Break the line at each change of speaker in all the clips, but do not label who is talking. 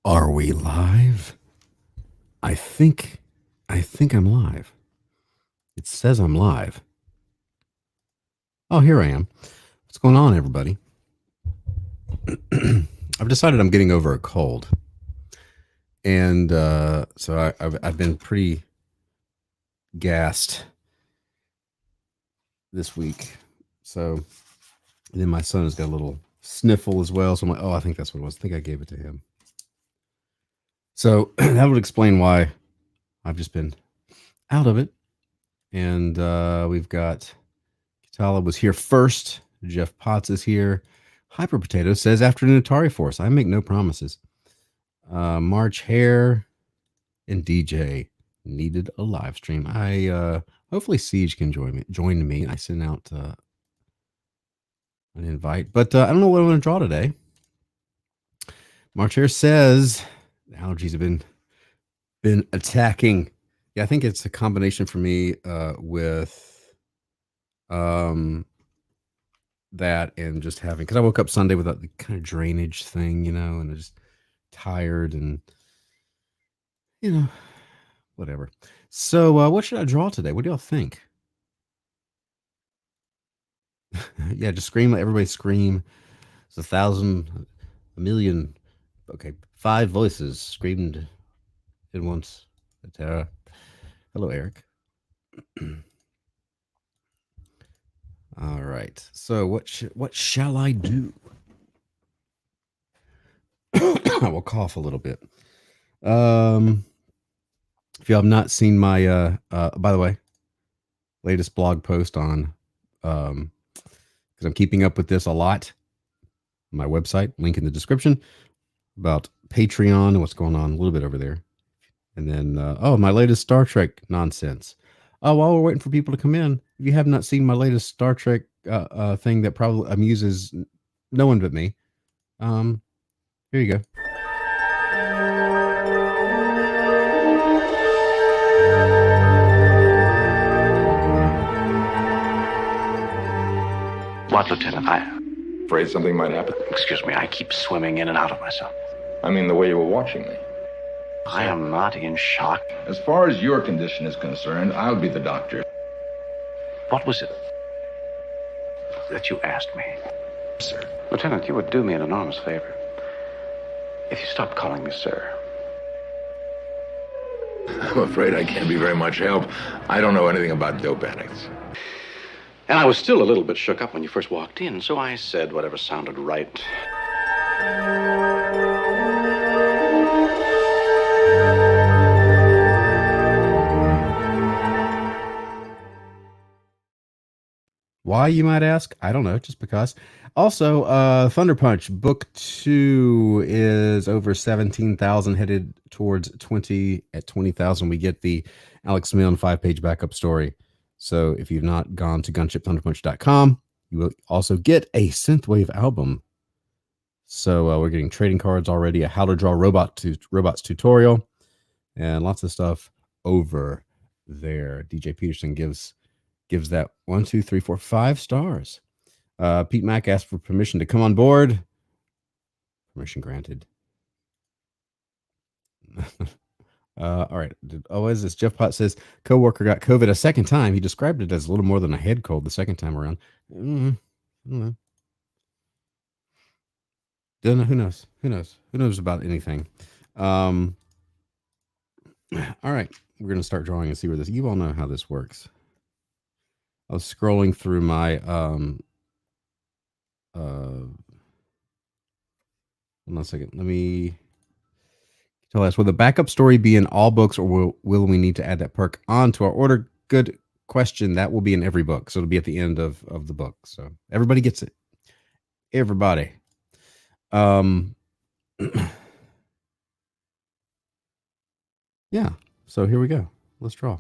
Are we live? I think I'm live. It says I'm live. Oh, here I am. What's going on, everybody? I've decided I'm getting over a cold, and so I've been pretty gassed this week. So and then my son has got a little sniffle as well. So I'm like, oh, I think that's what it was. I think I gave it to him. So that would explain why I've just been out of it. And we've got Katala was here first. Jeff Potts is here. Hyper Potato says afternoon Atari Force. I make no promises. March Hare and DJ needed a live stream. I hopefully Siege can join me. I sent out an invite, but I don't know what I'm going to draw today. March Hare says the allergies have been attacking. Yeah, I think it's a combination for me with that and just having, because I woke up Sunday with that kind of drainage thing, and I was just tired and whatever. So what should I draw today? What do y'all think? Yeah, just scream. Let everybody scream. It's 1,000, a million. Okay, 5 voices screamed at once. Tara. Hello, Eric. All right. So what shall I do? I will cough a little bit. If you have not seen my by the way, latest blog post on because I'm keeping up with this a lot. My website, link in the description, about Patreon and what's going on a little bit over there. And then my latest Star Trek nonsense. While we're waiting for people to come in, if you have not seen my latest Star Trek thing that probably amuses no one but me, here you go.
What, Lieutenant?
Afraid something might happen?
Excuse me, I keep swimming in and out of myself.
I mean, the way you were watching me.
I am not in shock.
As far as your condition is concerned, I'll be the doctor.
What was it that you asked me?
Sir.
Lieutenant, you would do me an enormous favor if you stopped calling me sir.
I'm afraid I can't be very much help. I don't know anything about dope addicts.
And I was still a little bit shook up when you first walked in, so I said whatever sounded right.
Why, you might ask? I don't know, just because. Also, Thunder Punch Book 2 is over 17,000, headed towards 20. At 20,000, we get the Alex Milne 5-page backup story. So if you've not gone to gunshipthunderpunch.com, you will also get a Synthwave album. So we're getting trading cards already, a how to draw robots tutorial, and lots of stuff over there. DJ Peterson gives that 1, 2, 3, 4, 5 stars. Pete Mack asked for permission to come on board. Permission granted. All right. As this Jeff Potts says, coworker got COVID a second time. He described it as a little more than a head cold the second time around. I don't know. Don't know. Who knows? Who knows about anything? All right. We're going to start drawing and see where this. You all know how this works. I was scrolling through my hold on a second. Let me tell us, will the backup story be in all books, or will we need to add that perk onto our order? Good question. That will be in every book. So it'll be at the end of the book. So everybody gets it. Everybody. Yeah. So here we go. Let's draw.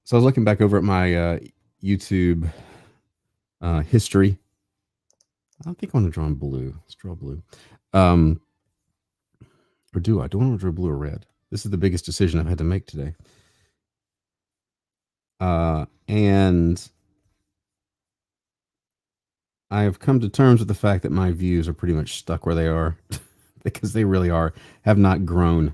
So I was looking back over at my YouTube history. I don't think I want to draw in blue. Let's draw blue. Or do I? Do I want to draw blue or red? This is the biggest decision I've had to make today. And I have come to terms with the fact that my views are pretty much stuck where they are because they really are have not grown.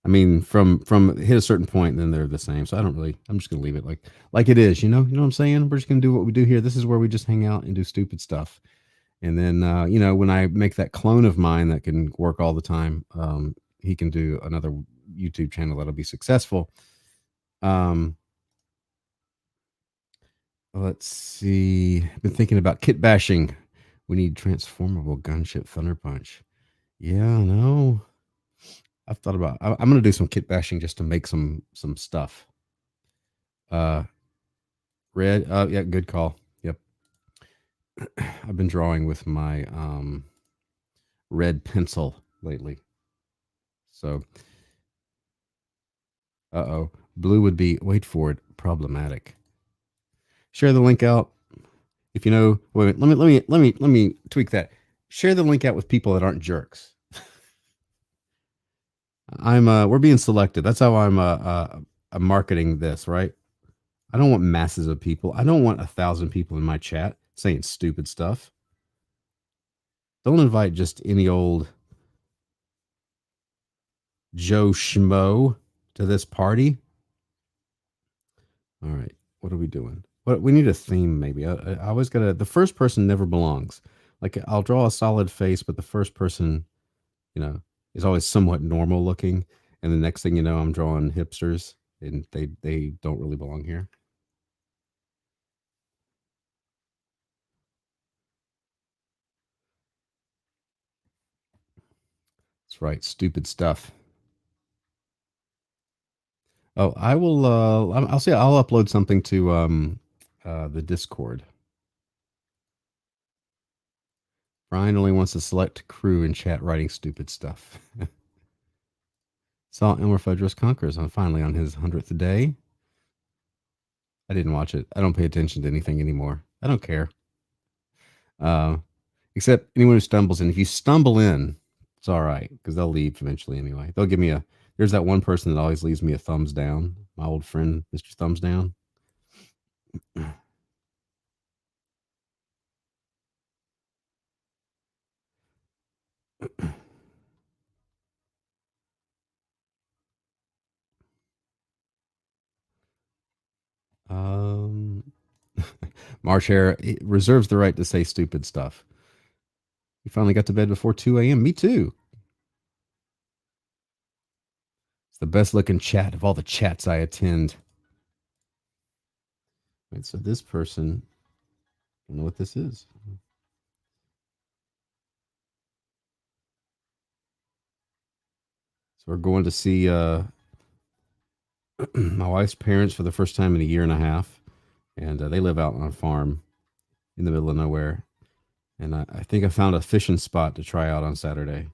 I mean, from hit a certain point, then they're the same. So I don't really. I'm just gonna leave it like it is. You know what I'm saying? We're just gonna do what we do here. This is where we just hang out and do stupid stuff. And then when I make that clone of mine that can work all the time, he can do another YouTube channel that'll be successful. Um, let's see. I've been thinking about kit bashing. We need transformable gunship thunder punch. Yeah, no. I've thought about. I'm gonna do some kit bashing just to make some stuff. Uh, red. Yeah, good call. Yep. I've been drawing with my red pencil lately. So, uh-oh. Blue would be, wait for it, problematic. Share the link out. If you know, wait, let me tweak that. Share the link out with people that aren't jerks. We're being selective. That's how I'm marketing this, right? I don't want masses of people. I don't want 1,000 people in my chat saying stupid stuff. Don't invite just any old Joe Schmo to this party. All right, what are we doing? What we need a theme, maybe. I always gotta. The first person never belongs. Like I'll draw a solid face, but the first person, you know, is always somewhat normal looking, and the next thing you know, I'm drawing hipsters, and they don't really belong here. That's right, stupid stuff. Oh, I will. I'll say I'll upload something to the Discord. Brian only wants to select crew in chat writing stupid stuff. Saw Elmer Fuddruss Conquers on finally on his 100th day. I didn't watch it. I don't pay attention to anything anymore. I don't care. Uh, except anyone who stumbles in. If you stumble in, it's all right because they'll leave eventually anyway. They'll give me a. There's that one person that always leaves me a thumbs down. My old friend, Mr. Thumbs Down. Um, March Hare reserves the right to say stupid stuff. You finally got to bed before 2 a.m. Me too. It's the best looking chat of all the chats I attend. Right, so this person, I don't know what this is. So we're going to see my wife's parents for the first time in a year and a half, and they live out on a farm in the middle of nowhere. And I think I found a fishing spot to try out on Saturday.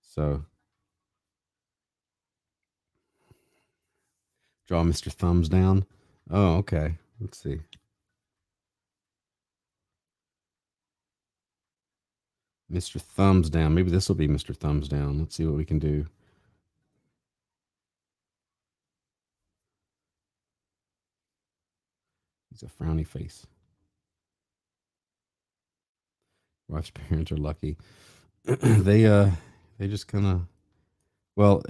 So draw Mr. Thumbs Down. Oh, okay. Let's see. Mr. Thumbs Down. Maybe this will be Mr. Thumbs Down. Let's see what we can do. He's a frowny face. Wife's parents are lucky. They just kind of well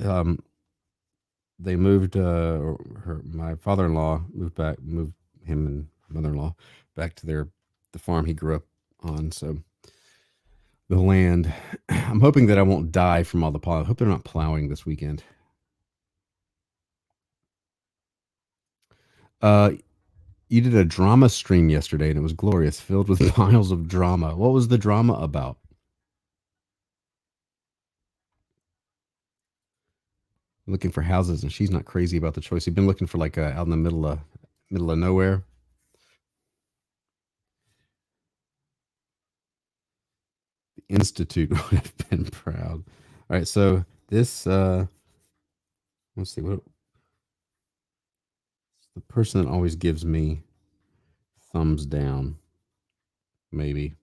they moved my father-in-law moved him and mother-in-law back to the farm he grew up on. So the land, I'm hoping that I won't die from all the pollen. I hope they're not plowing this weekend. Uh, you did a drama stream yesterday and it was glorious, filled with piles of drama. What was the drama about? Looking for houses, and she's not crazy about the choice. You've been looking for like out in the middle of nowhere. The Institute would have been proud. All right, so this let's see what the person that always gives me thumbs down, maybe.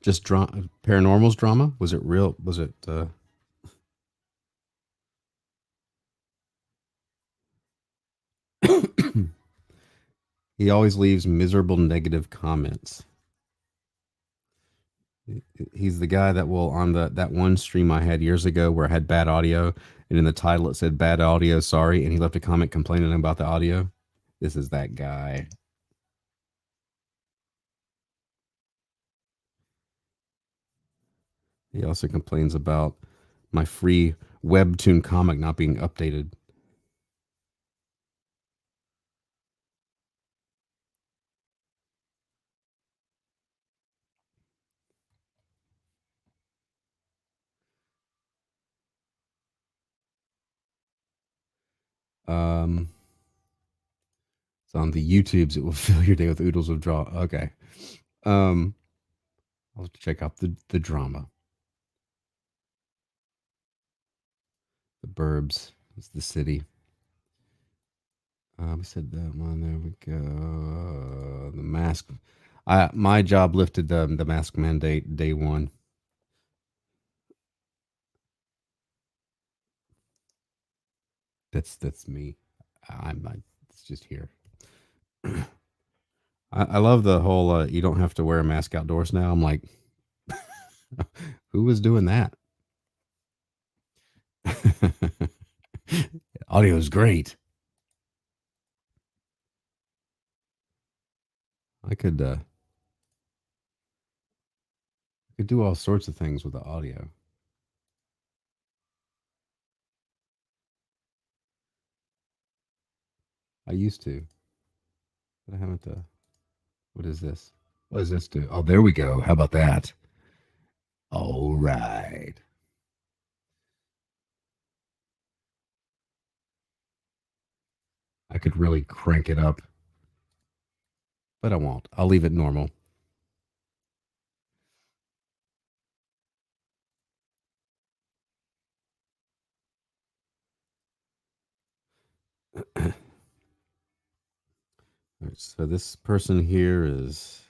Just paranormal's drama? Was it real? Was it? He always leaves miserable negative comments. He's the guy that will on that one stream I had years ago where I had bad audio, and in the title it said "bad audio, sorry," and he left a comment complaining about the audio. This is that guy. He also complains about my free webtoon comic not being updated. Um, it's on the YouTubes. It will fill your day with oodles of draw. Okay. Um, I'll check out the drama. The Burbs is the city. We said that one. There we go. The mask. My job lifted the mask mandate day one. That's me. It's just here. I love the whole you don't have to wear a mask outdoors now. I'm like, who was doing that? Audio is great. I could do all sorts of things with the audio. I used to, but I haven't. What is this? What does this do? Oh, there we go. How about that? All right. I could really crank it up, but I won't. I'll leave it normal. All right, so this person here is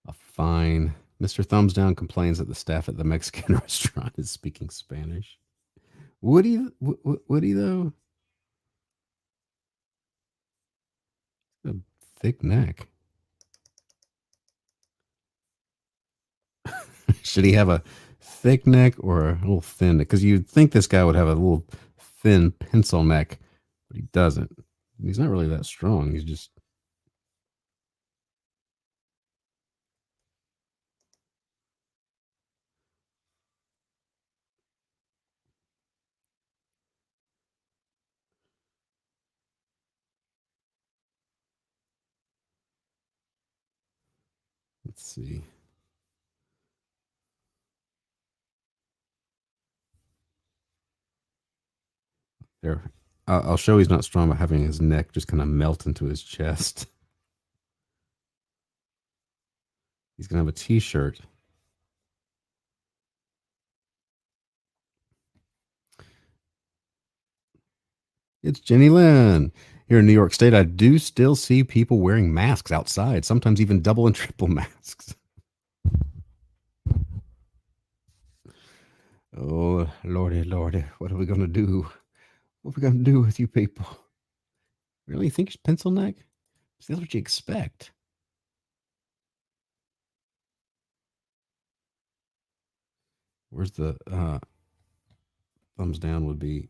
a fine. Mr. Thumbs Down complains that the staff at the Mexican restaurant is speaking Spanish. Woody though, a thick neck. Should he have a thick neck or a little thin? Because you'd think this guy would have a little thin pencil neck, but he doesn't. He's not really that strong. He's just. Let's see. There. I'll show he's not strong by having his neck just kind of melt into his chest. He's gonna have a T-shirt. It's Jenny Lynn. Here in New York State, I do still see people wearing masks outside, sometimes even double and triple masks. Oh, lordy, lordy, what are we gonna do? What are we gonna do with you people? Really think it's pencil neck? See, that's what you expect. Where's the thumbs down would be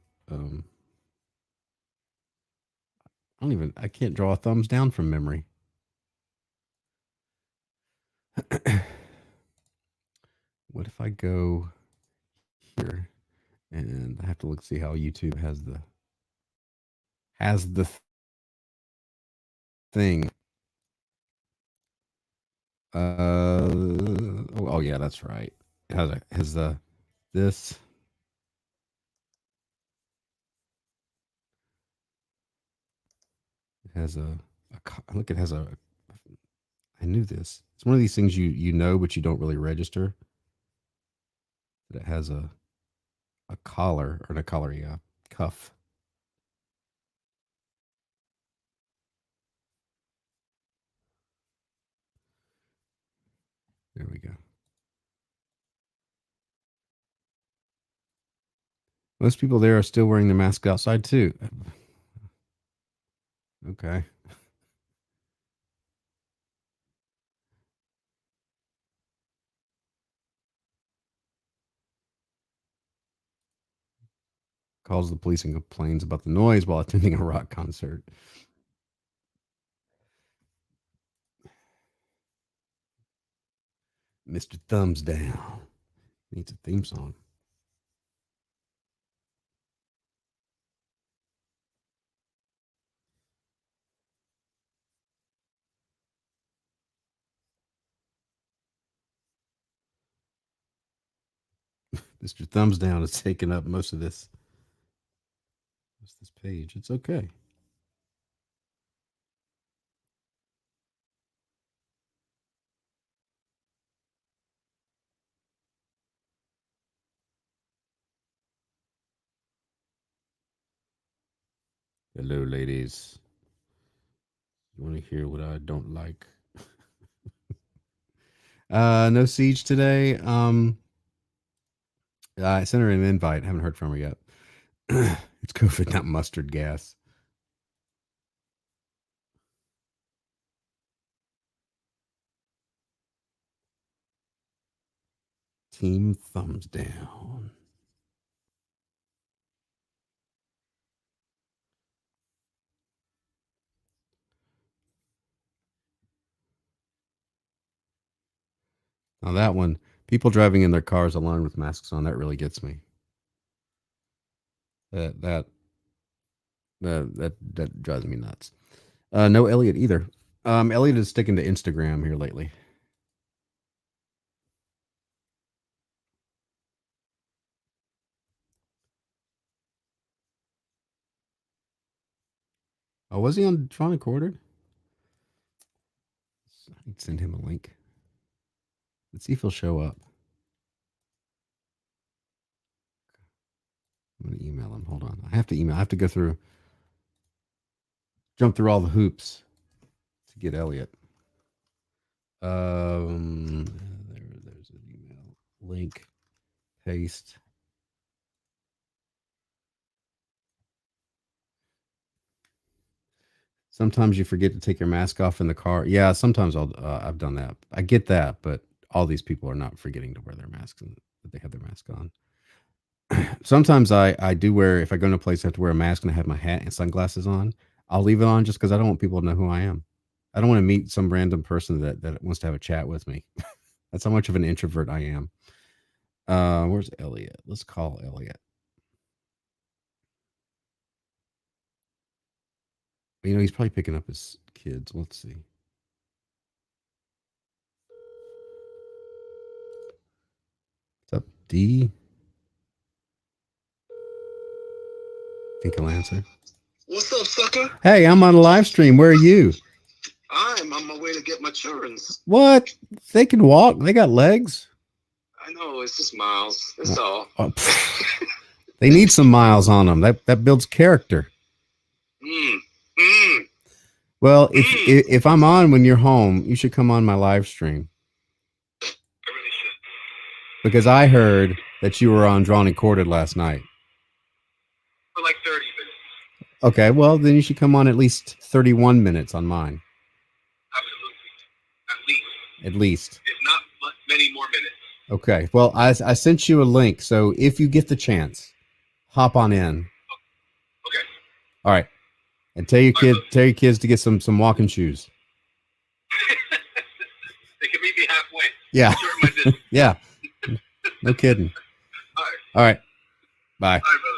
I can't draw a thumbs down from memory. What if I go here and I have to look see how YouTube has the thing. Oh yeah, that's right. It has this. It has look. It has a. I knew this. It's one of these things you know, but you don't really register. That it has a collar or a collar, yeah, cuff. Most people there are still wearing their mask outside too. Okay. Calls the police and complains about the noise while attending a rock concert. Mr. Thumbs Down needs a theme song. Mr. Thumbs Down is taking up most of this page. It's okay. Hello, ladies. You want to hear what I don't like? No Siege today. I sent her an invite. Haven't heard from her yet. It's COVID, not mustard gas. Team Thumbs Down. Now that one, people driving in their cars alone with masks on, that really gets me. That drives me nuts. No Elliot either. Elliot is sticking to Instagram here lately. Oh, was he on Drawn and Quartered? I'd send him a link. Let's see if he'll show up. I'm gonna email him. Hold on. I have to email. I have to jump through all the hoops to get Elliot. There's an email link. Paste. Sometimes you forget to take your mask off in the car. Yeah, sometimes I've done that. I get that, but all these people are not forgetting to wear their masks and that they have their mask on. Sometimes I do wear, if I go to a place I have to wear a mask and I have my hat and sunglasses on, I'll leave it on just because I don't want people to know who I am. I don't want to meet some random person that wants to have a chat with me. That's how much of an introvert I am. Where's Elliot? Let's call Elliot. You know, he's probably picking up his kids. Let's see. What's up, D? Think he'll answer.
What's up, sucker?
Hey, I'm on a live stream. Where are you?
I'm on my way to get my children's.
What? They can walk. They got legs.
I know, it's just miles. That's all.
They need some miles on them. That builds character. Well, if I'm on when you're home, you should come on my live stream.
I really should.
Because I heard that you were on Drawn and Quartered last night.
For like 30 minutes.
Okay, well, then you should come on at least 31 minutes on mine.
Absolutely. At least.
If
not many more minutes.
Okay, well, I sent you a link, so if you get the chance, hop on in.
Okay.
All right. And tell your kids to get some walking shoes.
They can meet me halfway.
Yeah. Yeah. No kidding. All right. Bye.
All right, brother.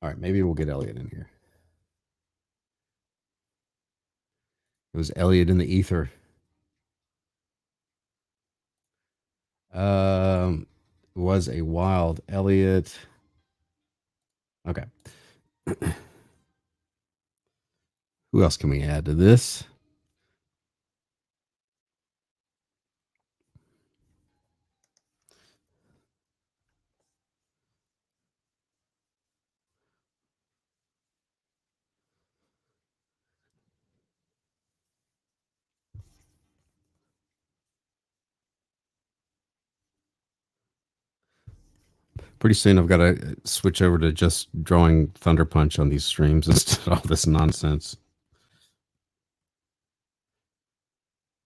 All right, maybe we'll get Elliot in here. It was Elliot in the ether. Was a wild Elliot. Okay. Who else can we add to this? Pretty soon, I've got to switch over to just drawing Thunder Punch on these streams instead of all this nonsense.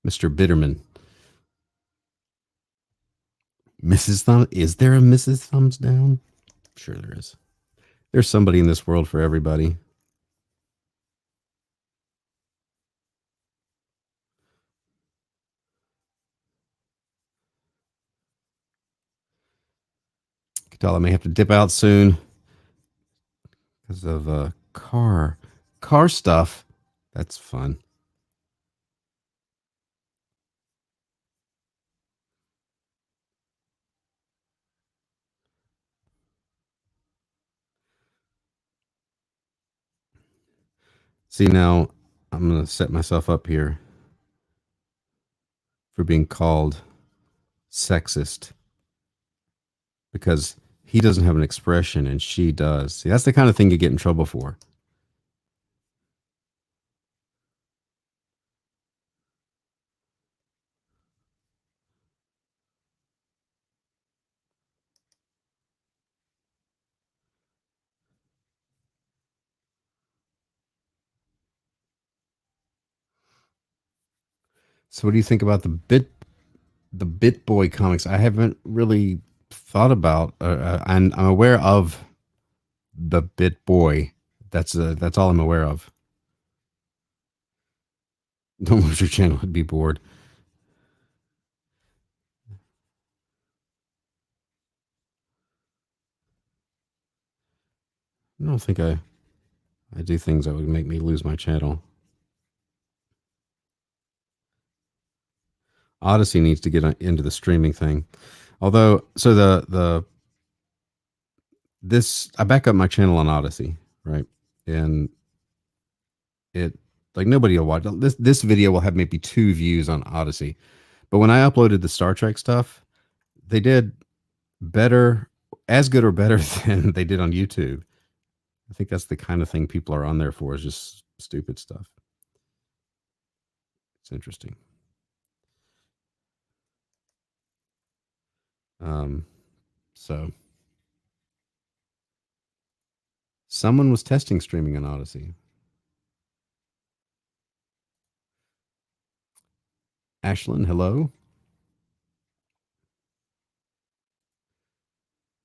Mr. Bitterman. Mrs. Thumb? Is there a Mrs. Thumbs Down? Sure there is. There's somebody in this world for everybody. I can tell I may have to dip out soon because of car stuff. That's fun. See, now I'm going to set myself up here for being called sexist because he doesn't have an expression and she does. See, that's the kind of thing you get in trouble for. So, what do you think about the Bit Boy comics? I haven't really thought about. I'm aware of the Bit Boy. That's all I'm aware of. Don't lose your channel. I'd be bored. I don't think I do things that would make me lose my channel. Odyssey needs to get into the streaming thing. Although, so I back up my channel on Odyssey, right? And it, like, nobody will watch this video will have maybe 2 views on Odyssey. But when I uploaded the Star Trek stuff, they did better, as good or better than they did on YouTube. I think that's the kind of thing people are on there for, is just stupid stuff. It's interesting. So someone was testing streaming on Odyssey. Ashlyn, hello.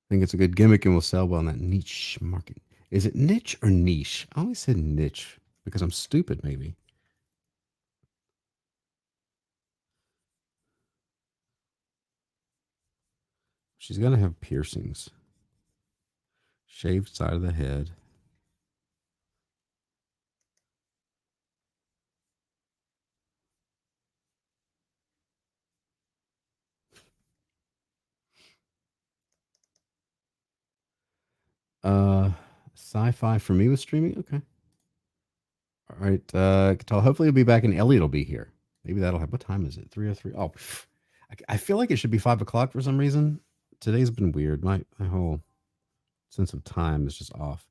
I think it's a good gimmick and will sell well in that niche market. Is it niche or niche? I always said niche because I'm stupid, maybe. She's going to have piercings. Shaved side of the head. Sci-fi for me with streaming? Okay. All right. Hopefully he'll be back and Elliot will be here. Maybe that'll have, what time is it? 3:03. Oh, I feel like it should be 5:00 for some reason. Today's been weird. My whole sense of time is just off.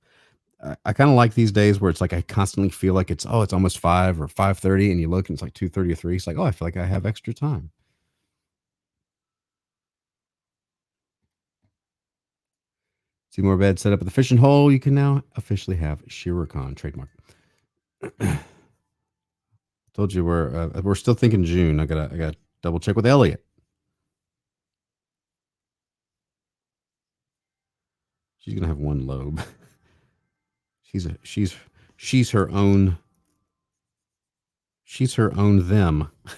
I kind of like these days where it's like I constantly feel like it's almost 5 or 5:30, and you look and it's like 2:30 or 3. It's like, oh, I feel like I have extra time. See more beds set up at the fishing hole. You can now officially have Shirokon trademark. Told you we're still thinking June. I gotta double check with Elliot. She's gonna have one lobe. she's her own. She's her own them. I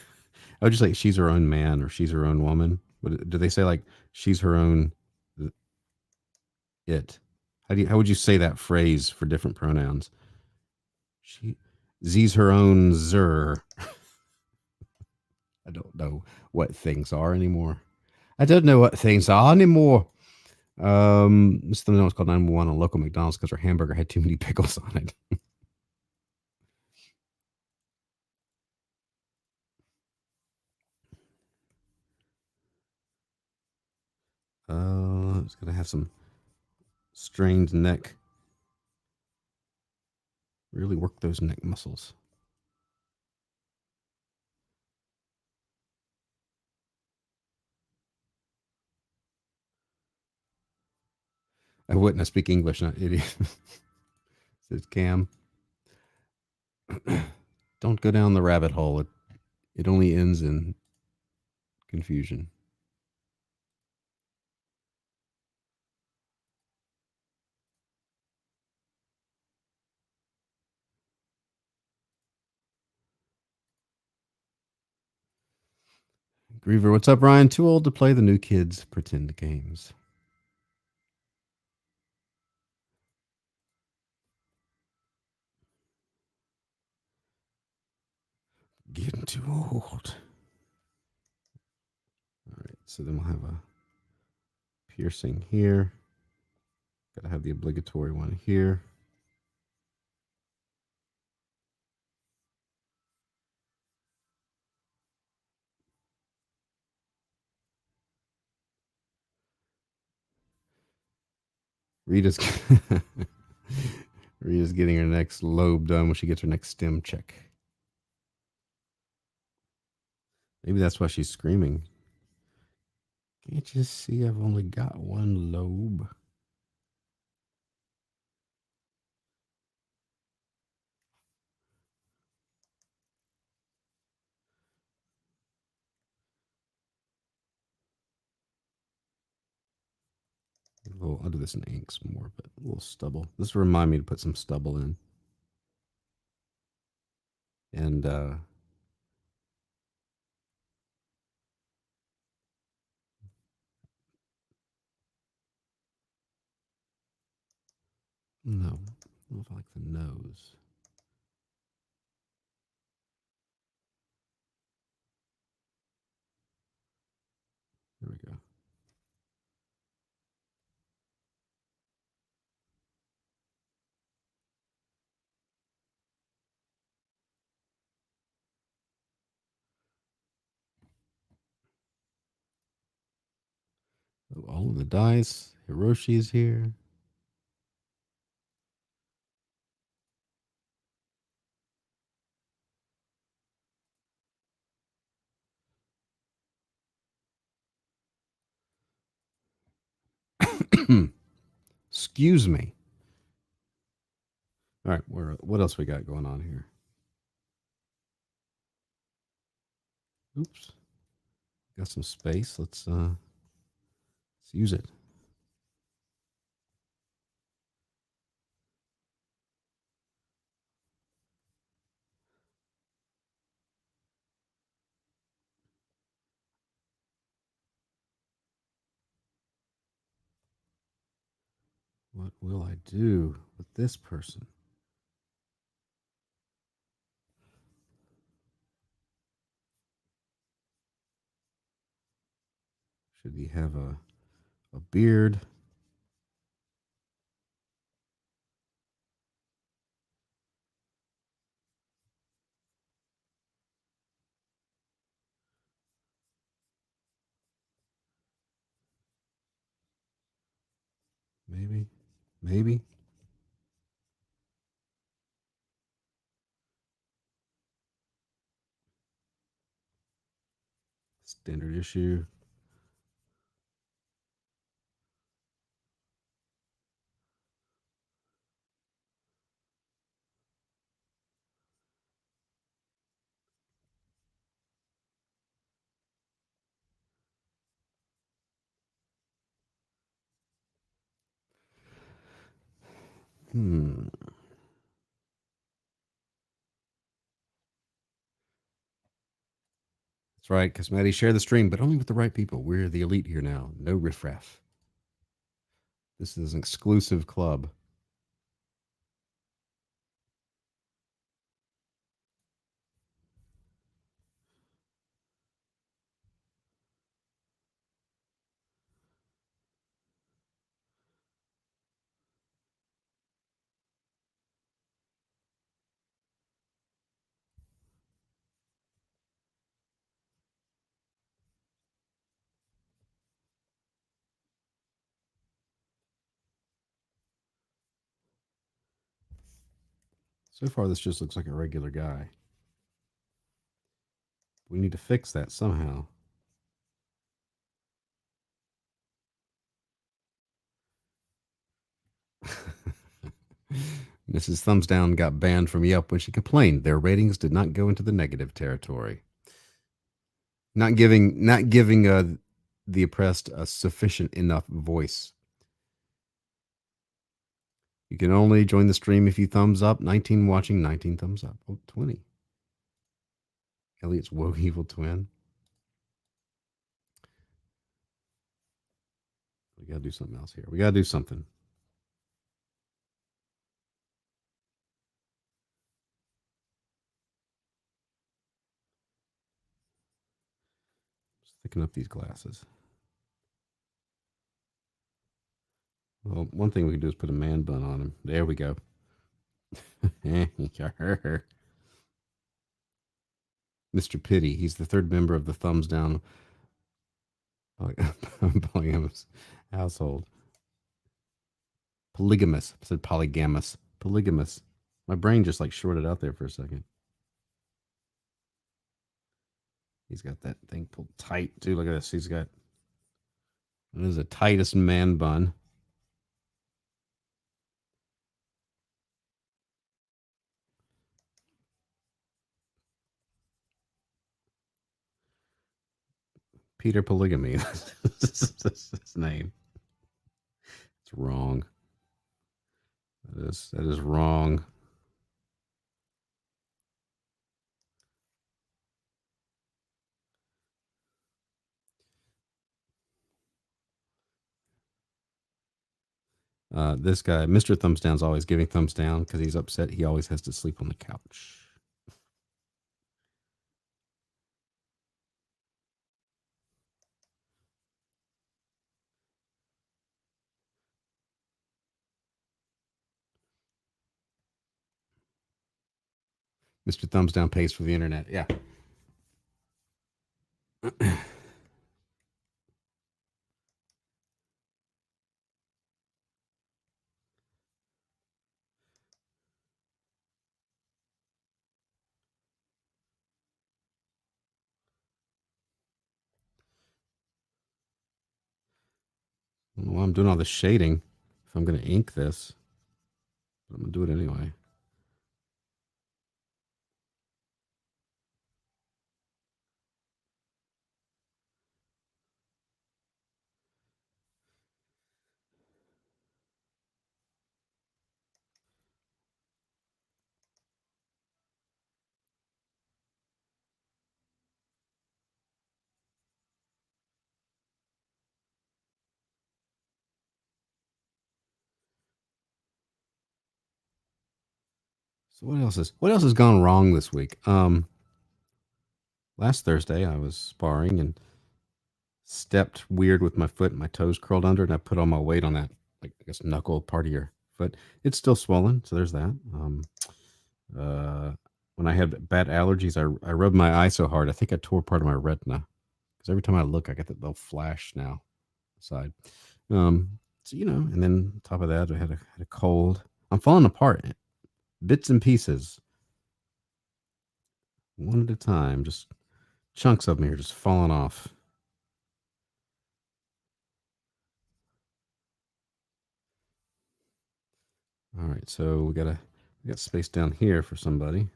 would just say she's her own man or she's her own woman. But do they say like she's her own it? How would you say that phrase for different pronouns? She's her own zer. I don't know what things are anymore. This thing was called 911 on local McDonald's because her hamburger had too many pickles on it. It's gonna have some strained neck. Really work those neck muscles. I wouldn't. I speak English, not idiot. Says Cam. Don't go down the rabbit hole. It only ends in confusion. Griever, what's up, Ryan? Too old to play the new kids pretend games. Getting too old. All right, so then we'll have a piercing here. Gotta have the obligatory one here. Rita's Rita's getting her next lobe done when she gets her next stem check. Maybe that's why she's screaming. Can't you see I've only got one lobe? I'll do this in inks more, but a little stubble. This will remind me to put some stubble in. And no, I don't know if I like the nose. There we go. Oh, all of the dice. Hiroshi is here. Excuse me. All right, what else we got going on here? Oops. Got some space. Let's use it. What will I do with this person? Should he have a beard? Maybe. Maybe. Standard issue. That's right, because Maddie, share the stream, but only with the right people. We're the elite here now. No riffraff. This is an exclusive club. So far, this just looks like a regular guy. We need to fix that somehow. Mrs. Thumbs Down got banned from Yelp when she complained their ratings did not go into the negative territory. Not giving the oppressed a sufficient enough voice. You can only join the stream if you thumbs up. 19 watching, 19 thumbs up. Oh, 20. Elliot's woe evil twin. We got to do something else here. We got to do something. Just thicken up these glasses. Well, one thing we can do is put a man bun on him. There we go. Mr. Pity. He's the third member of the Thumbs Down polygamous household. Polygamous. I said polygamous. Polygamous. My brain just like shorted out there for a second. He's got that thing pulled tight too. Look at this. He's got, this is the tightest man bun. Peter Polygamy. That's his name. It's wrong. That is wrong. This guy, Mr. Thumbs Down's always giving thumbs down because he's upset. He always has to sleep on the couch. Mr. Thumbs Down pays for the internet. Yeah. I don't know why I'm doing all this shading if I'm going to ink this, but I'm going to do it anyway. So what else has gone wrong this week? Last Thursday I was sparring and stepped weird with my foot and my toes curled under, and I put all my weight on that, like, I guess, knuckle part of your foot. It's still swollen, so there's that. When I had bad allergies, I rubbed my eye so hard I think I tore part of my retina, because every time I look I get that little flash now side. So, and then on top of that I had a cold. I'm falling apart, bits and pieces, one at a time. Just chunks of me are just falling off. All right, so we got space down here for somebody.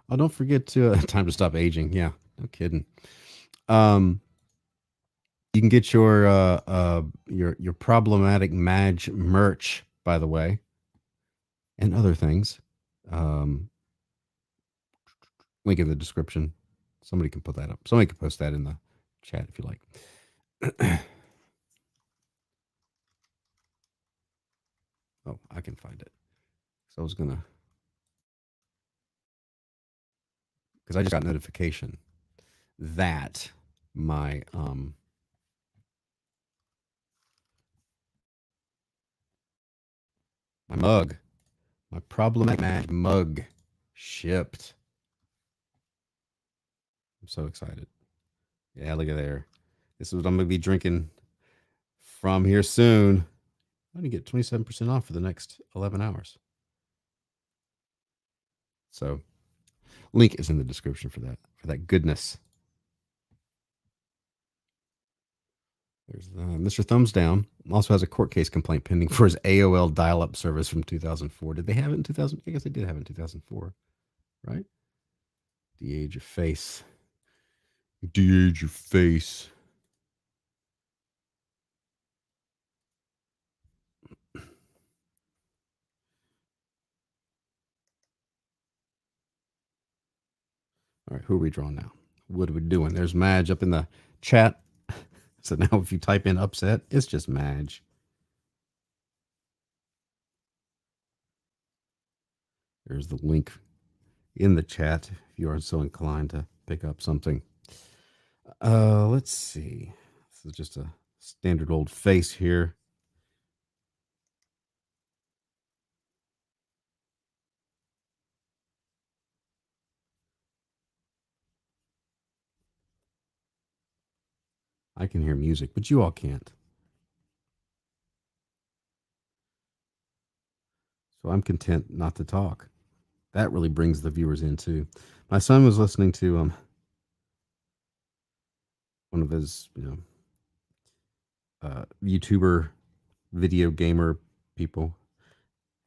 Oh, don't forget to time to stop aging. Yeah, no kidding. You can get your problematic Madge merch, by the way, and other things. Link in the description. Somebody can put that up. Somebody can post that in the chat if you like. Oh, I can find it. So I was gonna, because I just got notification that my my problematic mug shipped. I'm so excited. Yeah, look at there. This is what I'm gonna be drinking from here soon. I'm gonna get 27% off for the next 11 hours. So, link is in the description for that goodness. There's Mr. Thumbs Down. Also has a court case complaint pending for his AOL dial-up service from 2004. Did they have it in 2000? I guess they did have it in 2004, right? The Age of Face. The Age of Face. All right, who are we drawing now? What are we doing? There's Madge up in the chat. So now if you type in upset, it's just Madge. There's the link in the chat if you are so inclined to pick up something. Let's see. This is just a standard old face here. I can hear music, but you all can't. So I'm content not to talk. That really brings the viewers in too. My son was listening to one of his, YouTuber video gamer people.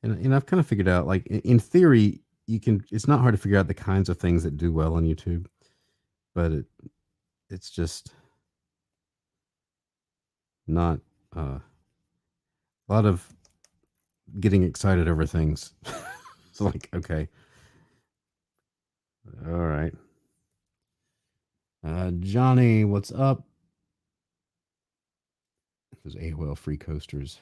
And I've kind of figured out, like, in theory, it's not hard to figure out the kinds of things that do well on YouTube, but it's just not a lot of getting excited over things. It's like, okay, all right. Johnny, what's up? Those AOL free coasters.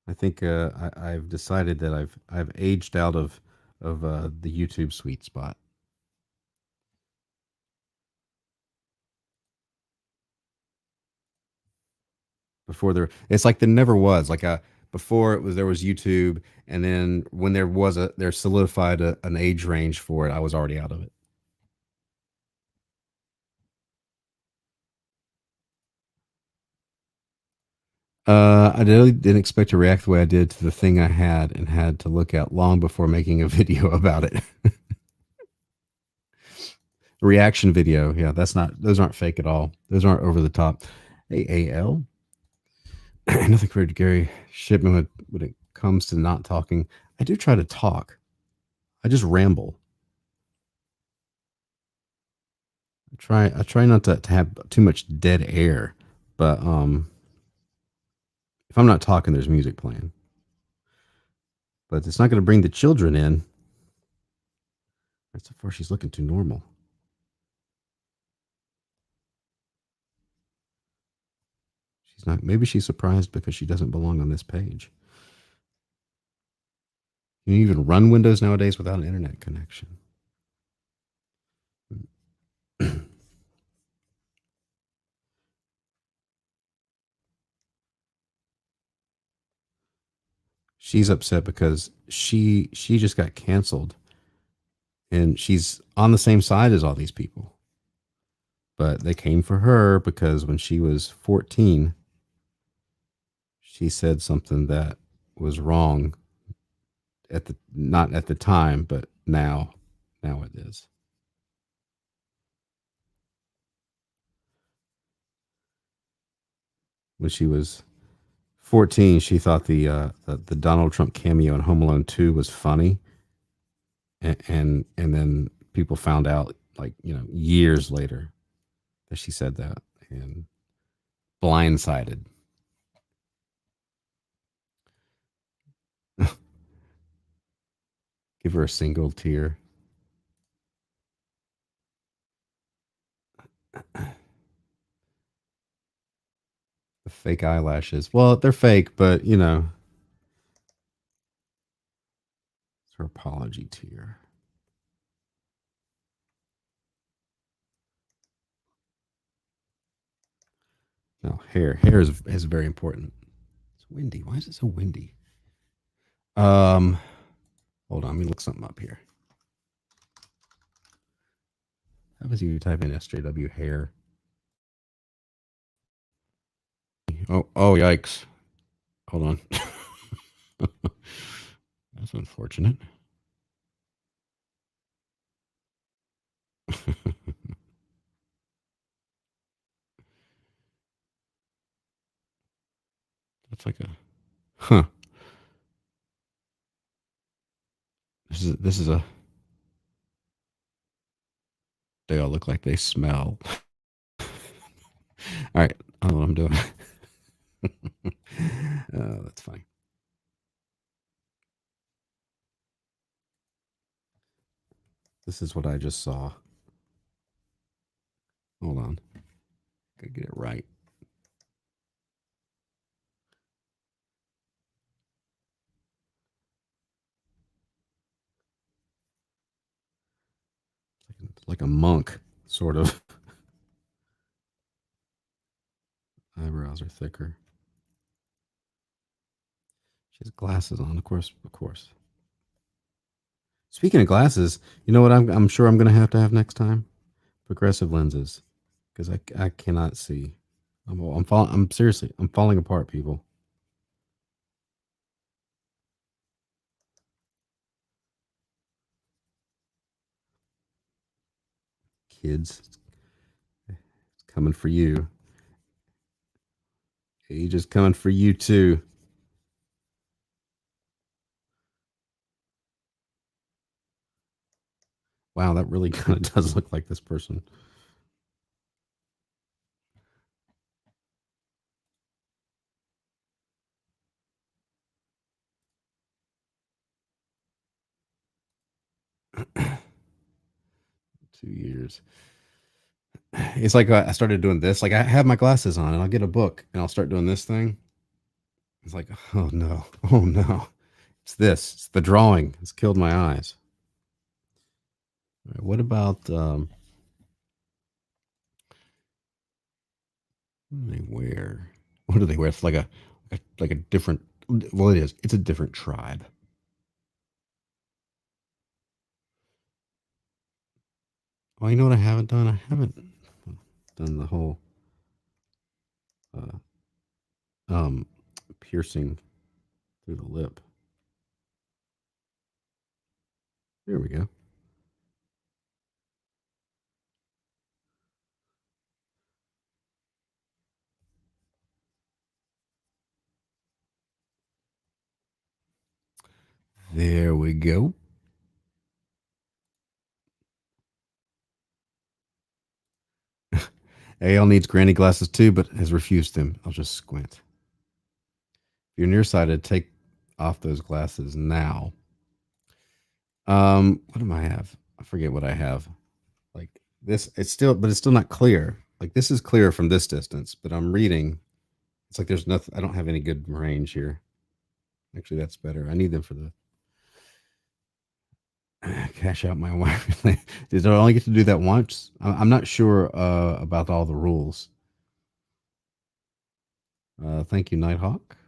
I think I've decided that I've aged out of the YouTube sweet spot. Before it's like there never was like a before there was YouTube, and then when there solidified an age range for it, I was already out of it. I really didn't expect to react the way I did to the thing I had and had to look at long before making a video about it. Reaction video, yeah, those aren't fake at all. Those aren't over the top. AAL. Nothing compared to Gary Shipman when it comes to not talking. I do try to talk. I just ramble. I try not to have too much dead air, but if I'm not talking, there's music playing. But it's not going to bring the children in. Right, so far, she's looking too normal. She's not. Maybe she's surprised because she doesn't belong on this page. You can even run Windows nowadays without an internet connection. She's upset because she just got canceled, and she's on the same side as all these people. But they came for her because when she was 14, she said something that was wrong not at the time, but now it is. When she was 14, she thought the Donald Trump cameo in Home Alone 2 was funny, and then people found out, like, years later that she said that, and blindsided. Give her a single tear. The fake eyelashes. Well, they're fake, but it's her apology tear. No, hair. Hair is very important. It's windy. Why is it so windy? Hold on. Let me look something up here. How was you type in SJW hair? Oh, yikes. Hold on. That's unfortunate. This is a. They all look like they smell. All right, I don't know what I'm doing. That's funny. This is what I just saw. Hold on. Gotta get it right. Like a monk, sort of. Eyebrows are thicker. She has glasses on, of course. Of course. Speaking of glasses, you know what I'm sure I'm going to have next time? Progressive lenses, because I cannot see. I'm seriously, I'm falling apart, people. Kids, it's coming for you. Age is coming for you too. Wow, that really kind of does look like this person. 2 years. It's like I started doing this. Like I have my glasses on and I'll get a book and I'll start doing this thing. It's like, oh no, oh no. It's this. It's the drawing. It's killed my eyes. All right, what about what do they wear? What do they wear? It's like a different. Well, it is. It's a different tribe. Oh, you know what I haven't done? I haven't done the whole uh, um piercing through the lip. There we go. There we go. AL needs granny glasses too, but has refused them. I'll just squint. If you're nearsighted, take off those glasses now. What do I have? I forget what I have. Like this, but it's still not clear. Like this is clear from this distance, but I'm reading. It's like there's nothing. I don't have any good range here. Actually, that's better. I need them for the cash out my wife. Did I only get to do that once? I'm not sure about all the rules. Thank you, Nighthawk.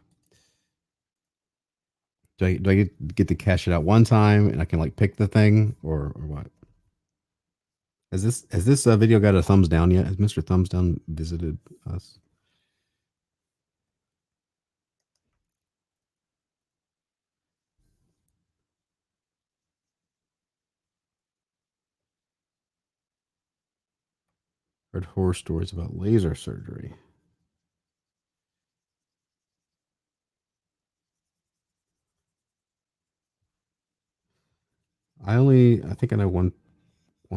Do I get to cash it out one time and I can like pick the thing or what? Has this video got a thumbs down yet? Has Mr. Thumbs Down visited us? Heard horror stories about laser surgery. I think I know one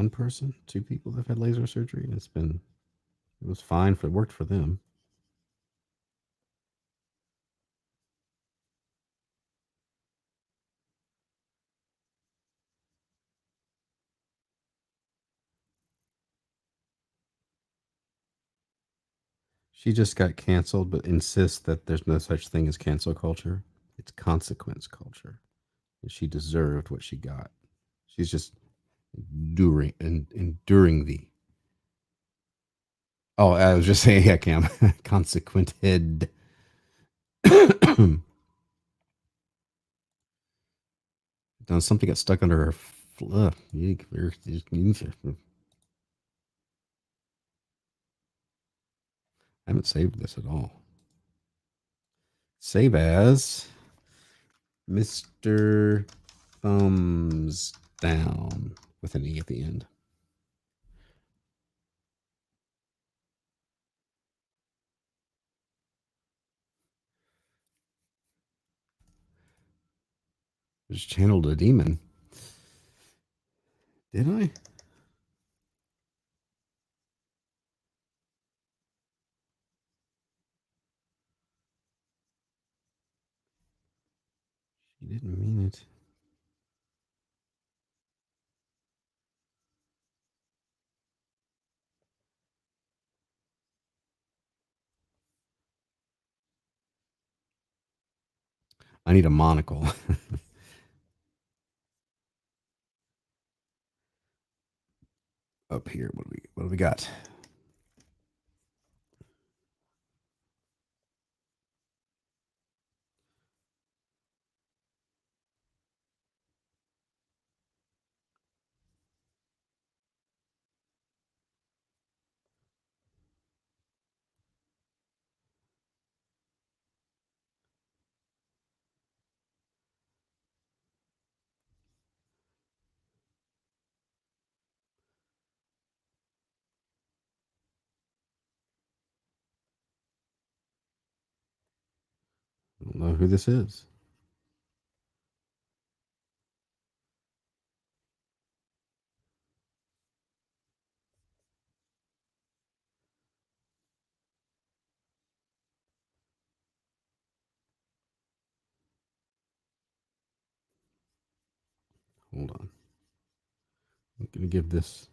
person, two people that have had laser surgery, and it was fine for it worked for them. She just got canceled, but insists that there's no such thing as cancel culture. It's consequence culture. And she deserved what she got. She's just enduring the. Oh, I was just saying, yeah, Cam. Consequented. Done something got stuck under her. I haven't saved this at all. Save as Mr. Thumbs Down with an E at the end. Just channeled a demon. Did I? She didn't mean it. I need a monocle. Up here, what do we got? I don't know who this is. Hold on. I'm gonna give this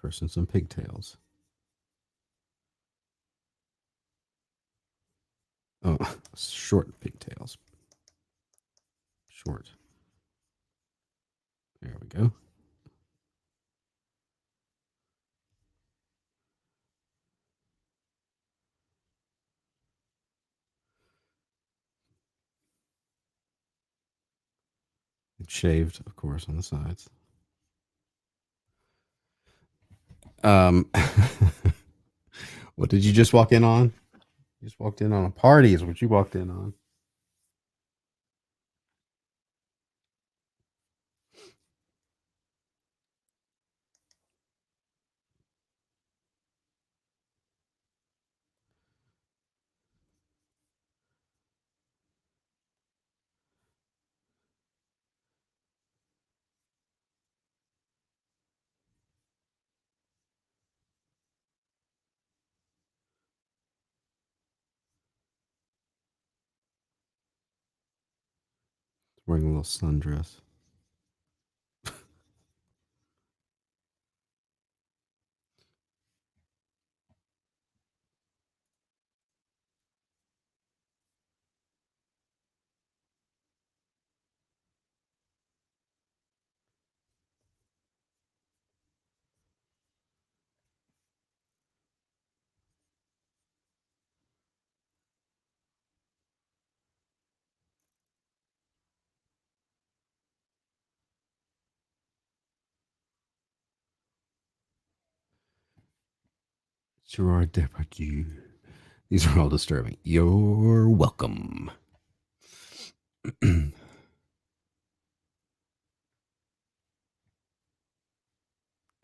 person some pigtails. Oh, short pigtails. Short. There we go. It's shaved, of course, on the sides. What did you just walk in on? You just walked in on a party, is what you walked in on. Wearing a little sundress. Gerard Depardieu. These are all disturbing. You're welcome.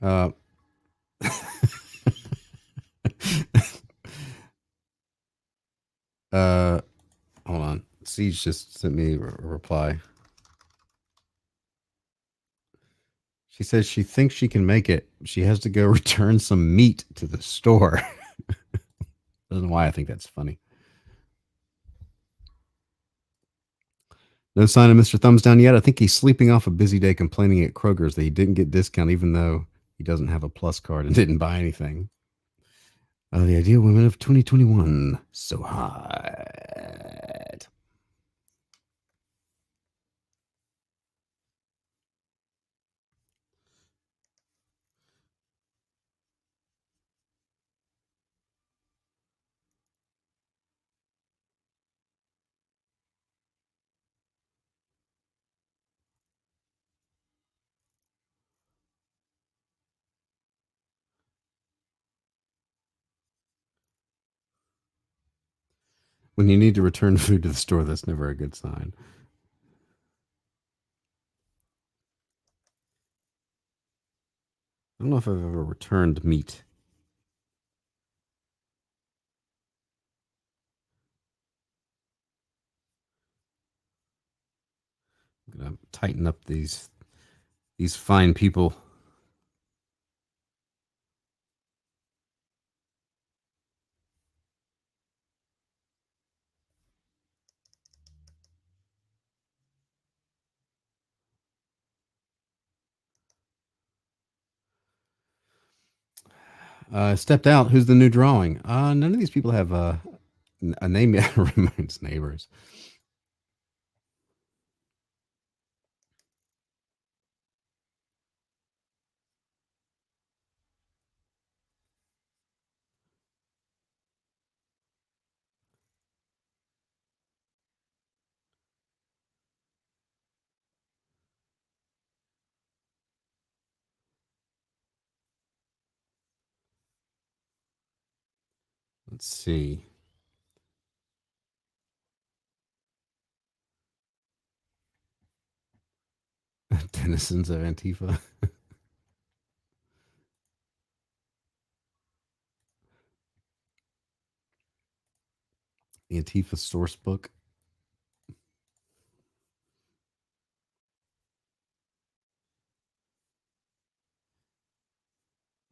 uh, hold on. Siege just sent me a reply. She says she thinks she can make it. She has to go return some meat to the store. I don't know why I think that's funny. No sign of Mr. Thumbs Down yet. I think he's sleeping off a busy day complaining at Kroger's that he didn't get discount even though he doesn't have a plus card and didn't buy anything. The ideal women of 2021. So hot. When you need to return food to the store, that's never a good sign. I don't know if I've ever returned meat. I'm going to tighten up these These fine people. Stepped out. Who's the new drawing? None of these people have a name yet. Reminds neighbors. Let's see. Denizens of Antifa. Antifa source book.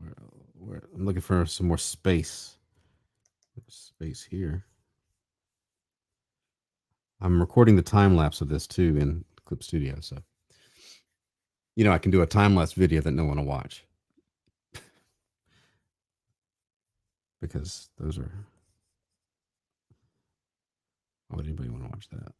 I'm looking for some more space. Space here. I'm recording the time lapse of this too in Clip Studio, so I can do a time lapse video that no one will watch because those are. Why would anybody want to watch that?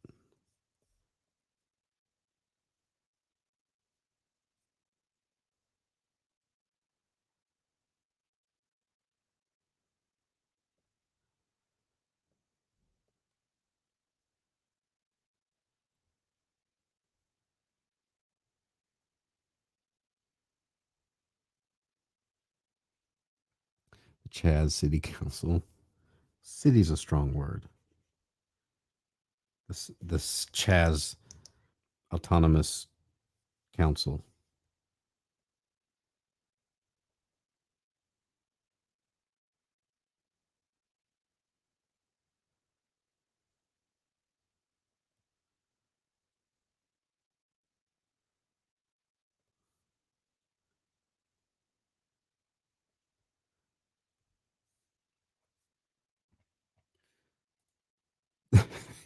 The Chaz City Council. City's a strong word. This Chaz Autonomous Council.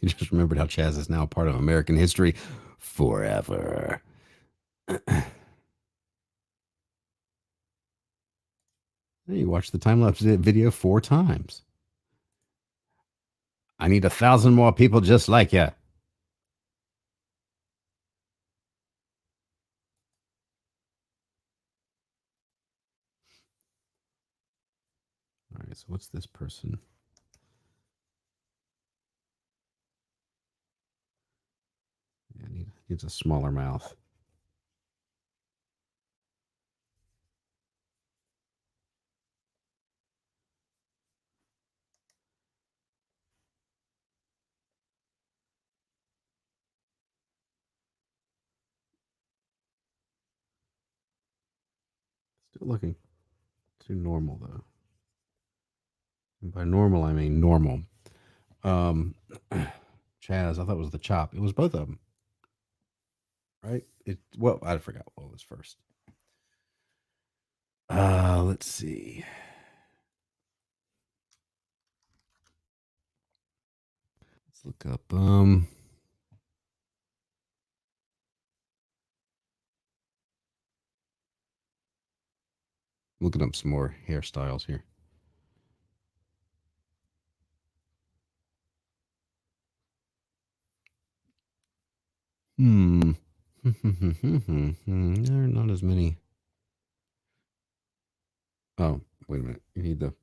You just remembered how Chaz is now part of American history forever. You watched the time lapse video 4 times. I need 1,000 more people just like you. All right, so what's this person? Yeah, needs a smaller mouth. Still looking too normal though. And by normal, I mean normal. Chaz, I thought it was the chop. It was both of them, right? I forgot what was first. Let's see. Let's look up. Looking up some more hairstyles here. There are not as many. Oh, wait a minute. You need the.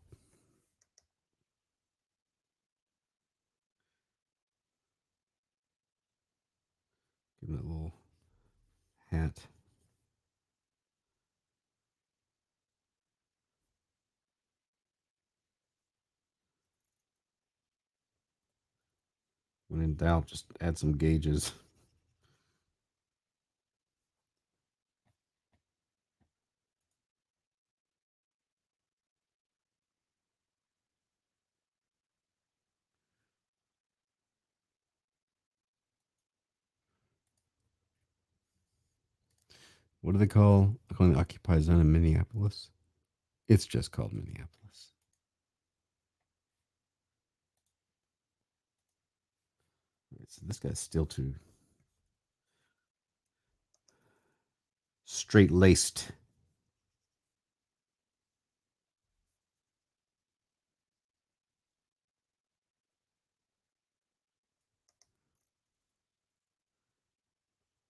Give it a little hat. When in doubt, just add some gauges. What do they call the occupied zone in Minneapolis? It's just called Minneapolis. So this guy's still too straight laced.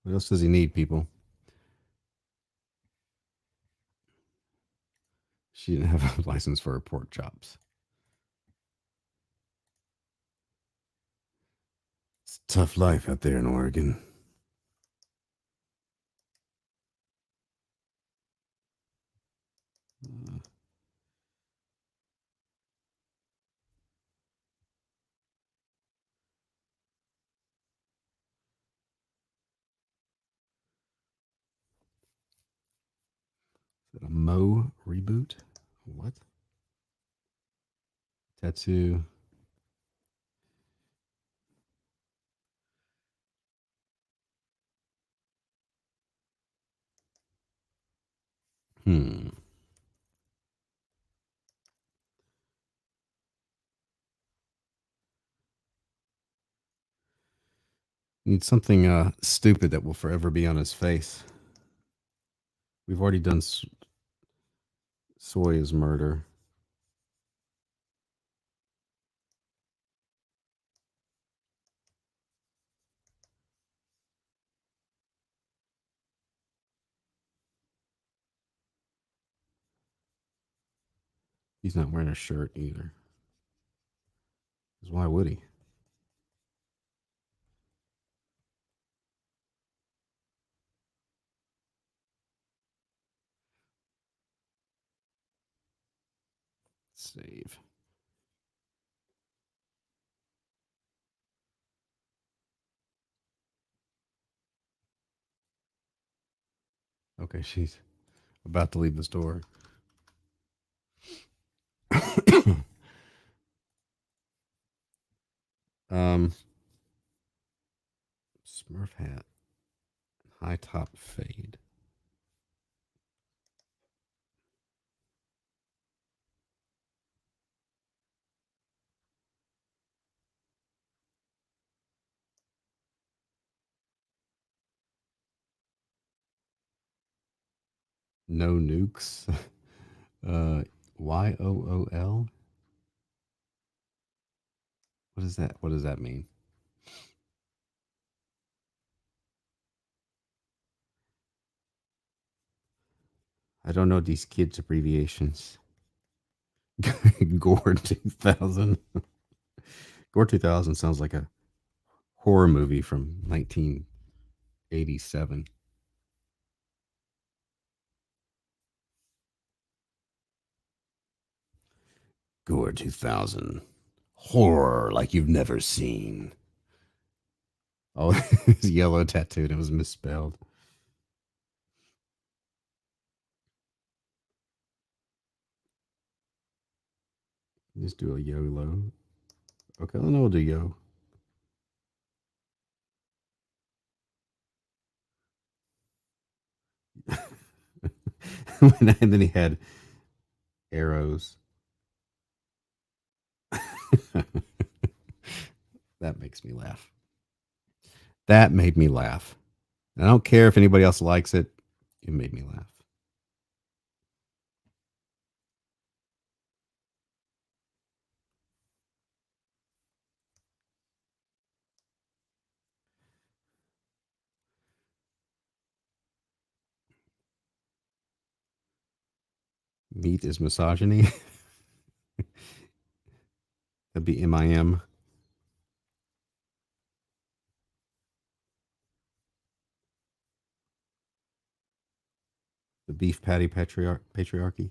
What else does he need, people? She didn't have a license for her pork chops. It's a tough life out there in Oregon. Is it a Mo reboot? What? Tattoo. Hmm. Need something stupid that will forever be on his face. We've already done Soy's murder. He's not wearing a shirt either. Because why would he? Save. Okay, she's about to leave the store. um, Smurf hat, high top fade. No nukes. YOOL. What is that? What does that mean? I don't know these kids' abbreviations. Gore 2000. Gore 2000 sounds like a horror movie from 1987. Gore 2000. Horror like you've never seen. Oh, his yellow tattooed. It was misspelled. Just do a YOLO. Okay, then we'll do yo. And then he had arrows. That makes me laugh. That made me laugh. I don't care if anybody else likes it. It made me laugh. Meat is misogyny. That'd be MIM. The beef patty patriarchy.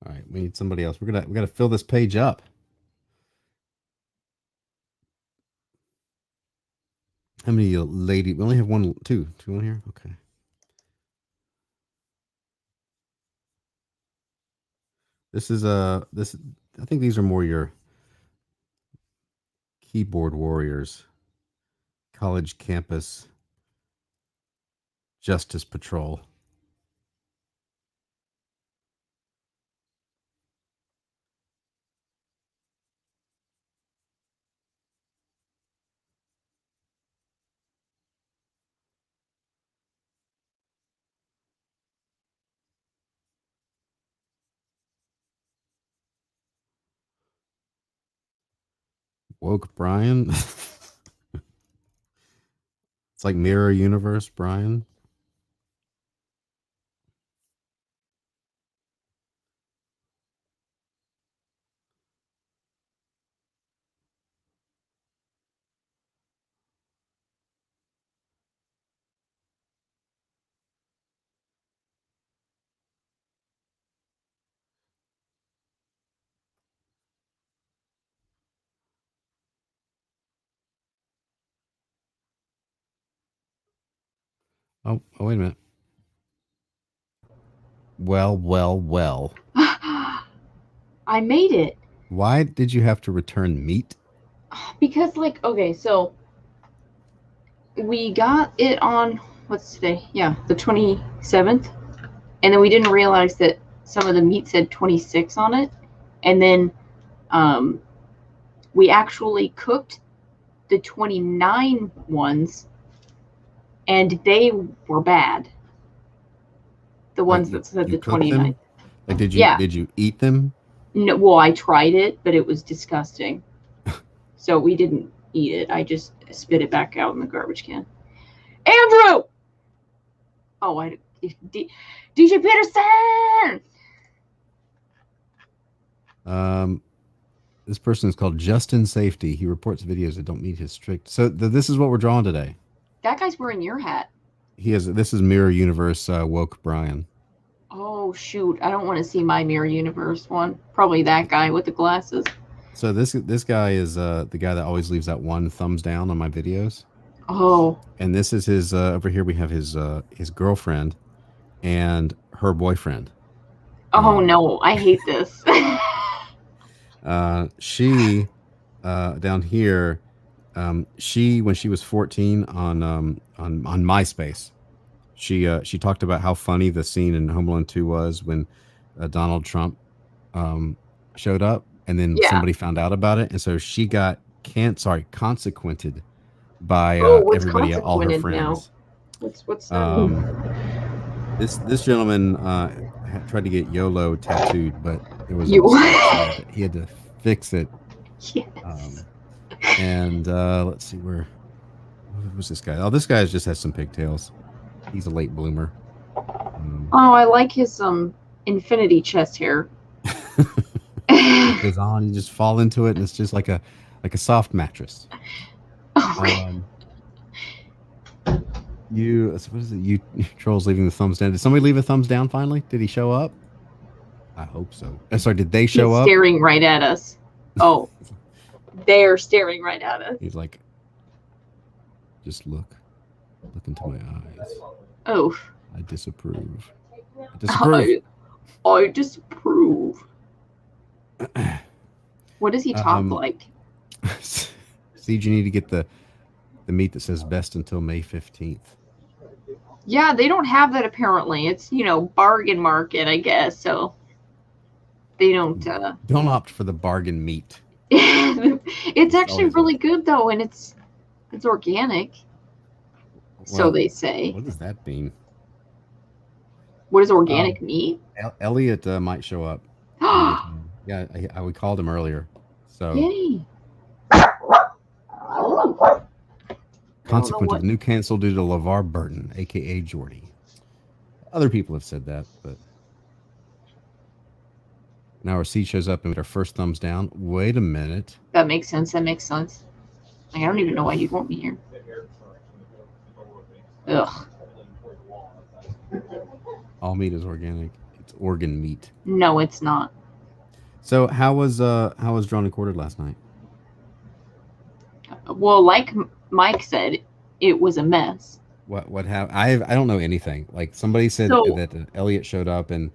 All right, we need somebody else. We gotta fill this page up. How many lady? We only have two in here. Okay. This is this. I think these are more your keyboard warriors, college campus justice patrol. Woke Brian. It's like Mirror Universe, Brian. Oh, wait a minute. Well.
I made it.
Why did you have to return meat?
Because, like, okay, so we got it on, what's today? Yeah, the 27th. And then we didn't realize that some of the meat said 26 on it. And then we actually cooked the 29 ones, and they were bad. The ones that said the 29.
Like, did you eat them?
No, well, I tried it, but it was disgusting. So we didn't eat it. I just spit it back out in the garbage can. Andrew! Oh, DJ Peterson!
This person is called Justin Safety. He reports videos that don't meet his strict. So this is what we're drawing today.
That guy's wearing your hat.
This is Mirror Universe Woke Brian.
Oh, shoot. I don't want to see my Mirror Universe one. Probably that guy with the glasses.
So this guy is the guy that always leaves that one thumbs down on my videos.
Oh.
And this is his over here we have his girlfriend and her boyfriend.
Oh no, I hate this.
She down here she, when she was 14 on MySpace, she talked about how funny the scene in Home Alone 2 was when Donald Trump showed up, and then somebody found out about it, and so she got consequented by everybody, all her friends.
Now? What's that?
This gentleman tried to get YOLO tattooed, but it was he had to fix it.
Yes.
And let's see, what was this guy? Oh, this guy just has some pigtails. He's a late bloomer.
Oh, I like his infinity chest hair.
It goes on, you just fall into it, and it's just like a soft mattress.
Oh,
what is it? You trolls leaving the thumbs down. Did somebody leave a thumbs down finally? Did he show up? I hope so. Sorry, did they show up?
Staring right at us. Oh, they're staring right at us.
He's like, just look into my eyes.
Oh,
I disapprove.
I disapprove. What does he talk like?
Siege, you need to get the meat that says best until May 15th.
Yeah, they don't have that apparently. It's, bargain market, I guess. So they don't
opt for the bargain meat.
It's actually really good though, and it's organic. Well, so they say.
What does that mean?
What is organic meat?
Elliot might show up. Yeah, we called him earlier. So.
Yay.
Consequent of new cancel due to LeVar Burton, aka Jordy. Other people have said that, but now our seed shows up and with our first thumbs down. Wait a minute.
That makes sense. Like, I don't even know why you'd want me here. Ugh.
All meat is organic. It's organ meat.
No, it's not.
So how was Drawn and Quartered last night?
Well, like Mike said, it was a mess.
What happened? I don't know anything. Like somebody said that Elliot showed up and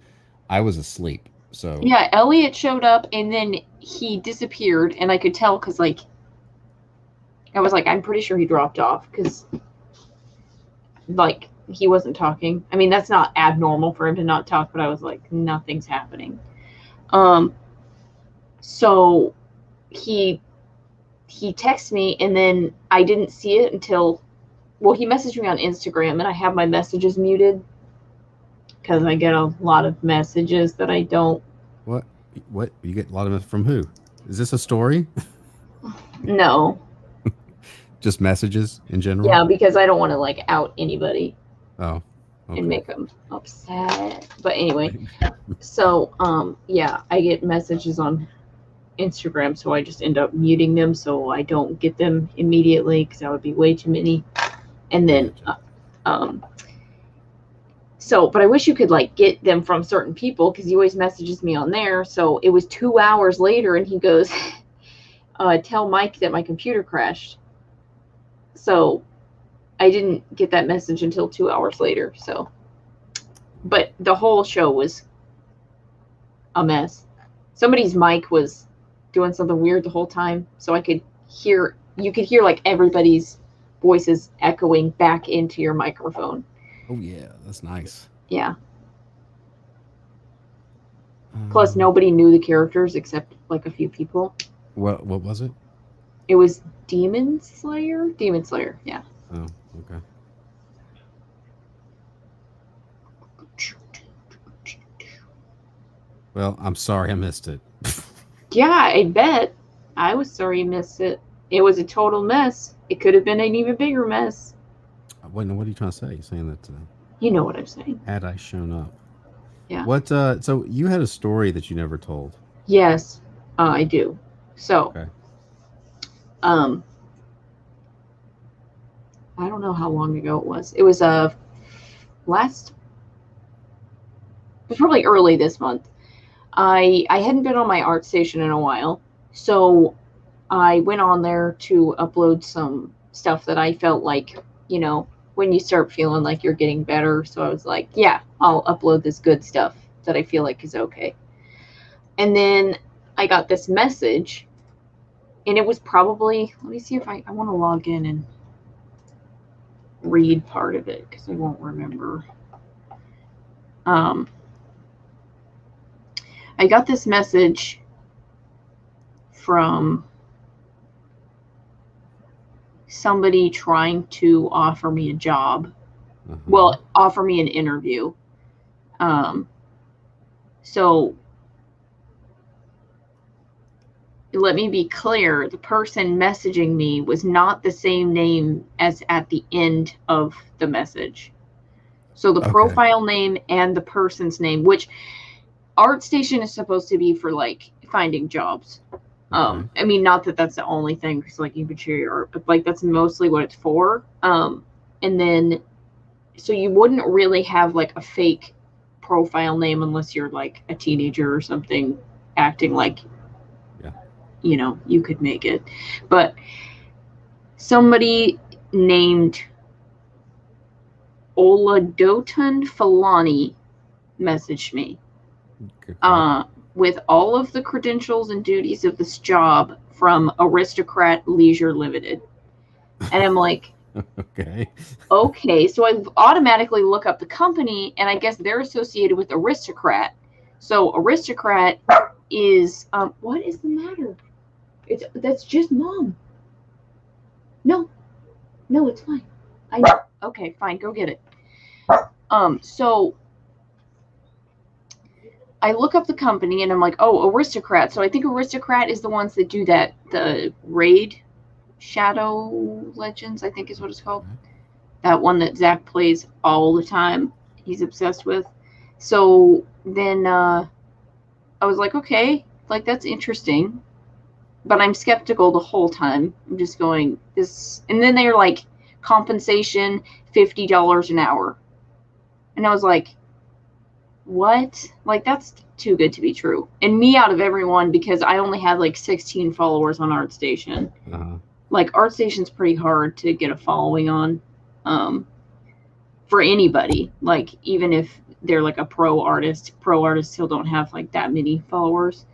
I was asleep. So
yeah, Elliot showed up and then he disappeared, and I could tell because like I was like, I'm pretty sure he dropped off because like he wasn't talking. I mean, that's not abnormal for him to not talk, but I was like, nothing's happening. So he texted me, and then I didn't see it until, well, he messaged me on Instagram, and I have my messages muted because I get a lot of messages that I don't.
what you get a lot of it from who? Is this a story?
No.
Just messages in general?
Yeah, because I don't want to like out anybody.
Oh. Okay.
And make them upset. But anyway, so yeah, I get messages on Instagram, so I just end up muting them so I don't get them immediately because that would be way too many. And then so, but I wish you could like get them from certain people because he always messages me on there. So it was 2 hours later, and he goes, "Tell Mike that my computer crashed." So I didn't get that message until 2 hours later. So, but the whole show was a mess. Somebody's mic was doing something weird the whole time, so you could hear like everybody's voices echoing back into your microphone.
Oh yeah, that's nice.
Yeah. Plus, nobody knew the characters except like a few people.
What was it?
It was Demon Slayer. Demon Slayer. Yeah.
Oh, okay. Well, I'm sorry I missed it.
Yeah, I bet. I was sorry you missed it. It was a total mess. It could have been an even bigger mess.
Wait, no, what are you trying to say? You're saying that
you know what I'm saying.
Had I shown up?
Yeah.
What? So you had a story that you never told.
Yes, I do. So,
okay.
I don't know how long ago it was. It was it was probably early this month. I hadn't been on my art station in a while, so I went on there to upload some stuff that I felt like, you know, when you start feeling like you're getting better. So I was like, yeah, I'll upload this good stuff that I feel like is okay. And then I got this message, and it was probably, let me see if I want to log in and read part of it because I won't remember. I got this message from somebody trying to offer me a job. Well, offer me an interview. So let me be clear, the person messaging me was not the same name as at the end of the message. So the profile name and the person's name, which ArtStation is supposed to be for like finding jobs. I mean, not that that's the only thing, because like you can share your art, but like that's mostly what it's for. And then, so you wouldn't really have like a fake profile name unless you're like a teenager or something, acting like, you know, you could make it. But somebody named Oladoton Falani messaged me. With all of the credentials and duties of this job from Aristocrat Leisure Limited. And I'm like, okay. So I automatically look up the company, and I guess they're associated with Aristocrat. So Aristocrat is, what is the matter? That's just Mom. No, it's fine. I know. Okay, fine. Go get it. So I look up the company, and I'm like, oh, Aristocrat. So I think Aristocrat is the ones that do the Raid Shadow Legends, I think is what it's called. That one that Zach plays all the time. He's obsessed with. So then I was like, okay, like that's interesting. But I'm skeptical the whole time. I'm just going, this. And then they're like, compensation, $50 an hour. And I was like, what? Like, that's too good to be true. And me out of everyone, because I only have like 16 followers on ArtStation. Like, ArtStation's pretty hard to get a following on for anybody. Like, even if they're like a pro artist. Pro artists still don't have like that many followers.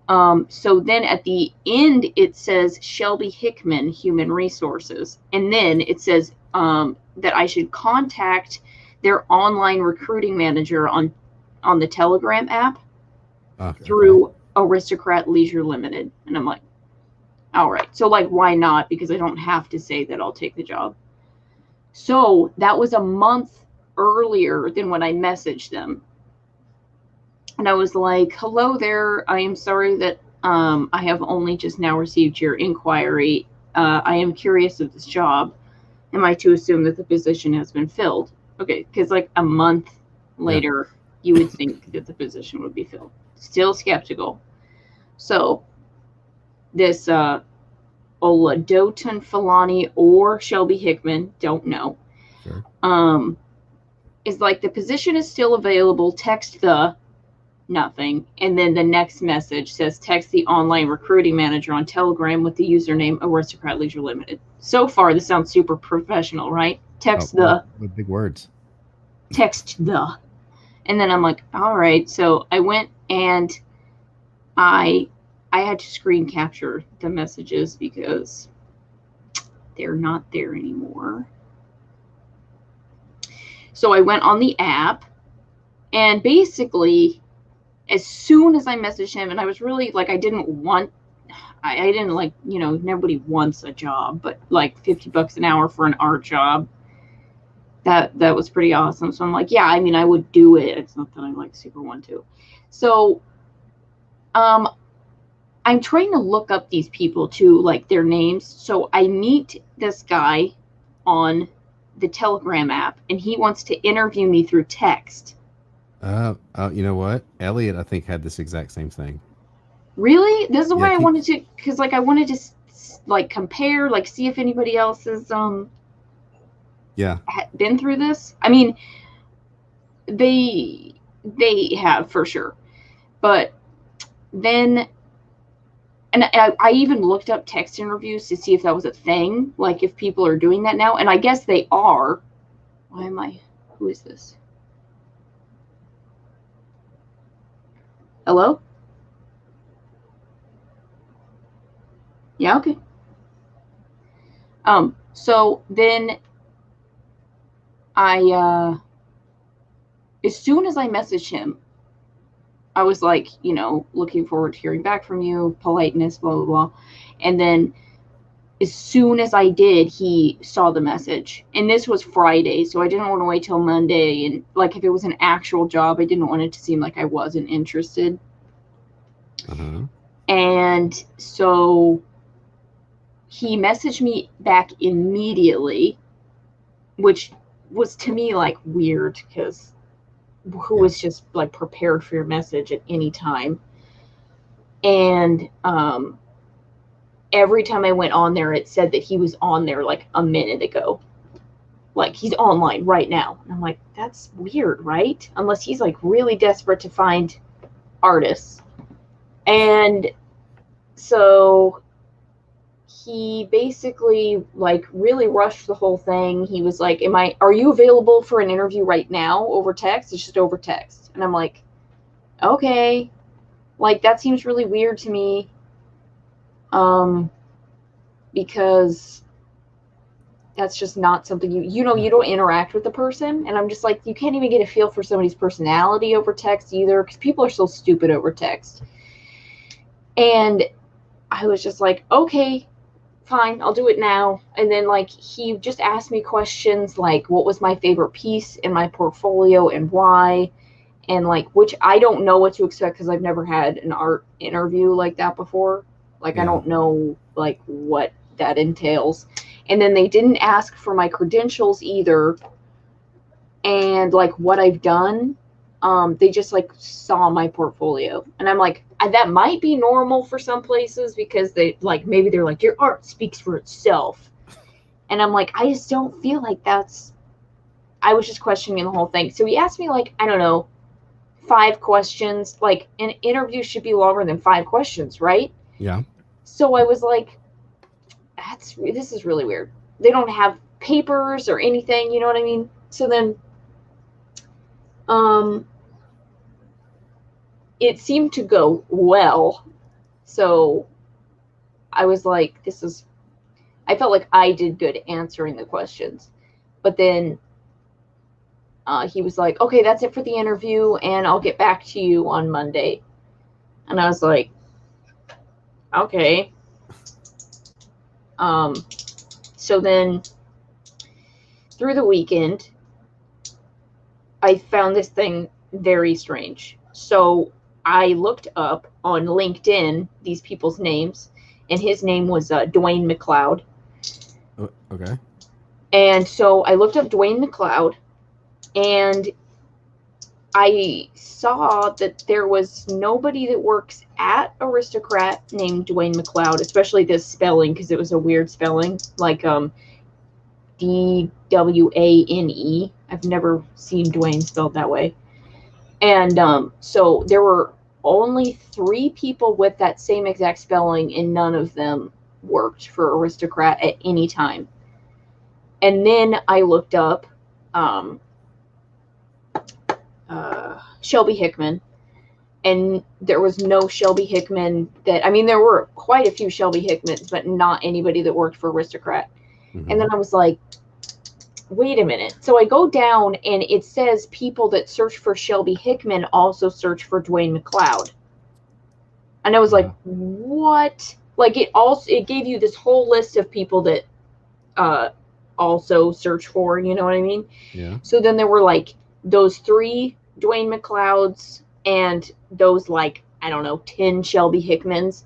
So then at the end, it says Shelby Hickman, Human Resources. And then it says that I should contact their online recruiting manager on the Telegram app through Aristocrat Leisure Limited. And I'm like, all right. So like, why not? Because I don't have to say that I'll take the job. So that was a month earlier than when I messaged them. And I was like, hello there. I am sorry that I have only just now received your inquiry. I am curious of this job. Am I to assume that the position has been filled? Okay, because like a month later, you would think that the position would be filled. Still skeptical. So this Oladoton Falani or Shelby Hickman, don't know, is like, the position is still available. Text the nothing. And then the next message says, text the online recruiting manager on Telegram with the username Aristocrat Leisure Limited. So far, this sounds super professional, right? Text
with big words.
Text the. And then I'm like, all right. So I went and I had to screen capture the messages because they're not there anymore. So I went on the app, and basically, as soon as I messaged him, and I was really like, I didn't like, you know, nobody wants a job, but like $50 an hour for an art job, that was pretty awesome. So I'm like, yeah, I mean, I would do it. It's not that I like super want to. So I'm trying to look up these people too, like their names. So I meet this guy on the Telegram app, and he wants to interview me through text.
You know what? Elliot, I think, had this exact same thing.
Really? This is why I wanted to, because like I wanted to like compare, like see if anybody else has been through this. I mean, they have for sure, but then, and I even looked up text interviews to see if that was a thing, like if people are doing that now, and I guess they are. Why am I? Who is this? Hello? Yeah, okay. So then I as soon as I messaged him, I was like, you know, looking forward to hearing back from you, politeness, blah, blah, blah. And then as soon as I did, he saw the message. And this was Friday, so I didn't want to wait till Monday. And like, if it was an actual job, I didn't want it to seem like I wasn't interested. And so he messaged me back immediately, which was to me like weird, because who was just like prepared for your message at any time. And every time I went on there, it said that he was on there like a minute ago. Like, he's online right now. And I'm like, that's weird, right? Unless he's like really desperate to find artists. And so he basically like really rushed the whole thing. He was like, are you available for an interview right now over text? It's just over text. And I'm like, okay. Like, that seems really weird to me. Because that's just not something you know, you don't interact with the person. And I'm just like, you can't even get a feel for somebody's personality over text either, because people are so stupid over text. And I was just like, okay, fine, I'll do it now. And then like, he just asked me questions like, what was my favorite piece in my portfolio and why? And like, which I don't know what to expect, because I've never had an art interview like that before. Like, I don't know like what that entails. And then they didn't ask for my credentials either, and like what I've done. They just like saw my portfolio, and I'm like, that might be normal for some places, because they like, maybe they're like, your art speaks for itself. And I'm like, I just don't feel like that's, I was just questioning the whole thing. So he asked me like, I don't know, 5 questions. Like, an interview should be longer than 5 questions, right?
Yeah.
So I was like, this is really weird. They don't have papers or anything, you know what I mean? So then It seemed to go well. So I was like, I felt like I did good answering the questions. But then he was like, okay, that's it for the interview, and I'll get back to you on Monday. And I was like, okay. So then through the weekend, I found this thing very strange. So I looked up on LinkedIn these people's names, and his name was Dwayne McLeod.
Okay.
And so I looked up Dwayne McLeod, and I saw that there was nobody that works at Aristocrat named Dwayne McLeod, especially this spelling, because it was a weird spelling, like Dwane. I've never seen Dwayne spelled that way. And so there were only 3 people with that same exact spelling, and none of them worked for Aristocrat at any time. And then I looked up Shelby Hickman, and there was no Shelby Hickman that, I mean, there were quite a few Shelby Hickmans, but not anybody that worked for Aristocrat.
Mm-hmm.
And then I was like, wait a minute. So I go down, and it says people that search for Shelby Hickman also search for Dwayne McLeod. And I was like, what? Like, it gave you this whole list of people that also search for, you know what I mean?
Yeah.
So then there were like those 3 Dwayne McLeods and those, like, I don't know, 10 Shelby Hickmans.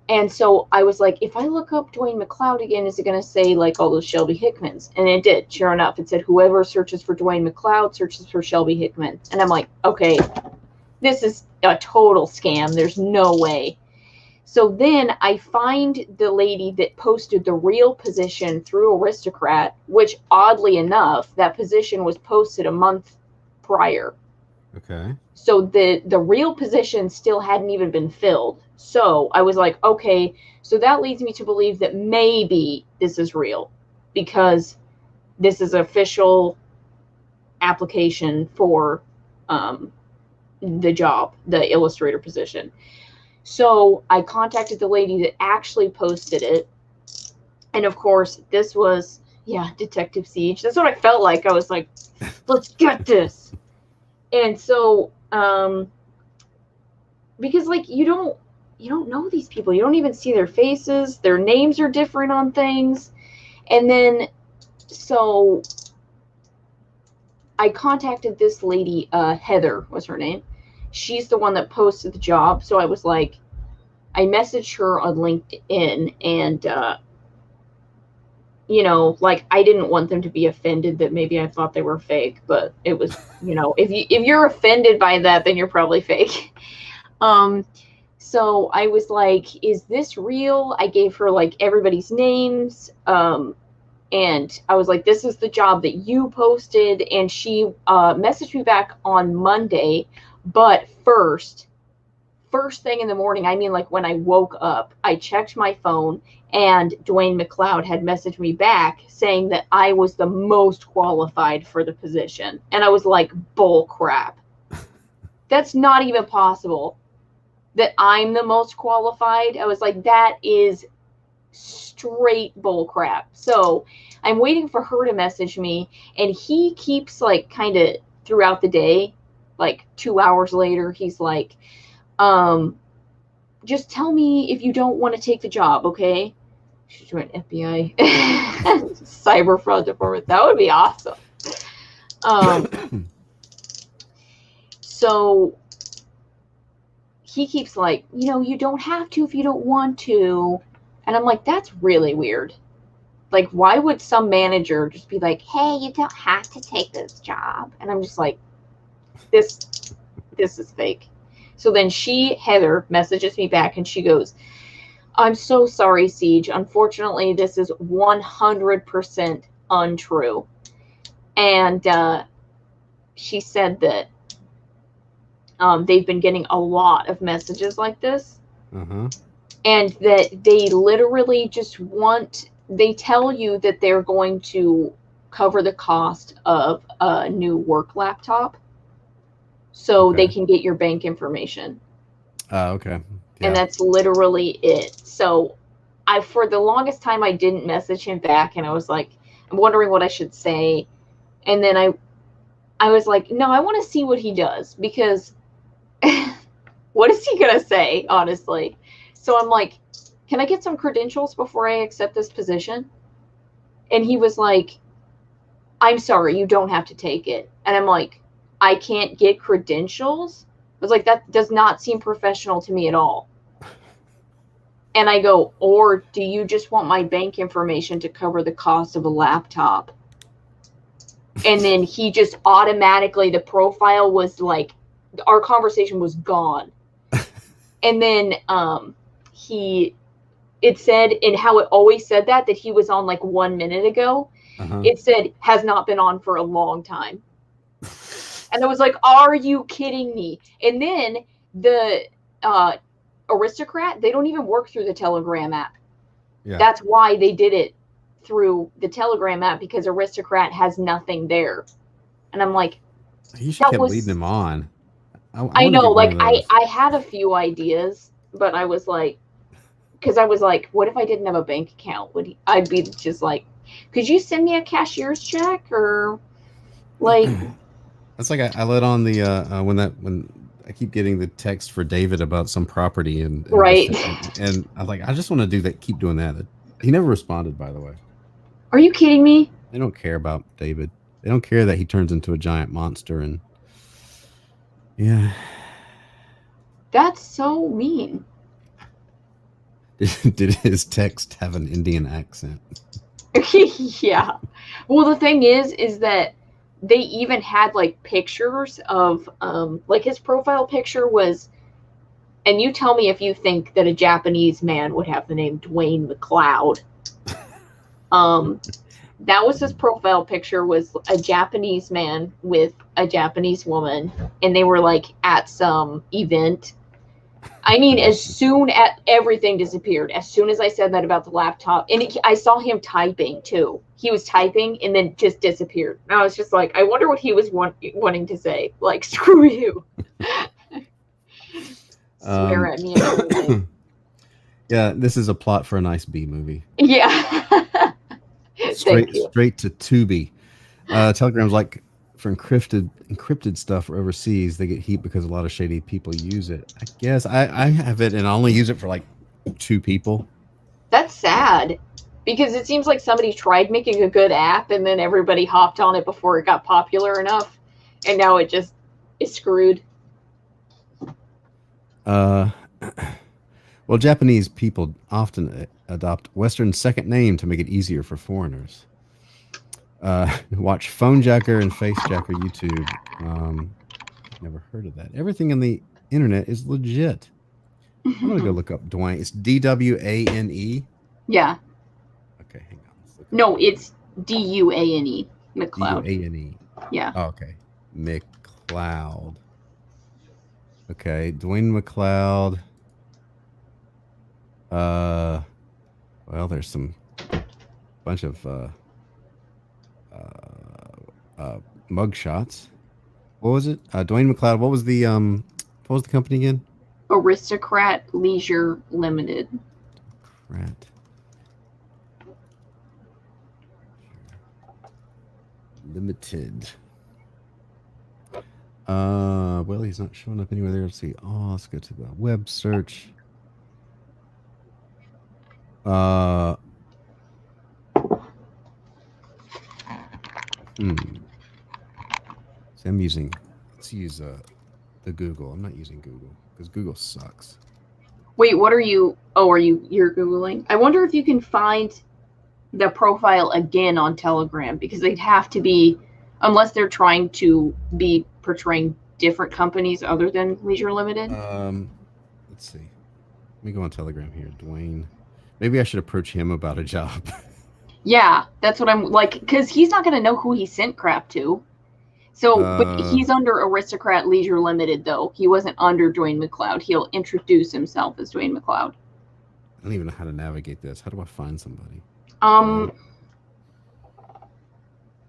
And so I was like, if I look up Dwayne McLeod again, is it going to say like all those Shelby Hickmans? And it did. Sure enough, it said whoever searches for Dwayne McLeod searches for Shelby Hickman. And I'm like, okay, this is a total scam. There's no way. So then I find the lady that posted the real position through Aristocrat, which oddly enough, that position was posted a month prior.
Okay.
So the real position still hadn't even been filled. So I was like, okay, so that leads me to believe that maybe this is real, because this is an official application for the job, the illustrator position. So I contacted the lady that actually posted it. And of course, this was, Detective Siege. That's what I felt like. I was like, let's get this. And so, because like you don't know these people. You don't even see their faces. Their names are different on things. And then, so I contacted this lady, Heather was her name. She's the one that posted the job. So I was like, I messaged her on LinkedIn, and, like, I didn't want them to be offended that maybe I thought they were fake, but it was, if you're offended by that, then you're probably fake. So I was like, is this real? I gave her like everybody's names. And I was like, this is the job that you posted. And she messaged me back on Monday. But first thing in the morning, I mean, like when I woke up, I checked my phone, and Dwayne McLeod had messaged me back saying that I was the most qualified for the position. And I was like, bull crap. That's not even possible that I'm the most qualified. I was like, that is straight bull crap. So I'm waiting for her to message me, and he keeps like kind of throughout the day, like 2 hours later, he's like, just tell me if you don't want to take the job, okay? She's doing FBI cyber fraud department. That would be awesome. So he keeps like, you don't have to if you don't want to. And I'm like, that's really weird. Like, why would some manager just be like, hey, you don't have to take this job? And I'm just like, this is fake. So then Heather messages me back, and she goes, I'm so sorry, Siege. Unfortunately, this is 100% untrue. And she said that they've been getting a lot of messages like this.
Uh-huh.
And that they literally just they tell you that they're going to cover the cost of a new work laptop. so they
Okay.
can get your bank information.
Okay. Yeah.
And that's literally it. So for the longest time, I didn't message him back, and I was like, I'm wondering what I should say. And then I was like, no, I want to see what he does, because what is he going to say, honestly? So I'm like, can I get some credentials before I accept this position? And he was like, I'm sorry, you don't have to take it. And I'm like, I can't get credentials? I was like, that does not seem professional to me at all. And I go, or do you just want my bank information to cover the cost of a laptop? And then he just automatically, the profile was like, our conversation was gone. And then it said, and how it always said that he was on like 1 minute ago. It said, has not been on for a long time. And I was like, are you kidding me? And then the Aristocrat, they don't even work through the Telegram app.
Yeah.
That's why they did it through the Telegram app, because Aristocrat has nothing there. And I'm like,
You should keep leading him on.
I know, like I had a few ideas, but I was like, because I was like, what if I didn't have a bank account? I'd be just like, could you send me a cashier's check, or like?
That's like I let on the when I keep getting the text for David about some property and
Right.
and I was like, I just want to do that. Keep doing that. He never responded, by the way.
Are you kidding me?
They don't care about David. They don't care that he turns into a giant monster, and yeah.
That's so mean.
Did his text have an Indian accent?
Yeah. Well, the thing is that they even had like pictures of like his profile picture was, and you tell me if you think that a Japanese man would have the name Dwayne McLeod. That was his profile picture, was a Japanese man with a Japanese woman, and they were like at some event. I mean, as soon as everything disappeared, as soon as I said that about the laptop, and I saw him typing too. He was typing and then just disappeared. And I was just like, I wonder what he was wanting to say. Like, screw you. Swear at me and everything.
Yeah, this is a plot for a nice B movie.
Yeah.
Straight to Tubi. Telegram's like for encrypted stuff overseas. They get heat because a lot of shady people use it. I guess I have it, and I only use it for like 2 people.
That's sad, because it seems like somebody tried making a good app and then everybody hopped on it before it got popular enough, and now it just is screwed.
Well, Japanese people often adopt Western second name to make it easier for foreigners. Watch Phonejacker and Facejacker YouTube. Never heard of that. Everything on the internet is legit. I'm gonna go look up Dwayne. It's Dwane.
Yeah.
Okay, hang on.
No, it's Dune. McLeod.
Dwane.
Yeah.
Oh, okay. McLeod. Okay, Dwayne McLeod. Well, there's some bunch of mug shots. What was it? Dwayne McLeod. What was the company again?
Aristocrat Leisure Limited.
Rat. Limited. Well, he's not showing up anywhere there. Let's see. Oh, let's go to the web search. So I'm using. Let's use the Google. I'm not using Google because Google sucks.
Wait, what are you? Oh, you're Googling? I wonder if you can find the profile again on Telegram, because they'd have to be, unless they're trying to be portraying different companies other than Leisure Limited.
Let's see. Let me go on Telegram here. Dwayne. Maybe I should approach him about a job.
Yeah, that's what I'm like, because he's not going to know who he sent crap to. So, but he's under Aristocrat Leisure Limited, though. He wasn't under Dwayne McLeod. He'll introduce himself as Dwayne McLeod.
I don't even know how to navigate this. How do I find somebody?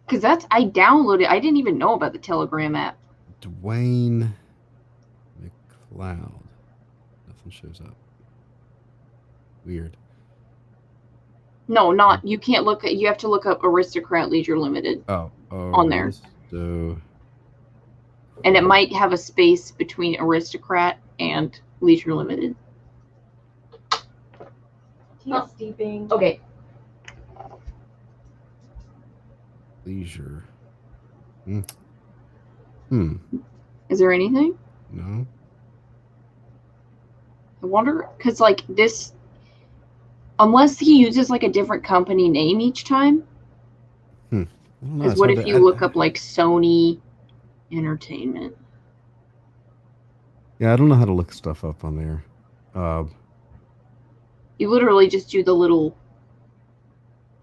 Because I downloaded. I didn't even know about the Telegram app.
Dwayne McLeod. Nothing shows up. Weird.
No, not. You can't look at. You have to look up Aristocrat Leisure Limited.
Oh,
on there.
So,
and it might have a space between Aristocrat and Leisure Limited.
He's steeping.
Okay.
Leisure.
Is there anything?
No.
I wonder, because like this, unless he uses like a different company name each time. Because what if you look up like Sony Entertainment?
Yeah, I don't know how to look stuff up on there.
You literally just do the little.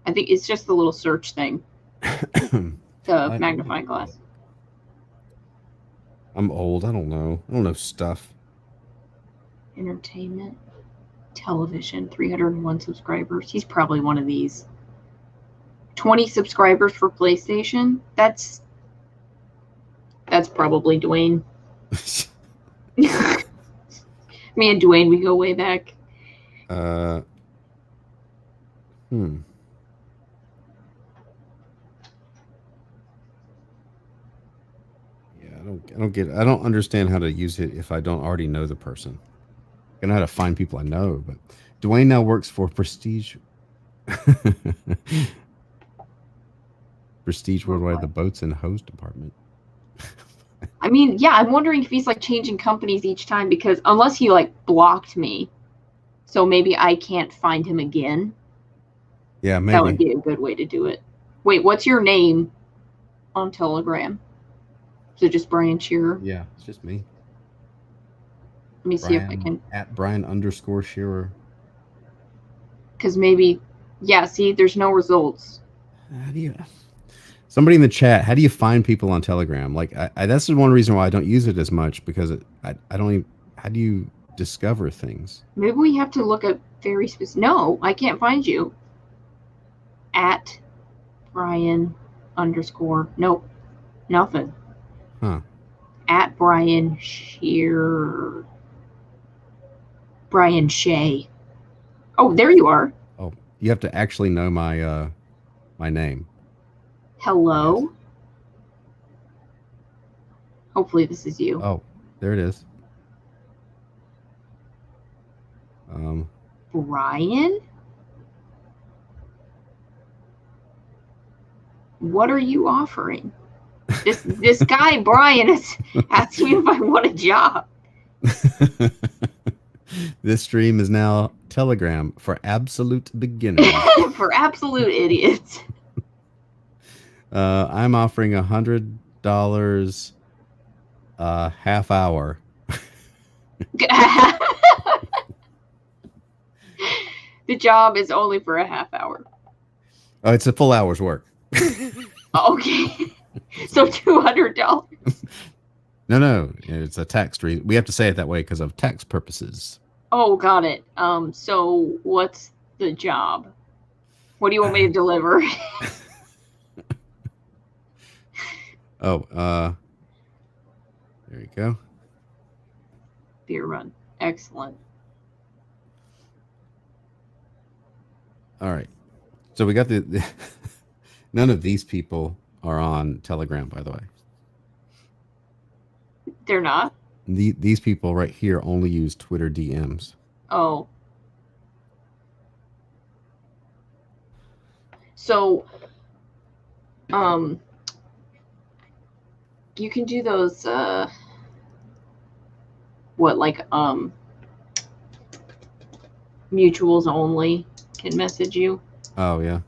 I think it's just the little search thing. The magnifying glass.
I'm old. I don't know. I don't know stuff.
Entertainment, television, 301 subscribers. He's probably one of these. 20 subscribers for PlayStation. That's probably Dwayne. Me and Dwayne, we go way back.
Yeah, I don't understand how to use it if I don't already know the person. I know how to find people I know, but Dwayne now works for Prestige. Prestige Worldwide, the boats and hose department.
I mean, yeah, I'm wondering if he's like changing companies each time, because unless he like blocked me, so maybe I can't find him again.
Yeah, maybe.
That would be a good way to do it. Wait, what's your name on Telegram? Is it just Brian Shearer?
Yeah, it's just me.
Let me see if I can.
At Brian_Shearer.
Because maybe, yeah, see, there's no results.
How do you... Somebody in the chat, how do you find people on Telegram? Like, that's the one reason why I don't use it as much, because I don't even... How do you discover things?
Maybe we have to look at very specific... No, I can't find you. At Brian_... Nope. Nothing.
Huh.
At Brian Shearer. Brian Shea. Oh, there you are.
Oh, you have to actually know my my name.
Hello. Yes. Hopefully this is you.
Oh, there it is.
Brian? What are you offering? This guy Brian is asking me if I want a job.
This stream is now Telegram for absolute beginners.
For absolute idiots.
I'm offering $100 half hour.
The job is only for a half hour.
Oh, it's a full hour's work.
Okay. So $200.
No, it's a tax reason. We have to say it that way because of tax purposes.
Oh, got it. So what's the job? What do you want me to deliver?
There you go.
Beer run. Excellent.
All right. So we got the none of these people are on Telegram, by the way.
They're not?
These people right here only use Twitter DMs.
Oh. So, you can do those, mutuals only can message you.
Oh, yeah.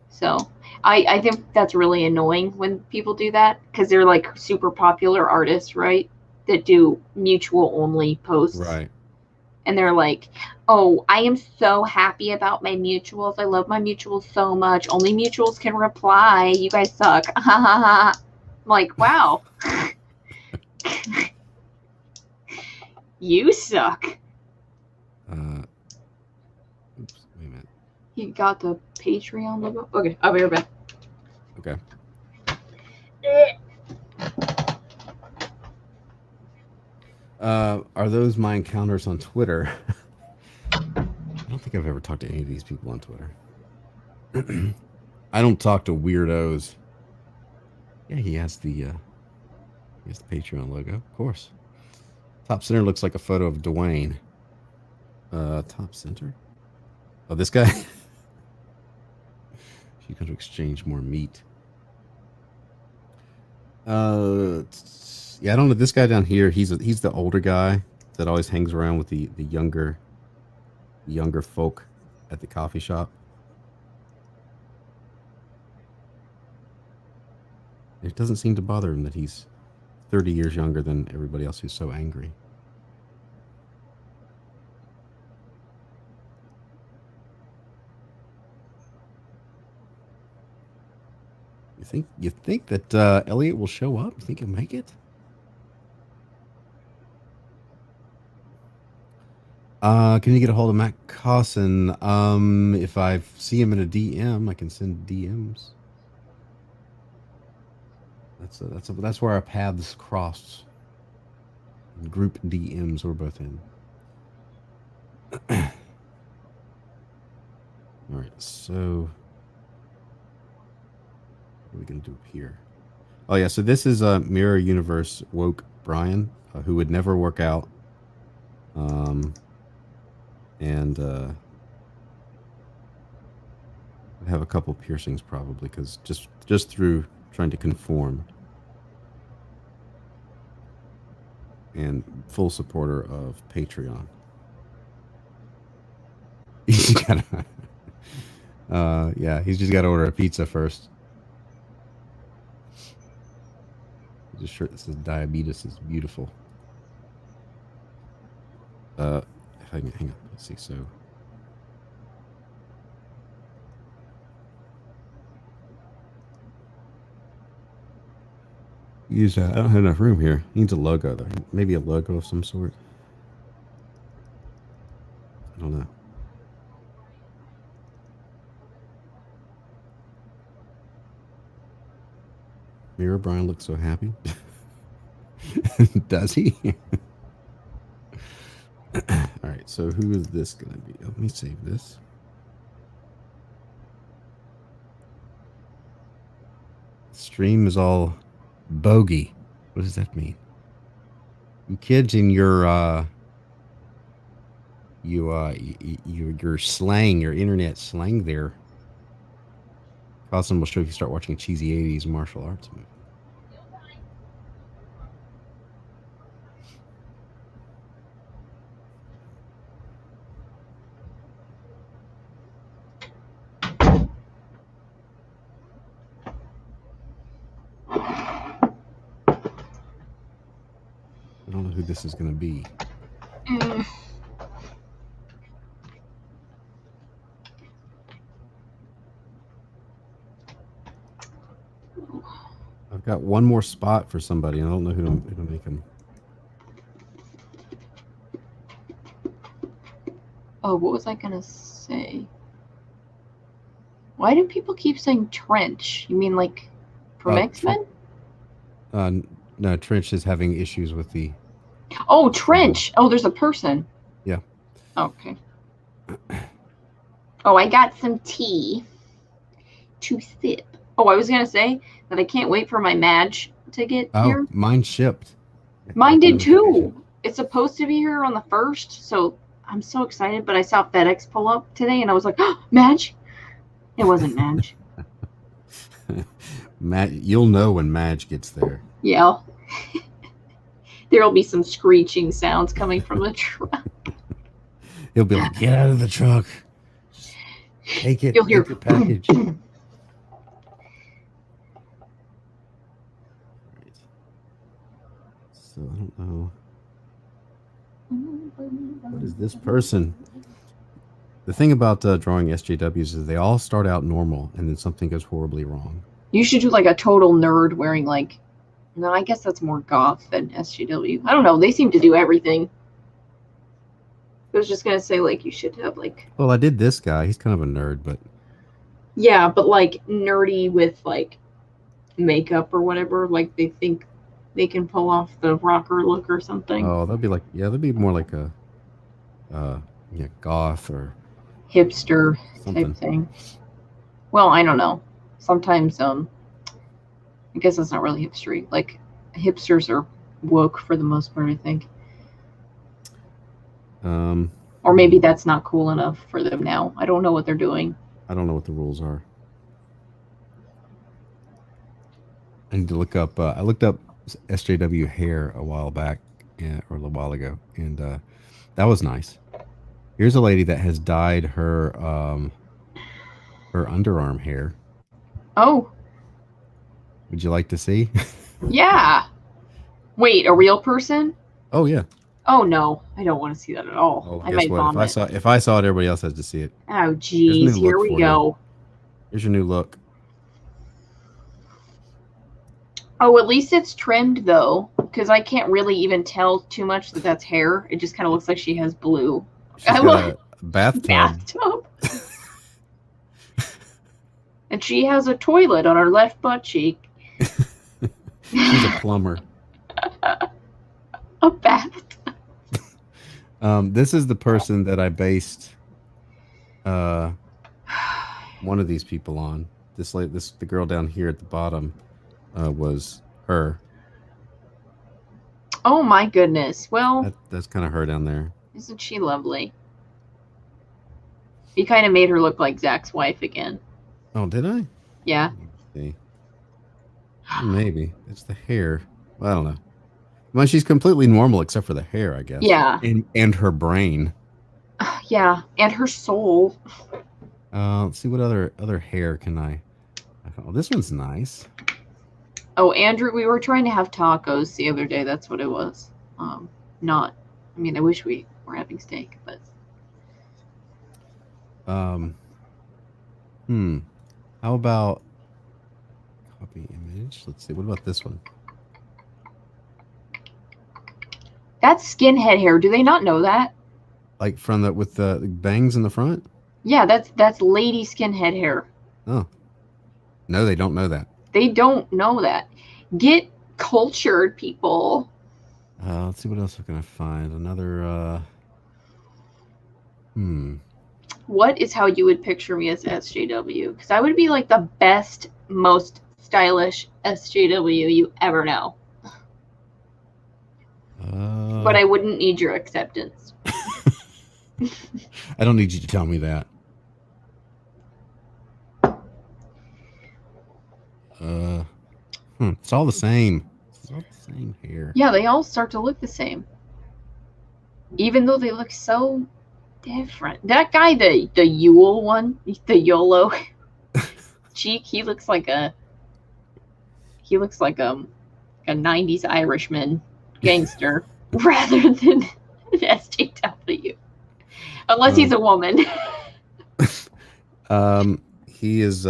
So, I think that's really annoying when people do that, because they're like super popular artists, right? That do mutual only posts.
Right.
And they're like, oh, I am so happy about my mutuals. I love my mutuals so much. Only mutuals can reply. You guys suck. I'm like, wow. You suck.
Oops, wait a minute.
You got the Patreon logo? Okay, I'll be right back.
Okay. Are those my encounters on Twitter? I don't think I've ever talked to any of these people on Twitter. I don't talk to weirdos. Yeah, he has the Patreon logo, of course. Top center looks like a photo of Dwayne. Top center. Oh, this guy. She's going to exchange more meat. Yeah, I don't know. This guy down here, he's the older guy that always hangs around with the younger folk at the coffee shop. It doesn't seem to bother him that he's 30 years younger than everybody else who's so angry. You think that Elliot will show up? You think he'll make it? Can you get a hold of Matt Cosson? If I see him in a DM, I can send DMs. That's where our paths cross. Group DMs we're both in. All right, so what are we gonna do up here? Oh yeah, so this is Mirror Universe woke Brian, who would never work out. And I'd have a couple piercings probably, because just through trying to conform. And full supporter of Patreon. He's got yeah, he's just got to order a pizza first. This shirt that says diabetes is beautiful. Hang on. Let's see. So, use that. I don't have enough room here. Needs a logo though. Maybe a logo of some sort. I don't know. Mirror Brian looks so happy. Does he? All right, so who is this going to be? Let me save this. Stream is all bogey. What does that mean? You kids in your your slang, your internet slang there. Carlson will show if you start watching cheesy 80s martial arts movies. I don't know who this is going to be. I've got one more spot for somebody. I don't know who to make him.
Oh, what was I gonna say? Why do people keep saying Trench? You mean like from X-Men?
No, Trench is having issues with the...
Oh, Trench! Oh, there's a person.
Yeah.
Okay. Oh, I got some tea to sip. Oh, I was going to say that I can't wait for my Madge to get here.
Oh, mine shipped.
Mine did too. It's supposed to be here on the 1st, so I'm so excited. But I saw FedEx pull up today, and I was like, oh, Madge! It wasn't Madge.
You'll know when Madge gets there.
Yeah. There'll be some screeching sounds coming from the truck.
He'll be like, get out of the truck. Take it.
You'll hear
your package. So I don't know. What is this person? The thing about drawing SJWs is they all start out normal and then something goes horribly wrong.
You should do like a total nerd wearing like... No, I guess that's more goth than SJW. I don't know. They seem to do everything. I was just going to say, like, you should have, like...
Well, I did this guy. He's kind of a nerd, but...
Yeah, but, like, nerdy with, like, makeup or whatever. Like, they think they can pull off the rocker look or something.
Oh, that'd be like, yeah, that'd be more like a, yeah, goth or
Hipster
something.
type thing. Well, I don't know. Sometimes, I guess that's not really hipstery. Like, hipsters are woke for the most part, I think. Or maybe that's not cool enough for them now. I don't know what they're doing.
I don't know what the rules are. I need to look up. I looked up SJW hair a while back, or a little while ago, and that was nice. Here's a lady that has dyed her underarm hair.
Oh,
Would you like to see?
yeah. Wait, a real person?
Oh yeah.
Oh no, I don't want to see that at all.
Oh,
I
guess
might
what?
vomit.
If I saw it, everybody else has to see it.
Oh,
There's a
geez,
new
here
look
we
for
go.
Here's your new look.
Oh, at least it's trimmed though, because I can't really even tell too much that that's hair. It just kind of looks like she has blue.
She's got a bathtub.
And she has a toilet on her left butt cheek.
She's a plumber.
A bathtub.
This is the person that I based one of these people on. The girl down here at the bottom was her.
Oh my goodness. Well,
That's kind of her down there.
isn't she lovely? You kind of made her look like Zach's wife again.
Oh, did I?
Yeah.
Let's see. Maybe. It's the hair. Well, I don't know. Well, she's completely normal except for the hair, I guess.
Yeah.
And her brain.
Yeah, and her soul.
Let's see what other hair can I. Oh, this one's nice.
Oh, Andrew, we were trying to have tacos the other day. That's what it was. Not. I mean, I wish we were having steak, but.
How about copy image? Let's see. What about this one?
That's skinhead hair. Do they not know that?
Like with the bangs in the front?
Yeah, that's lady skinhead hair.
Oh. No, they don't know that.
They don't know that. Get cultured, people.
Let's see what else I can find. Another
What is how you would picture me as SJW? Because I would be like the best, most stylish SJW you ever know. But I wouldn't need your acceptance.
I don't need you to tell me that. It's all the same. It's all the same hair.
Yeah, they all start to look the same. Even though they look so different. That guy, the Yule one, the YOLO cheek, he looks like a 90s Irishman gangster rather than an SJW. Unless he's a woman.
He is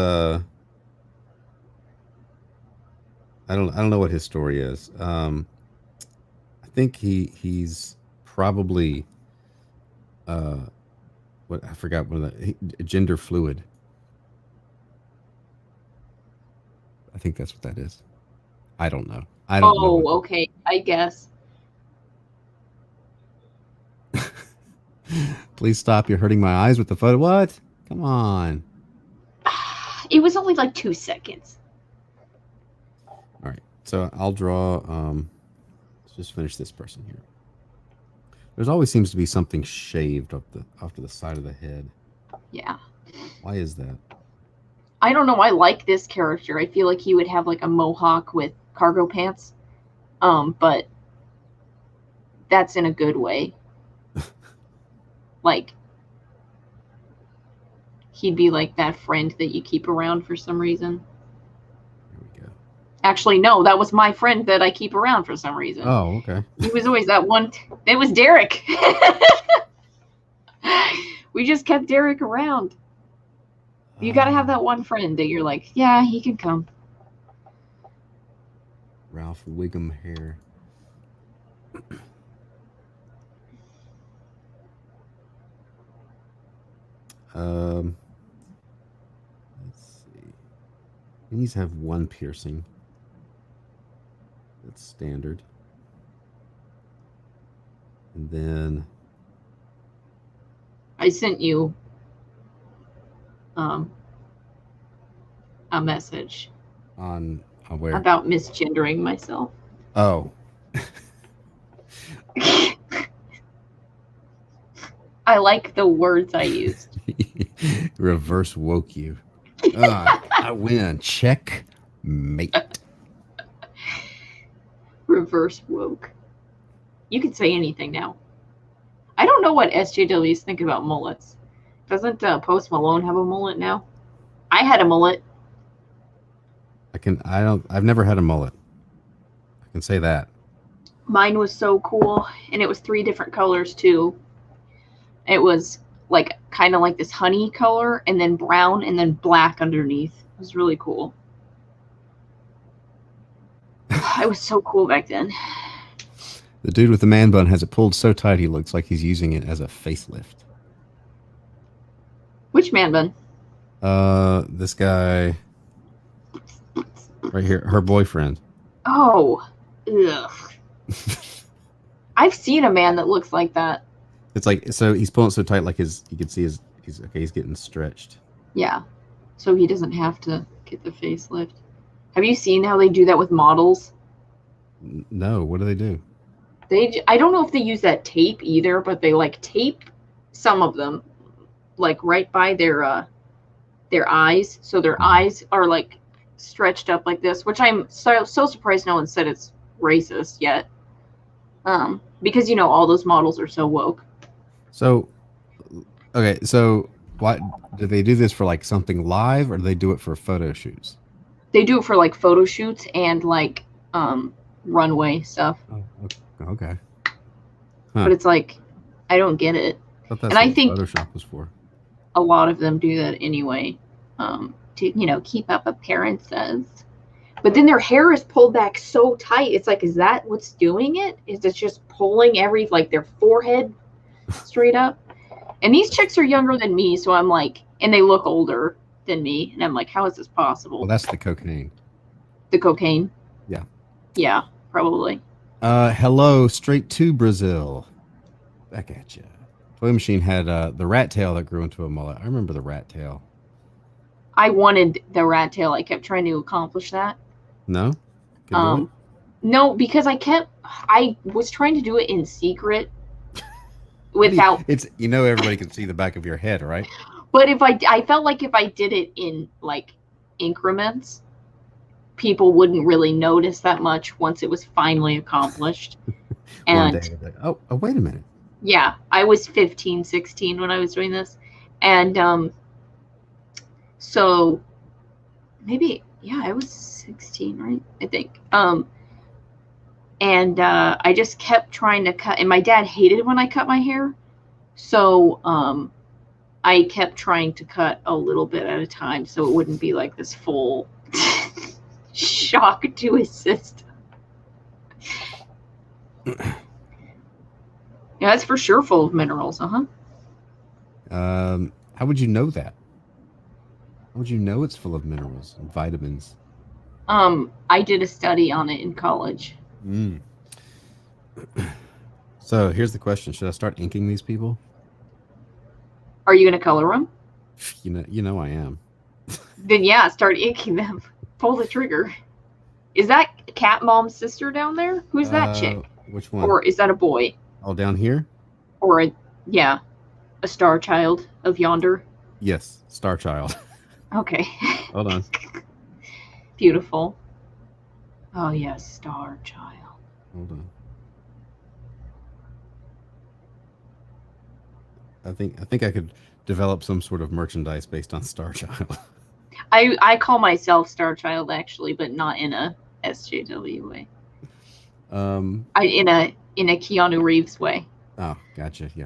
I don't know what his story is. I think he's probably what I forgot gender fluid. I think that's what that is. I don't know. I don't know.
Oh, okay. I guess.
Please stop. You're hurting my eyes with the photo. What? Come on.
It was only like 2 seconds.
All right. So I'll draw. Let's just finish this person here. There's always seems to be something shaved off to the side of the head.
Yeah.
Why is that?
I don't know. I like this character. I feel like he would have like a mohawk with cargo pants. But that's in a good way. Like, he'd be like that friend that you keep around for some reason.
Here we go.
Actually, no, that was my friend that I keep around for some reason.
Oh, okay.
He was always that one. It was Derek. We just kept Derek around. You got to have that one friend that you're like, yeah, he can come.
Ralph Wiggum hair. Let's see. He needs to have one piercing. That's standard. And then
I sent you a message
on where?
about misgendering myself.
Oh.
I like the words I used.
Reverse woke you. I win. Check mate.
Reverse woke. You can say anything now. I don't know what SJWs think about mullets. Doesn't Post Malone have a mullet now? I had a mullet.
I've never had a mullet. I can say that.
Mine was so cool, and it was 3 different colors too. It was like kind of like this honey color, and then brown, and then black underneath. It was really cool. It was so cool back then.
The dude with the man bun has it pulled so tight he looks like he's using it as a facelift.
Which man bun?
This guy right here, her boyfriend.
Oh, ugh. I've seen a man that looks like that.
It's like, so he's pulling it so tight, like you can see he's getting stretched.
Yeah, so he doesn't have to get the facelift. Have you seen how they do that with models?
No, what do they do?
I don't know if they use that tape either, but they like tape some of them like right by their eyes, so their eyes are like stretched up like this, which I'm so surprised no one said it's racist yet. Because all those models are so woke.
So, okay, so why do they do this for like something live, or do they do it for photo shoots?
They do it for like photo shoots and like runway stuff.
Oh, okay. Huh.
But it's like, I don't get it.
I think Photoshop was for.
A lot of them do that anyway, to keep up appearances. But then their hair is pulled back so tight. It's like, is that what's doing it? Is it just pulling their forehead straight up? And these chicks are younger than me, so I'm like, and they look older than me, and I'm like, how is this possible?
Well, that's the cocaine.
The cocaine?
Yeah.
Yeah, probably.
Hello, straight to Brazil. Back at you. Toy Machine had the rat tail that grew into a mullet. I remember the rat tail.
I wanted the rat tail. I kept trying to accomplish that.
No? Couldn't do it?
No, because I was trying to do it in secret without.
It's everybody can see the back of your head, right?
But I felt like if I did it in like increments, people wouldn't really notice that much once it was finally accomplished. And
one day, like, oh, wait a minute.
Yeah, I was 15, 16 when I was doing this. And so maybe, yeah, I was 16, right? I think. And I just kept trying to cut, and my dad hated when I cut my hair. So I kept trying to cut a little bit at a time so it wouldn't be like this full shock to his system. Yeah, that's for sure full of minerals,
How would you know that? How would you know it's full of minerals and vitamins?
I did a study on it in college.
So here's the question: should I start inking these people?
Are you gonna color them?
You know I am.
Then yeah, start inking them. Pull the trigger. Is that Cat Mom's sister down there? Who's that chick?
Which one?
Or is that a boy?
Oh, down here?
Or a star child of yonder?
Yes, Star Child.
Okay.
Hold on.
Beautiful. Oh yes, Star Child.
Hold on. I think I could develop some sort of merchandise based on Star Child.
I call myself Star Child actually, but not in a SJW way. In a Keanu Reeves way.
Oh, gotcha. Yeah.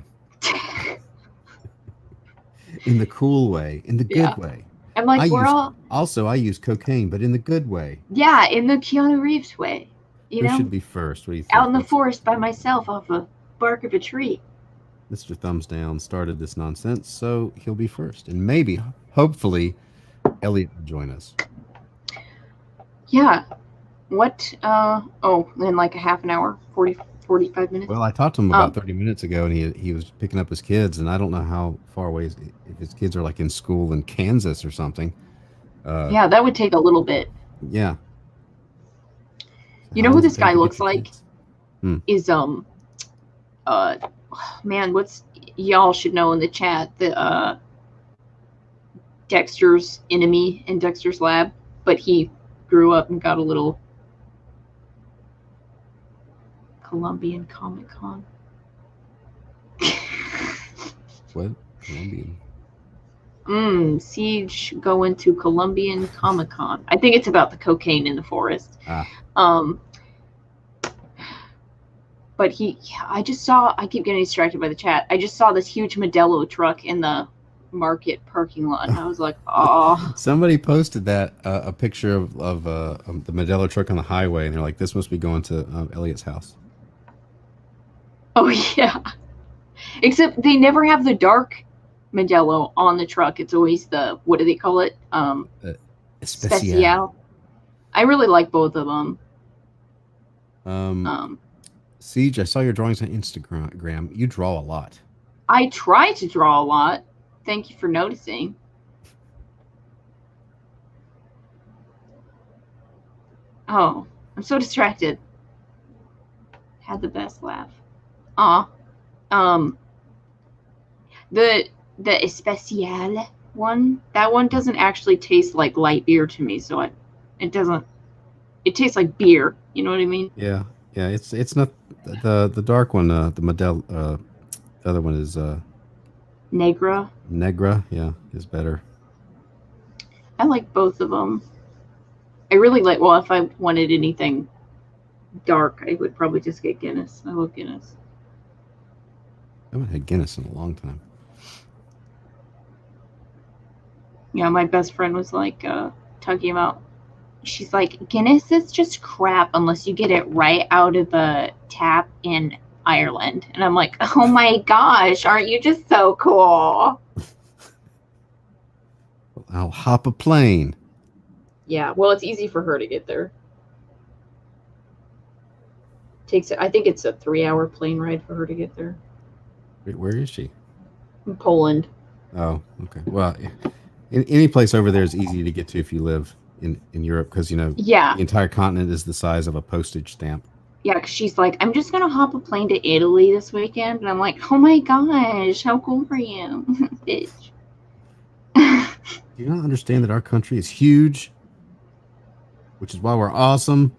In the cool way, in the good way.
I'm like,
I use cocaine, but in the good way.
Yeah, in the Keanu Reeves way. Who
should be first? What do you think?
Out in the forest by myself off a bark of a tree.
Mr. Thumbs Down started this nonsense, so he'll be first. And maybe, hopefully, Elliot will join us.
Yeah. What? In like a half an hour, 45 minutes.
Well, I talked to him about 30 minutes ago, and he was picking up his kids, and I don't know how far away if his kids are like in school in Kansas or something.
Yeah, that would take a little bit.
Yeah.
You know who this guy looks like? Is man, what's y'all should know in the chat, the Dexter's enemy in Dexter's lab, but he grew up and got a little Colombian Comic Con.
What? Colombian?
Siege going to Colombian Comic Con. I think it's about the cocaine in the forest. But I keep getting distracted by the chat. I just saw this huge Modelo truck in the market parking lot, and I was like, oh.
Somebody posted that a picture of the Modelo truck on the highway, and they're like, this must be going to Elliot's house.
Oh yeah. Except they never have the dark Modelo on the truck. It's always the, what do they call it? Especial. I really like both of them.
Siege, I saw your drawings on Instagram. You draw a lot.
I try to draw a lot. Thank you for noticing. Oh, I'm so distracted. Had the best laugh. The Especial one, that one doesn't actually taste like light beer to me, so it tastes like beer, you know what I mean?
Yeah, it's not the dark one, the Modelo, the other one is
Negra,
yeah, is better.
I like both of them. I really like, well, if I wanted anything dark, I would probably just get Guinness. I love Guinness.
I haven't had Guinness in a long time.
Yeah, my best friend was like talking about, she's like, Guinness is just crap unless you get it right out of the tap in Ireland. And I'm like, oh my gosh, aren't you just so cool?
I'll hop a plane.
Yeah, well, it's easy for her to get there. I think it's a 3-hour plane ride for her to get there.
Wait, where is she?
In Poland.
Oh, okay. Well, any place over there is easy to get to if you live in Europe, because
yeah,
the entire continent is the size of a postage stamp.
Yeah, because she's like, I'm just gonna hop a plane to Italy this weekend, and I'm like, oh my gosh, how cool are you, bitch?
Do you not understand that our country is huge, which is why we're awesome?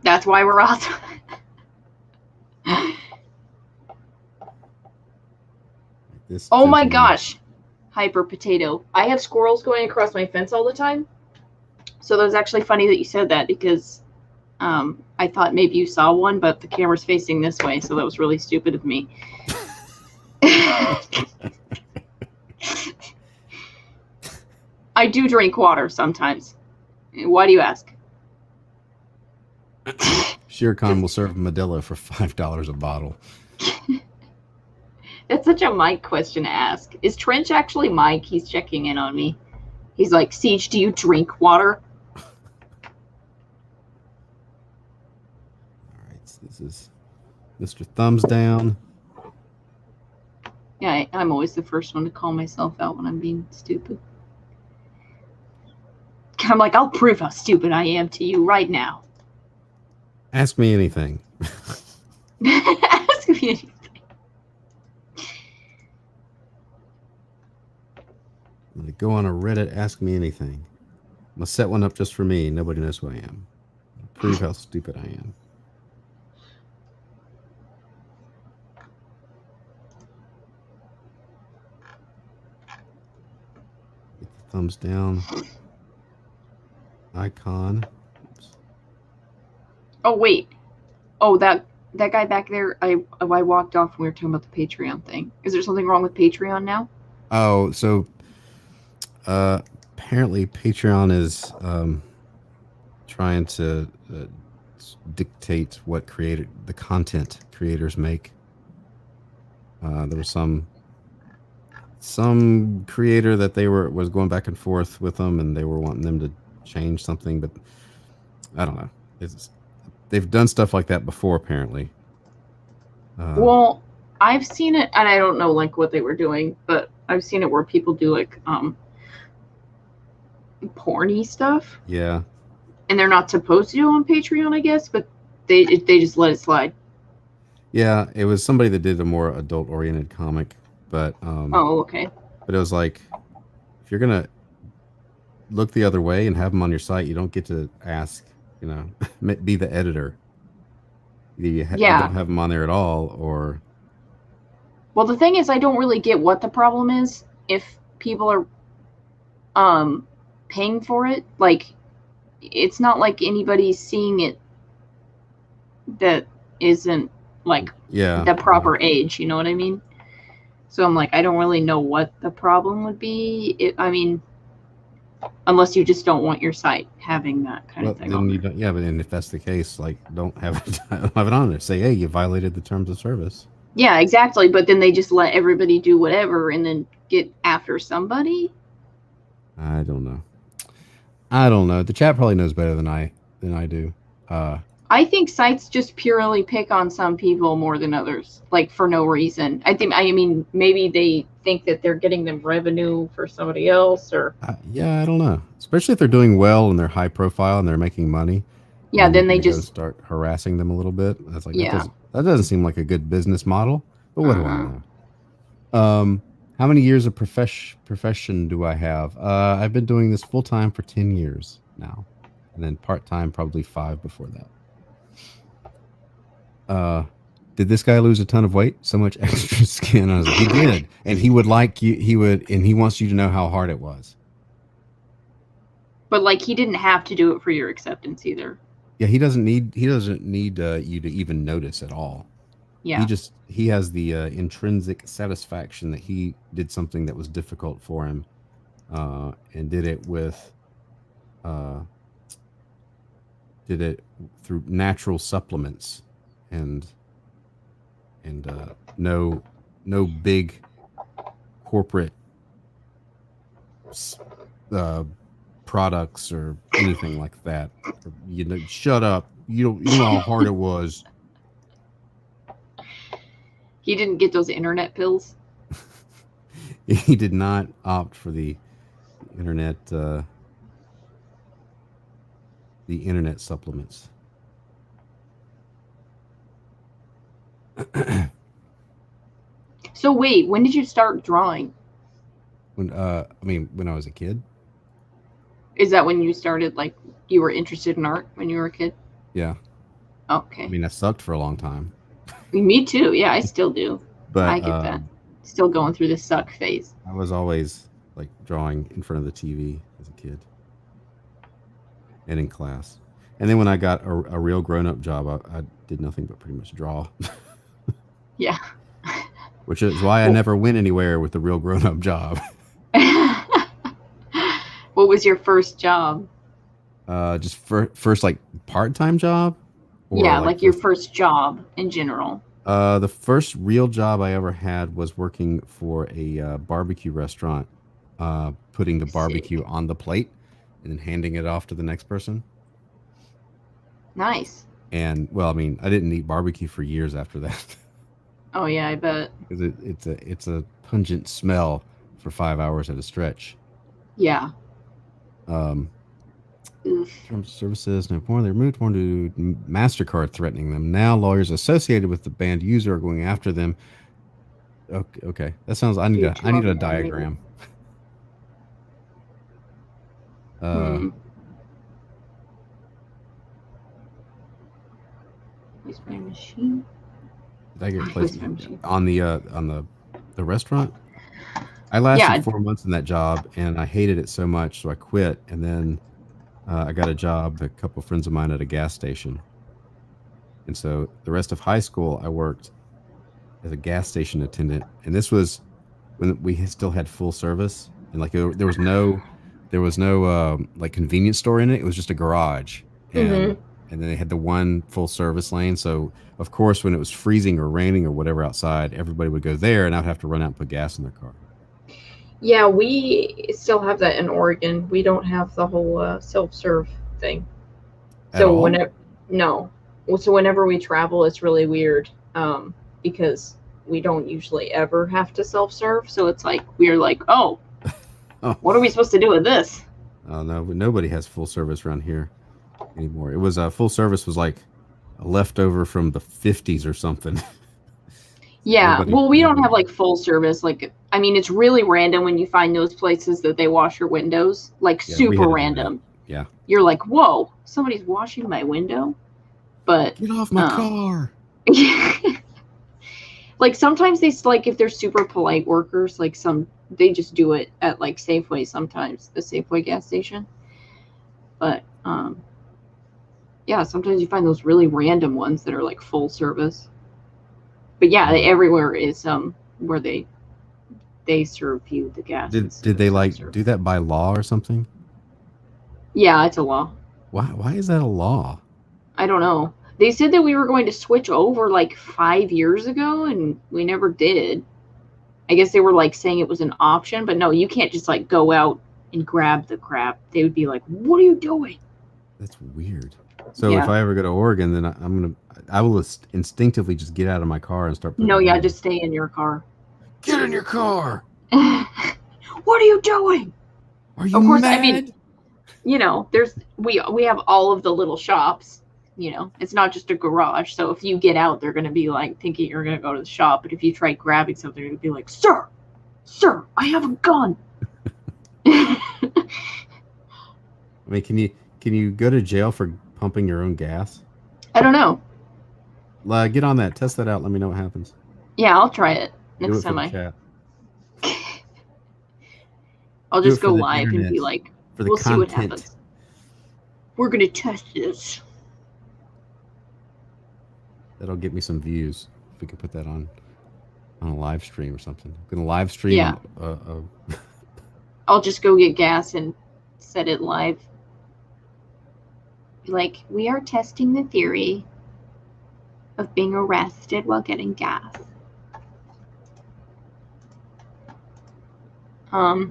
That's why we're awesome. Oh my gosh. Hyper potato. I have squirrels going across my fence all the time. So that was actually funny that you said that, because I thought maybe you saw one, but the camera's facing this way, so that was really stupid of me. I do drink water sometimes. Why do you ask?
Shere will serve Modelo for $5 a bottle.
That's such a Mike question to ask. Is Trench actually Mike? He's checking in on me. He's like, Siege, do you drink water?
All right, so this is Mr. Thumbs Down.
Yeah, I'm always the first one to call myself out when I'm being stupid. I'm like, I'll prove how stupid I am to you right now.
Ask me anything.
Ask me anything.
I'm going to go on a Reddit, ask me anything. I'm going to set one up just for me. Nobody knows who I am. Prove how stupid I am. Get the thumbs down icon. Oops.
Oh, wait. Oh, that guy back there, I walked off when we were talking about the Patreon thing. Is there something wrong with Patreon now?
Oh, so apparently Patreon is trying to dictate what the content creators make. There was some creator that was going back and forth with them, and they were wanting them to change something, but I don't know. They've done stuff like that before, apparently.
Well, I've seen it, and I don't know like what they were doing, but I've seen it where people do like porny stuff,
Yeah.
and they're not supposed to do on Patreon, I guess, but they just let it slide.
Yeah, it was somebody that did a more adult-oriented comic, but
Oh, okay.
But it was like, if you're gonna look the other way and have them on your site, you don't get to ask, be the editor. Either you don't have them on there at all, or.
Well, the thing is, I don't really get what the problem is if people are paying for it. Like, it's not like anybody's seeing it that isn't like the proper age. You know what I mean? So I'm like, I don't really know what the problem would be. I mean, unless you just don't want your site having that kind of thing.
Then you don't, but then if that's the case, like, don't have it on there. Say, hey, you violated the terms of service.
Yeah, exactly. But then they just let everybody do whatever and then get after somebody.
I don't know. The chat probably knows better than I do.
I think sites just purely pick on some people more than others, like for no reason. I mean, maybe they think that they're getting them revenue for somebody else, or
I don't know. Especially if they're doing well and they're high profile and they're making money.
Yeah, then they just
start harassing them a little bit. That's like, that doesn't seem like a good business model. But what do I know? How many years of profession do I have? I've been doing this full time for 10 years now, and then part time probably 5 before that. Did this guy lose a ton of weight? So much extra skin. I was like, he did, and he would like you. And he wants you to know how hard it was.
But like, he didn't have to do it for your acceptance either.
Yeah, he doesn't need you to even notice at all.
Yeah,
he has the intrinsic satisfaction that he did something that was difficult for him, and did it through natural supplements, and no big corporate products or anything like that. Shut up. You know how hard it was.
He didn't get those internet pills.
He did not opt for the internet supplements.
So wait, when did you start drawing?
When I was a kid.
Is that when you started, like, you were interested in art when you were a kid?
Yeah.
Okay.
I mean, I sucked for a long time.
Me too. Yeah, I still do.
But
I get that. Still going through the suck phase.
I was always like drawing in front of the TV as a kid and in class. And then when I got a real grown-up job, I did nothing but pretty much draw.
Yeah.
Which is why I never went anywhere with the real grown-up job.
What was your first job?
Just first like part-time job?
Yeah, like your first job in general.
The first real job I ever had was working for a barbecue restaurant, putting the barbecue on the plate and then handing it off to the next person.
Nice.
And well, I mean, I didn't eat barbecue for years after that.
Oh yeah, I bet.
Because it's a pungent smell for 5 hours at a stretch.
Yeah.
Terms of services, no porn. They removed porn to MasterCard threatening them. Now lawyers associated with the banned user are going after them. Okay. That sounds. I need a diagram.
Place my machine.
Did I get placed on the restaurant? I lasted 4 months in that job, and I hated it so much, so I quit. And then I got a job, a couple of friends of mine, at a gas station. And so the rest of high school, I worked as a gas station attendant. And this was when we still had full service, and like there was no like convenience store in it. It was just a garage, and then they had the one full service lane. So of course, when it was freezing or raining or whatever outside, everybody would go there, and I'd have to run out and put gas in their car.
Yeah, we still have that in Oregon. We don't have the whole self-serve thing.
At all?
Whenever we travel, it's really weird because we don't usually ever have to self-serve. So it's like we're like, oh,
Oh.
what are we supposed to do with this?
Oh no, but nobody has full service around here anymore. It was full service was like a leftover from the 50s or something.
Yeah,
Nobody-
well, we don't
nobody-
have like full service. Like, I mean, it's really random when you find those places that they wash your windows. Like,
Yeah, we had
super
to do that.
random.
Yeah.
You're like, whoa, somebody's washing my window. But
Get off my car.
like sometimes they like if they're super polite workers, like they just do it at like Safeway sometimes, the Safeway gas station. But yeah, sometimes you find those really random ones that are like full service. But yeah, everywhere is where they serve you the gas.
Did they like do that by law or something?
Yeah, it's a law.
Why is that a law?
I don't know. They said that we were going to switch over like 5 years ago, and we never did. I guess they were like saying it was an option, but no, you can't just like go out and grab the crap. They would be like, "What are you doing?"
That's weird. So if I ever go to Oregon, then I will instinctively just get out of my car and start.
No, yeah, just stay in your car.
Get in your car.
What are you doing?
Are you
Of course,
mad?
I mean, you know, we have all of the little shops. You know, it's not just a garage. So if you get out, they're going to be like thinking you're going to go to the shop. But if you try grabbing something, they're going to be like, sir, I have a gun.
I mean, can you go to jail for pumping your own gas?
I don't know.
Get on that. Test that out. Let me know what happens.
Yeah, I'll try it next
Do it for
time
the chat.
I'll
Do
just
it for
go
the
live and be
internet,
like,
for the
we'll see what
content.
happens. We're going to test this.
That'll get me some views. If we could put that on a live stream or something. I'm gonna live stream.
Yeah. I'll just go get gas and set it live. Be like, we are testing the theory of being arrested while getting gas. Oh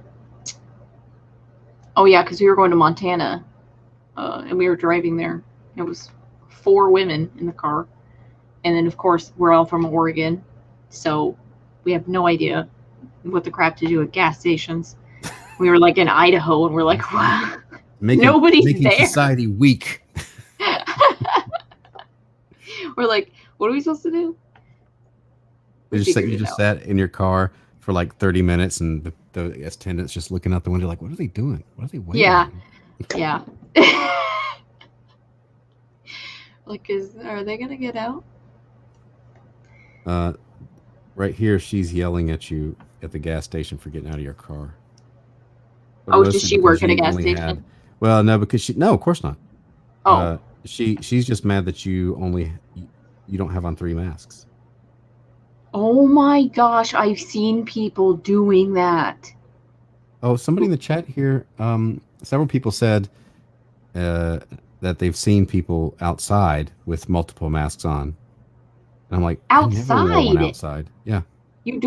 yeah, because we were going to Montana, and we were driving there. It was 4 women in the car. And then, of course, we're all from Oregon, so we have no idea what the crap to do at gas stations. We were like in Idaho, and we're like, what? Nobody's
making
there.
society weak.
We're like, what are we supposed to do?
You just sat in your car for like 30 minutes, and the attendants just looking out the window like, what are they doing? What are they waiting
Yeah.
on?
Yeah. Like, are they gonna get out?
Right here, she's yelling at you at the gas station for getting out of your car. But
Oh,
mostly
does she
because
work at a
you
gas
only
station?
Well, no, because no, of course not.
Oh.
She's just mad that you don't have on 3 masks.
Oh my gosh, I've seen people doing that.
Oh, somebody in the chat here, several people said that they've seen people outside with multiple masks on. And I'm like, I never wore one outside. Yeah.
You're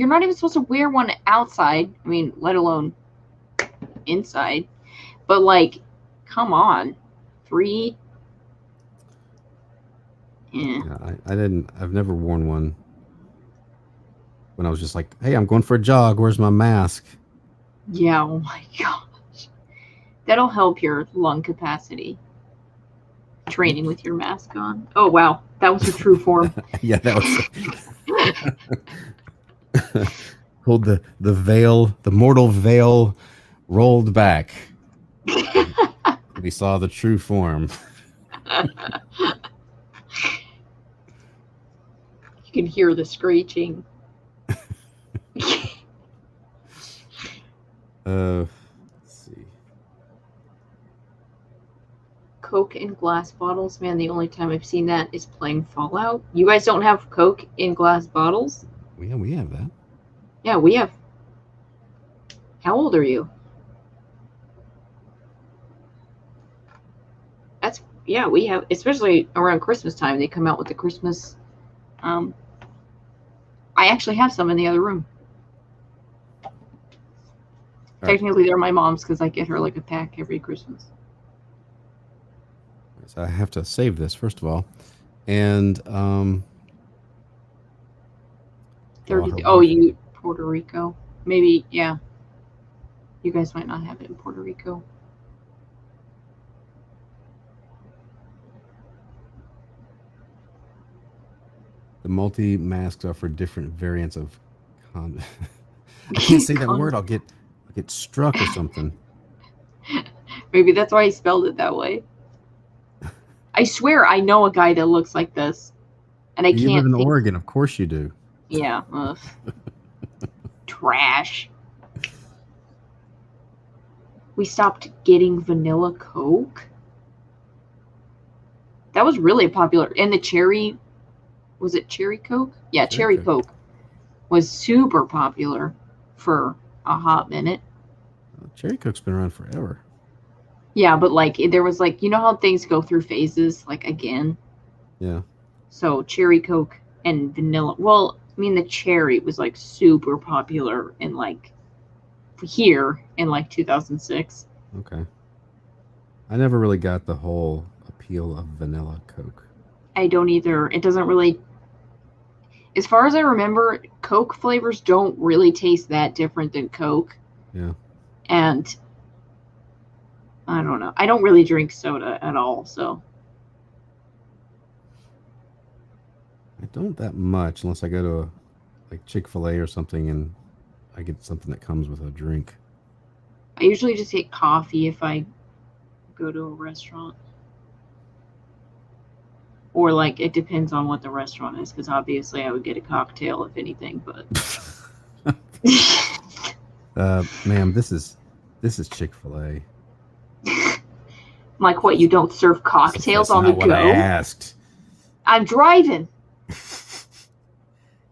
not even supposed to wear one outside. I mean, let alone inside. But like, come on. 3. Yeah.
I've never worn one when I was just like, hey, I'm going for a jog. Where's my mask?
Yeah, oh my gosh. That'll help your lung capacity. Training with your mask on. Oh, wow. That was a true form.
Yeah, that was hold the veil, the mortal veil rolled back. We saw the true form.
You can hear the screeching.
Let's see.
Coke in glass bottles. Man, the only time I've seen that is playing Fallout. You guys don't have Coke in glass bottles?
Yeah, we have that.
Yeah, we have. How old are you? Yeah, we have, especially around Christmas time, they come out with the Christmas. I actually have some in the other room. Technically, they're my mom's because I get her like a pack every Christmas.
So I have to save this first of all, and
30.
her
Oh,
boyfriend-
you Puerto Rico. Maybe, yeah. You guys might not have it in Puerto Rico.
The multi masks are for different variants of con. I can't say that word. I'll get struck or something.
Maybe that's why he spelled it that way. I swear I know a guy that looks like this. And I
You
can't
live in
think.
Oregon, of course you do.
Yeah. Ugh. Trash. We stopped getting vanilla Coke. That was really popular. And the cherry, was it cherry Coke? Yeah, cherry Coke was super popular for a hot minute.
Cherry Coke's been around forever.
Yeah, but like there was like, you know how things go through phases, like again.
Yeah.
So cherry Coke and vanilla. Well, I mean the cherry was like super popular in like here in like 2006.
Okay. I never really got the whole appeal of vanilla Coke.
I don't either. It doesn't really, as far as I remember, Coke flavors don't really taste that different than Coke.
Yeah.
And I don't know. I don't really drink soda at all, so.
I don't that much unless I go to like Chick-fil-A or something and I get something that comes with a drink.
I usually just get coffee if I go to a restaurant. Or like it depends on what the restaurant is, because obviously I would get a cocktail if anything, but
Ma'am, this is Chick-fil-A.
I'm like, what, you don't serve cocktails
That's
on the
not what I
go?
asked.
I'm driving.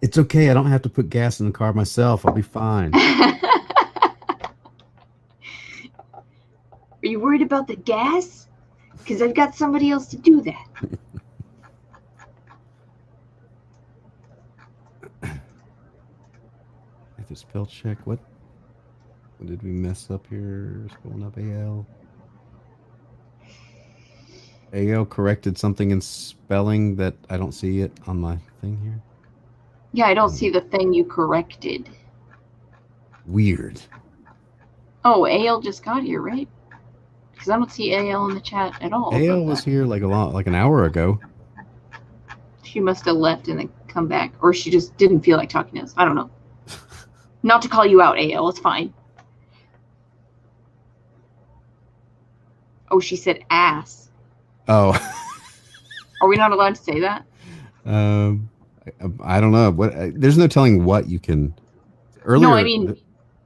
It's okay. I don't have to put gas in the car myself. I'll be fine.
Are you worried about the gas? Because I've got somebody else to do that.
If the spell check, what did we mess up here? Scrolling up AL. AL corrected something in spelling that I don't see it on my thing here.
Yeah, I don't see the thing you corrected.
Weird.
Oh, AL just got here, right? Because I don't see AL in the chat at all.
AL was here like an hour ago.
She must have left and then come back. Or she just didn't feel like talking to us. I don't know. Not to call you out, AL. It's fine. Oh, she said ass.
Oh.
Are we not allowed to say that?
I don't know. There's no telling what you can. Earlier,
No, I mean,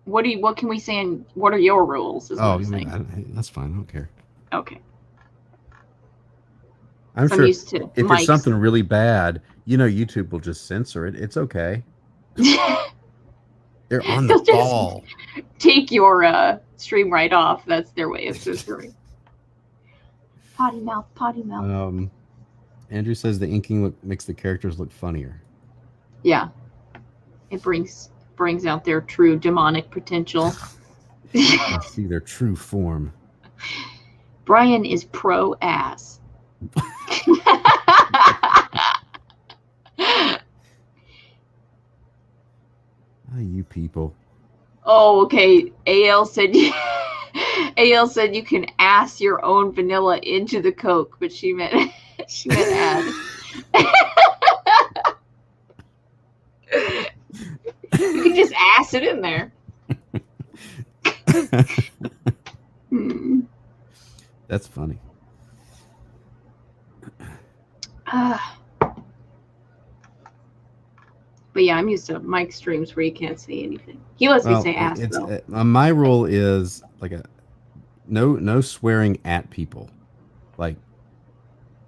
what can we say? And what are your rules? Is what I'm saying.
That's fine. I don't care.
Okay.
I'm
So
sure
I'm used to
if
mics.
it's something really bad, YouTube will just censor it. It's okay. They're on the
They'll
ball.
just take your stream right off. That's their way of censoring. Potty mouth, potty mouth.
Andrew says the inking makes the characters look funnier.
Yeah, it brings out their true demonic potential.
You see their true form.
Brian is pro ass.
You people.
Oh, okay. AL said AL said you can ass your own vanilla into the Coke, but she meant add. You can just ass it in there.
That's funny.
But yeah, I'm used to Mike streams where you can't say anything. He lets me say ass though.
My rule is like no swearing at people, like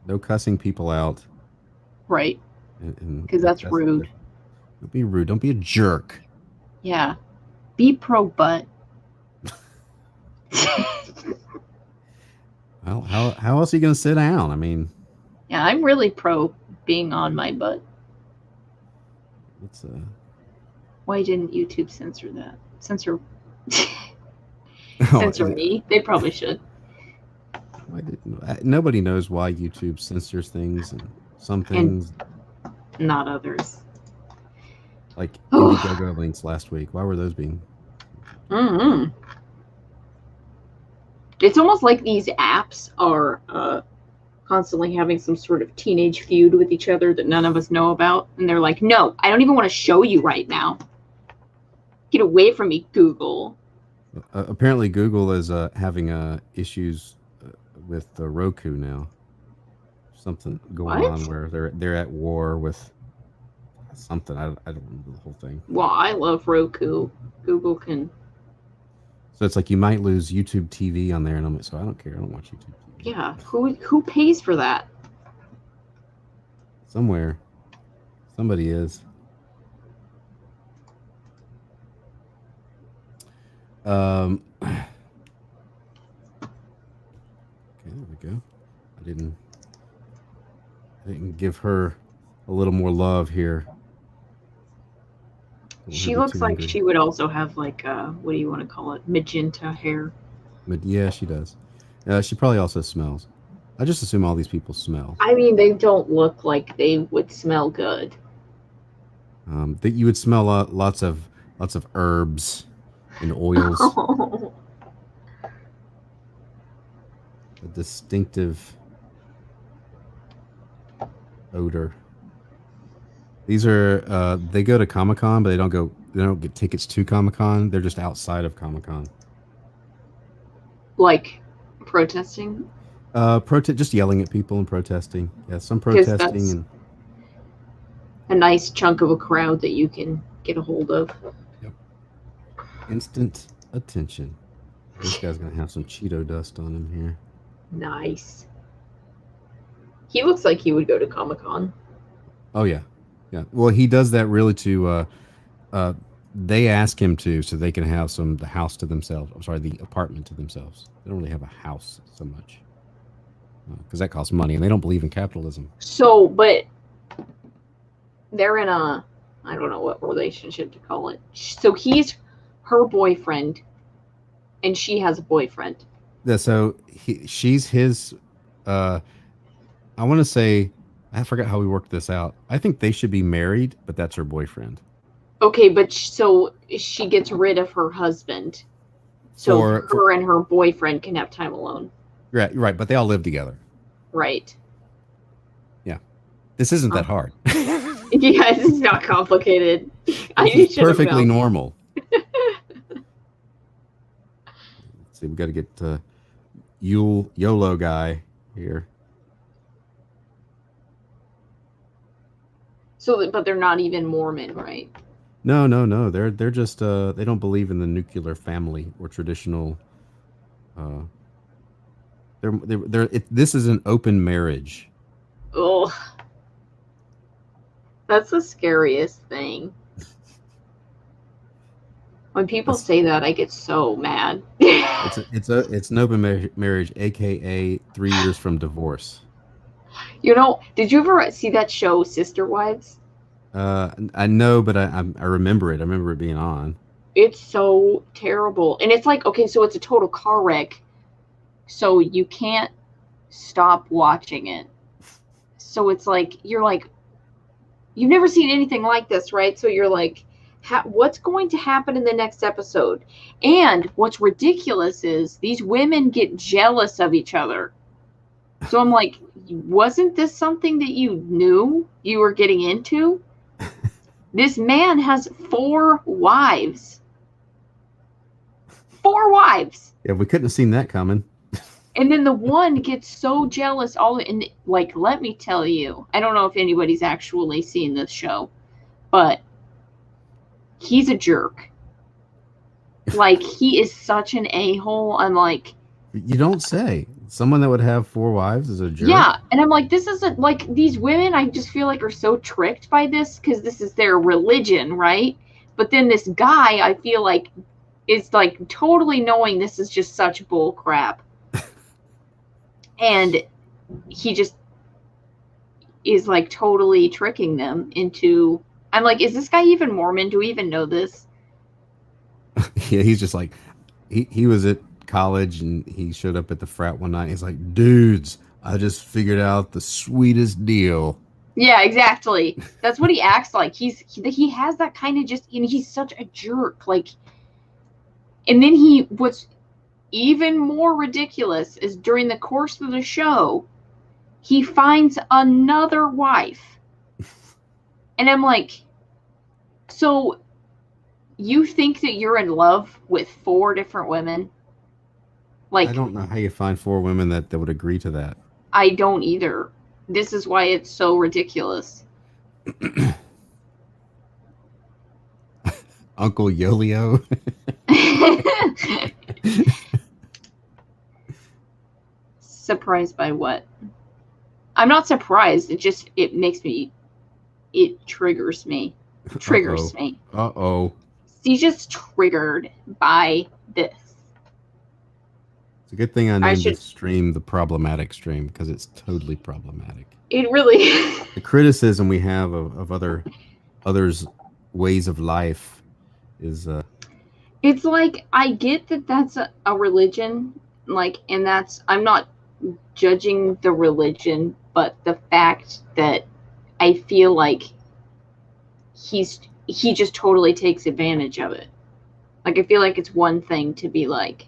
no cussing people out.
Right. Because that's rude.
Don't be rude. Don't be a jerk.
Yeah. Be pro butt.
Well, how else are you going to sit down? I mean.
Yeah, I'm really pro being on my butt. Why didn't YouTube censor that? Censor me? They probably should.
Nobody knows why YouTube censors things and some things
Not others.
like Indiegogo links last week. Why were those being?
Mm-hmm. It's almost like these apps are constantly having some sort of teenage feud with each other that none of us know about. And they're like, no, I don't even want to show you right now. Get away from me, Google.
Apparently, Google is having issues with Roku now. Something going on where they're at war with something. I don't remember the whole thing.
Well, I love Roku. Google can.
So it's like you might lose YouTube TV on there, and I'm like, so I don't care. I don't watch YouTube TV.
Yeah, who pays for that?
Somewhere, somebody is. Okay, there we go. I didn't give her a little more love here.
She looks like she would also have like what do you want to call it? Magenta hair.
Yeah, she does. She probably also smells. I just assume all these people smell.
I mean, they don't look like they would smell good.
That you would smell lots of herbs and oils. A distinctive odor. These are they go to Comic-Con, but they don't get tickets to Comic-Con. They're just outside of Comic-Con.
Like protesting?
Just yelling at people and protesting. Yeah, some protesting and
a nice chunk of a crowd that you can get a hold of.
Yep. Instant attention. This guy's gonna have some Cheeto dust on him here.
Nice. He looks like he would go to Comic-Con.
Oh yeah. Yeah. Well, he does that really to they ask him to so they can have the house to themselves. I'm sorry, the apartment to themselves. They don't really have a house so much. Because that costs money and they don't believe in capitalism.
So, but they're in a, I don't know what relationship to call it. So he's her boyfriend and she has a boyfriend.
Yeah, so she's his, I want to say, I forgot how we worked this out. I think they should be married, but that's her boyfriend.
Okay, but so she gets rid of her husband. So her and her boyfriend can have time alone.
Right, but they all live together.
Right.
Yeah. This isn't that hard.
Yeah, it's not complicated.
It's perfectly normal. Let's see, we got to get YOLO guy here.
So, but they're not even Mormon, right?
No. They're just they don't believe in the nuclear family or traditional. This is an open marriage.
Oh, that's the scariest thing. When people say that, I get so mad.
It's an open marriage, aka 3 years from divorce.
You know, did you ever see that show, Sister Wives?
I know, but I remember it. I remember it being on.
It's so terrible, and it's like, okay, so it's a total car wreck, so you can't stop watching it. So it's like you've never seen anything like this, right? So you're like, what's going to happen in the next episode? And what's ridiculous is these women get jealous of each other. So I'm like, wasn't this something that you knew you were getting into? This man has 4 wives. 4 wives.
Yeah, we couldn't have seen that coming.
And then the one gets so jealous. Let me tell you, I don't know if anybody's actually seen this show, but he's a jerk. Like, he is such an a-hole. I'm like,
you don't say. Someone that would have 4 wives is a jerk.
Yeah, and I'm like, this isn't like these women. I just feel like are so tricked by this because this is their religion, right? But then this guy, I feel like, is like totally knowing this is just such bull crap, and he just is like totally tricking them into. I'm like, is this guy even Mormon? Do we even know this?
Yeah, he's just like, he was at college, and he showed up at the frat one night. And he's like, "Dudes, I just figured out the sweetest deal."
Yeah, exactly. That's what he acts like. He has that kind of just, he's such a jerk. Like, and then what's even more ridiculous is during the course of the show, he finds another wife. And I'm like, so you think that you're in love with 4 different women? Like,
I don't know how you find 4 women that would agree to that.
I don't either. This is why it's so ridiculous.
Uncle Yolio.
Surprised by what? I'm not surprised. It makes me, it triggers me. Triggers me.
Uh-oh.
He's just triggered by this.
It's a good thing I named this stream the problematic stream, because it's totally problematic.
It really
the criticism we have of others' ways of life is
it's like, I get that that's a religion, like, and I'm not judging the religion, but the fact that I feel like he just totally takes advantage of it. Like, I feel like it's one thing to be like,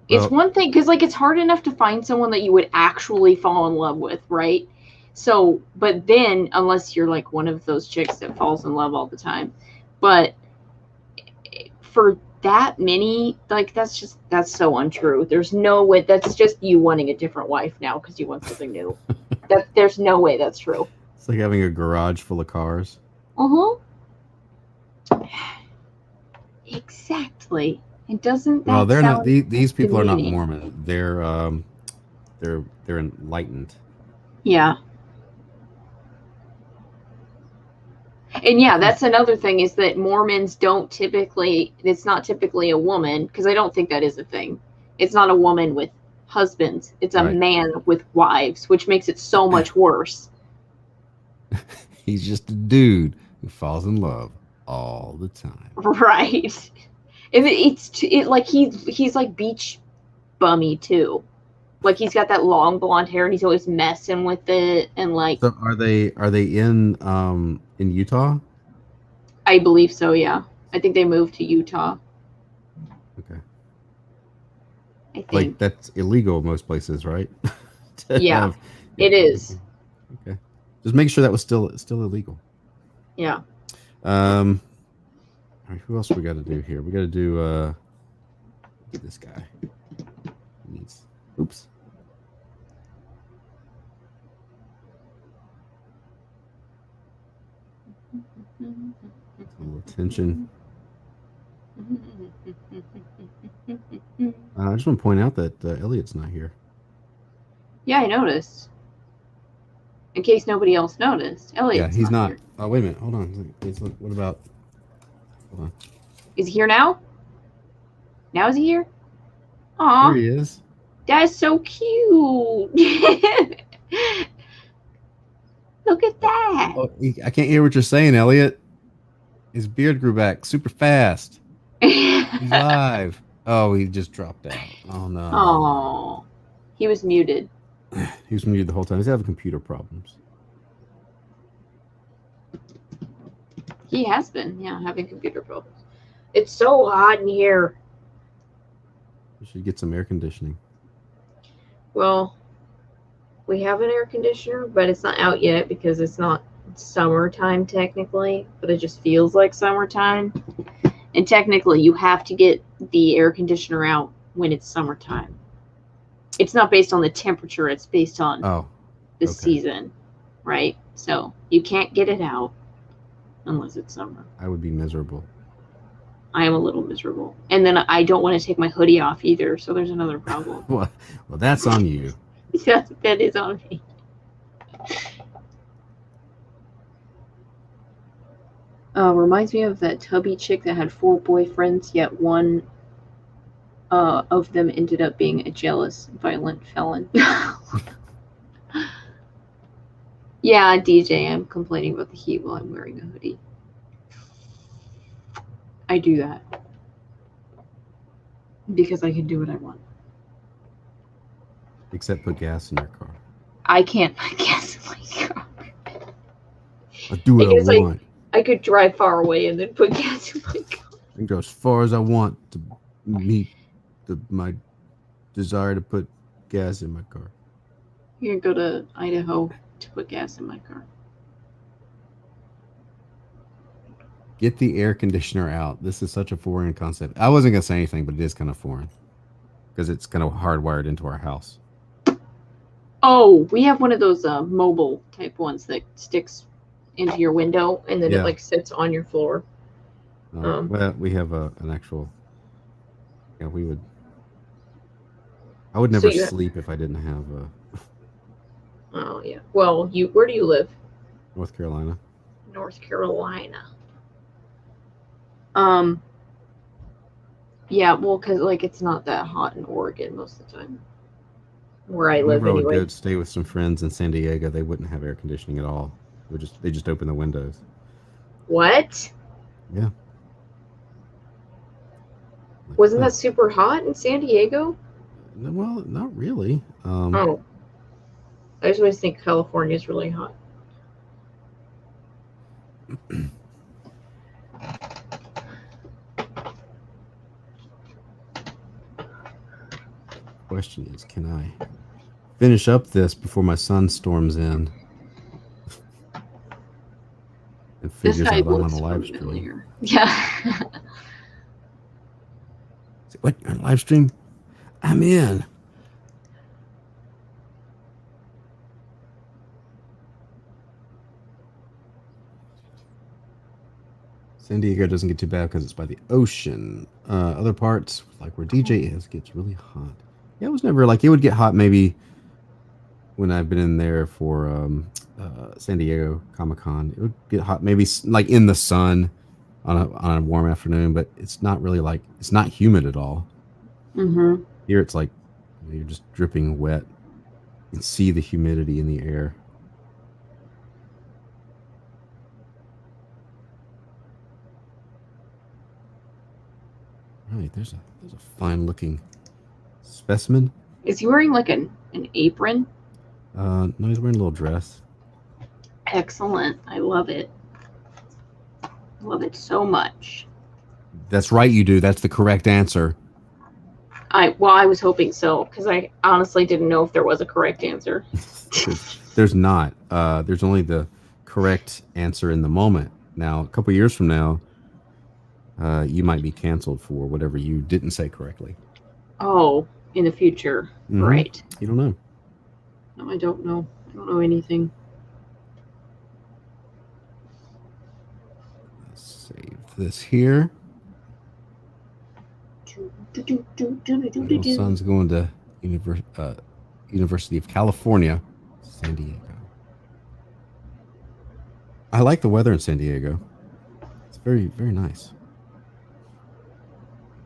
it's one thing, because, like, it's hard enough to find someone that you would actually fall in love with, right? So, but then, unless you're, like, one of those chicks that falls in love all the time. But for that many, like, that's so untrue. There's no way. That's just you wanting a different wife now because you want something new. There's no way that's true.
It's like having a garage full of cars.
Exactly. It doesn't.
Well, they're not. These people are not Mormon. They're enlightened.
Yeah. And yeah, that's another thing, is that Mormons don't typically. It's not typically a woman, because I don't think that is a thing. It's not a woman with husbands. It's a man with wives, which makes it so much worse.
He's just a dude who falls in love all the time.
Right. And he's like beach bummy too. Like, he's got that long blonde hair and he's always messing with it, and like.
So are they in Utah?
I believe so, yeah. I think they moved to Utah.
Okay.
I think.
Like, that's illegal in most places, right?
Yeah, it is.
Okay. Just make sure that was still illegal.
Yeah.
All right, who else we got to do here? We got to do this guy. Oops. A little attention. I just want to point out that Elliot's not here.
Yeah, I noticed. In case nobody else noticed, Elliot's
he's not.
Here.
Oh, wait a minute. Hold on. What about? Hold on.
Is he here now? Now is he here? Aw.
There he is.
That's so cute. Look at that.
Oh, I can't hear what you're saying, Elliot. His beard grew back super fast. He's live. Oh, he just dropped out. Oh, no.
Oh, he was muted.
He was muted the whole time. He's having computer problems.
He has been, having computer problems. It's so hot in here.
We should get some air conditioning.
Well, we have an air conditioner, but it's not out yet because it's not summertime technically, but it just feels like summertime. And technically, you have to get the air conditioner out when it's summertime. It's not based on the temperature, it's based on the season, right? So you can't get it out unless it's summer.
I would be miserable.
I am a little miserable. And then I don't want to take my hoodie off either, so there's another problem.
Well, that's on you.
That is on me. Reminds me of that tubby chick that had 4 boyfriends, yet one of them ended up being a jealous, violent felon. Yeah, DJ, I'm complaining about the heat while I'm wearing a hoodie. I do that. Because I can do what I want.
Except put gas in your car.
I can't put gas in my car.
I do what I
guess
want.
I could drive far away and then put gas in my car.
I can go as far as I want to meet my desire to put gas in my car.
You can go to Idaho to put gas in my car.
Get the air conditioner out. This is such a foreign concept. I wasn't going to say anything, but it is kind of foreign. Because it's kind of hardwired into our house.
Oh, we have one of those mobile type ones that sticks into your window and then it like sits on your floor.
Well, we have an actual. Yeah, we would. I would never sleep if I didn't have a.
Oh yeah. Well, where do you live?
North Carolina.
North Carolina. Yeah, well, because like it's not that hot in Oregon most of the time. Where I live,
anyway. I would go stay with some friends in San Diego. They wouldn't have air conditioning at all. They just open the windows.
What?
Yeah.
Wasn't that super hot in San Diego?
Well, not really.
I just always think California is really hot.
Question is, can I finish up this before my son storms in and figures out I'm on a live stream?
Yeah.
What? You're on a live stream? I'm in. San Diego doesn't get too bad because it's by the ocean. Other parts, like where DJ is, gets really hot. Yeah, it was never like it would get hot maybe when I've been in there for San Diego Comic-Con. It would get hot maybe like in the sun on a warm afternoon, but it's not really like it's not humid at all.
Mm-hmm.
Here it's like you're just dripping wet. You can see the humidity in the air. Right, there's a fine looking specimen.
Is he wearing like an apron?
No, he's wearing a little dress.
Excellent. I love it. Love it so much.
That's right, you do. That's the correct answer.
I was hoping so because I honestly didn't know if there was a correct answer.
There's not. There's only the correct answer in the moment. Now, a couple years from now, you might be canceled for whatever you didn't say correctly.
Oh, in the future. Mm-hmm. Right.
You don't know.
No, I don't know. I don't know anything.
Let's save this here. My son's going to University of California, San Diego. I like the weather in San Diego. It's very, very nice.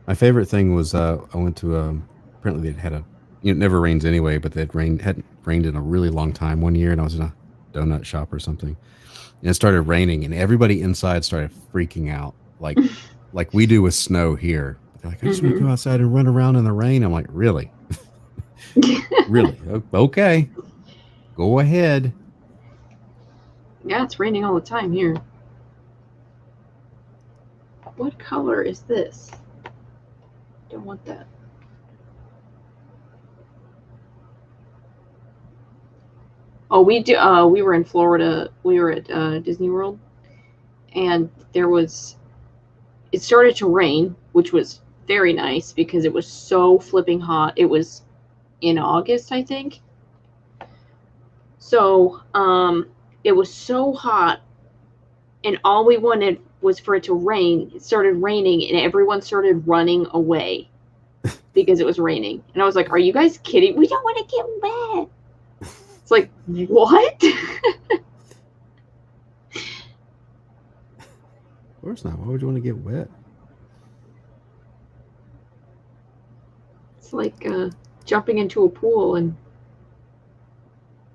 My favorite thing was I went to apparently they had it never rains anyway, but hadn't rained in a really long time one year, and I was in a donut shop or something, and it started raining, and everybody inside started freaking out like we do with snow here. They're like, I just want to go outside and run around in the rain. I'm like, really? Really? Okay. Go ahead.
Yeah, it's raining all the time here. What color is this? Don't want that. Oh, we do. We were in Florida. We were at Disney World, and it started to rain, which was very nice because it was so flipping hot. It was in August, I think. So, it was so hot, and all we wanted was for it to rain. It started raining, and everyone started running away because it was raining. And I was like, "Are you guys kidding? We don't want to get wet." It's like, what?
Of course not. Why would you want to get wet?
It's like jumping into a pool and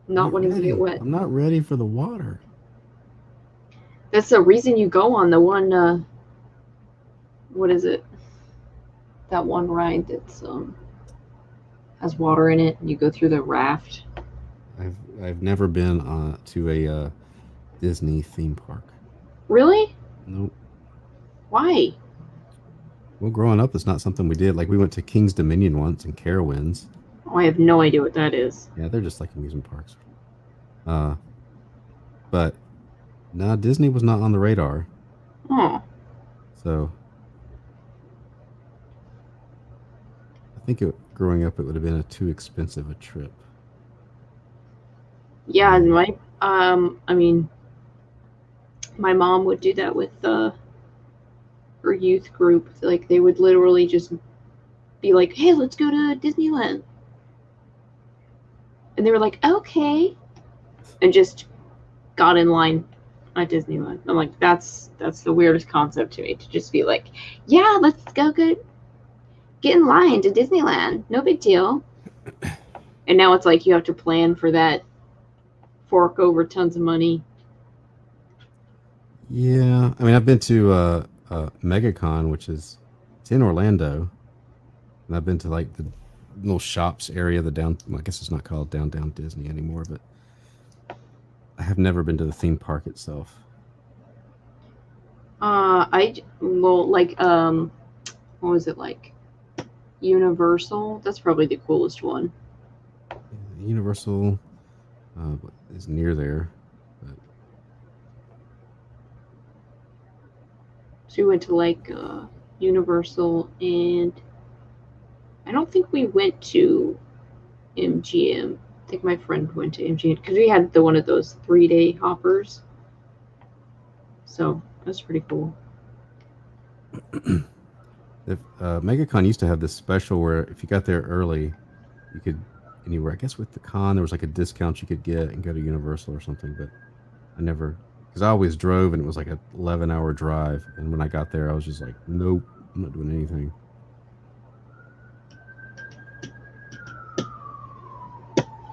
not wanting to get wet.
I'm not ready for the water. That's
the reason you go on the one, what is it? that one ride that's has water in it, and you go through the raft.
I've never been to a Disney theme park.
Really?
Nope.
Why?
Well, growing up, it's not something we did. Like we went to King's Dominion once and Carowinds.
Oh, I have no idea what that is.
Yeah, they're just like amusement parks. But no, Disney was not on the radar.
Oh,
So I think growing up, it would have been too expensive a trip.
yeah. My I mean, my mom would do that with her youth group. Like they would literally just be like, "Hey, let's go to Disneyland," and they were like, "Okay," and just got in line at Disneyland. I'm like, that's the weirdest concept to me, to just be like, "Yeah, let's go get in line to Disneyland. No big deal." And now it's like you have to plan for that, fork over tons of money.
Yeah, I mean, I've been to MegaCon, which is it's in Orlando, and I've been to like the little shops area, the down. Well, I guess it's not called Downtown Disney anymore, but I have never been to the theme park itself.
Like what was it like? Universal. That's probably the coolest one.
Universal is near there. But
So we went to like Universal, and I don't think we went to MGM. I think my friend went to MGM because we had one of those 3-day hoppers. So that's pretty cool.
MegaCon used to have this special where if you got there early, you could anywhere. I guess with the con there was like a discount you could get and go to Universal or something. But I never, because I always drove and it was like an 11-hour drive. And when I got there, I was just like, nope, I'm not doing anything.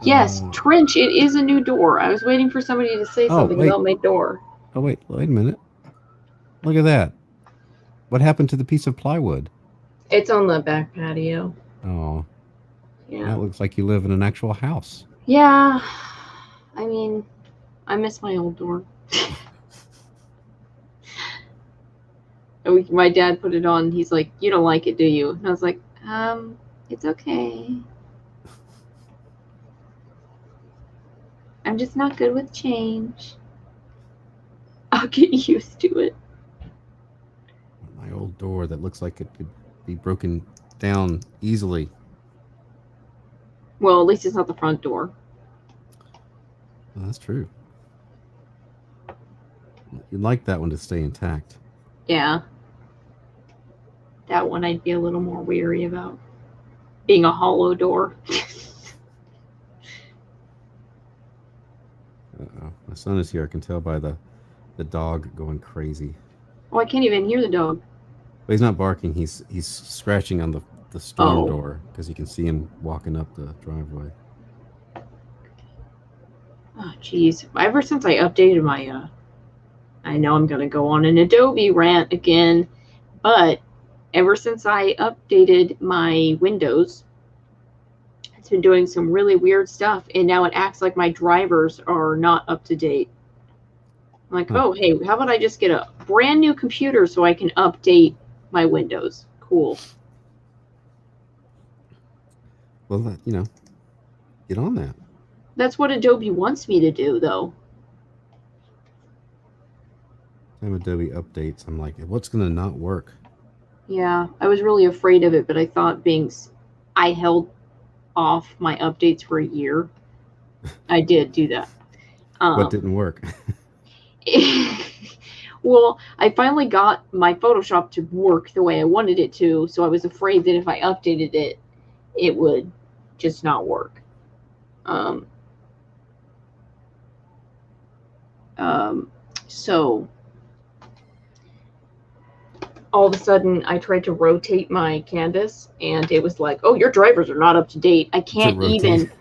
Yes, Trench, it is a new door. I was waiting for somebody to say something about my door.
Oh, wait a minute. Look at that. What happened to the piece of plywood?
It's on the back patio.
Oh.
Yeah.
That looks like you live in an actual house.
Yeah. I mean, I miss my old door. My dad put it on. He's like, "You don't like it, do you?" And I was like, it's okay. I'm just not good with change. I'll get used to it."
My old door that looks like it could be broken down easily.
Well, at least it's not the front door.
Well, that's true. You'd like that one to stay intact.
Yeah. That one I'd be a little more weary about. Being a hollow door.
Uh-oh. My son is here. I can tell by the dog going crazy.
Oh, I can't even hear the dog.
But he's not barking. He's scratching on the storm door because you can see him walking up the driveway.
Oh, geez. Ever since I updated my, I know I'm going to go on an Adobe rant again, but ever since I updated my Windows, it's been doing some really weird stuff, and now it acts like my drivers are not up to date. I'm like, oh, hey, how about I just get a brand new computer so I can update my Windows? Cool.
Well, get on that.
That's what Adobe wants me to do, though.
Time Adobe updates, I'm like, what's going to not work?
Yeah, I was really afraid of it, but I thought I held off my updates for a year. I did do that.
What didn't work?
Well, I finally got my Photoshop to work the way I wanted it to, so I was afraid that if I updated it, it would just not work. So all of a sudden I tried to rotate my canvas and it was like, oh, your drivers are not up to date. I can't even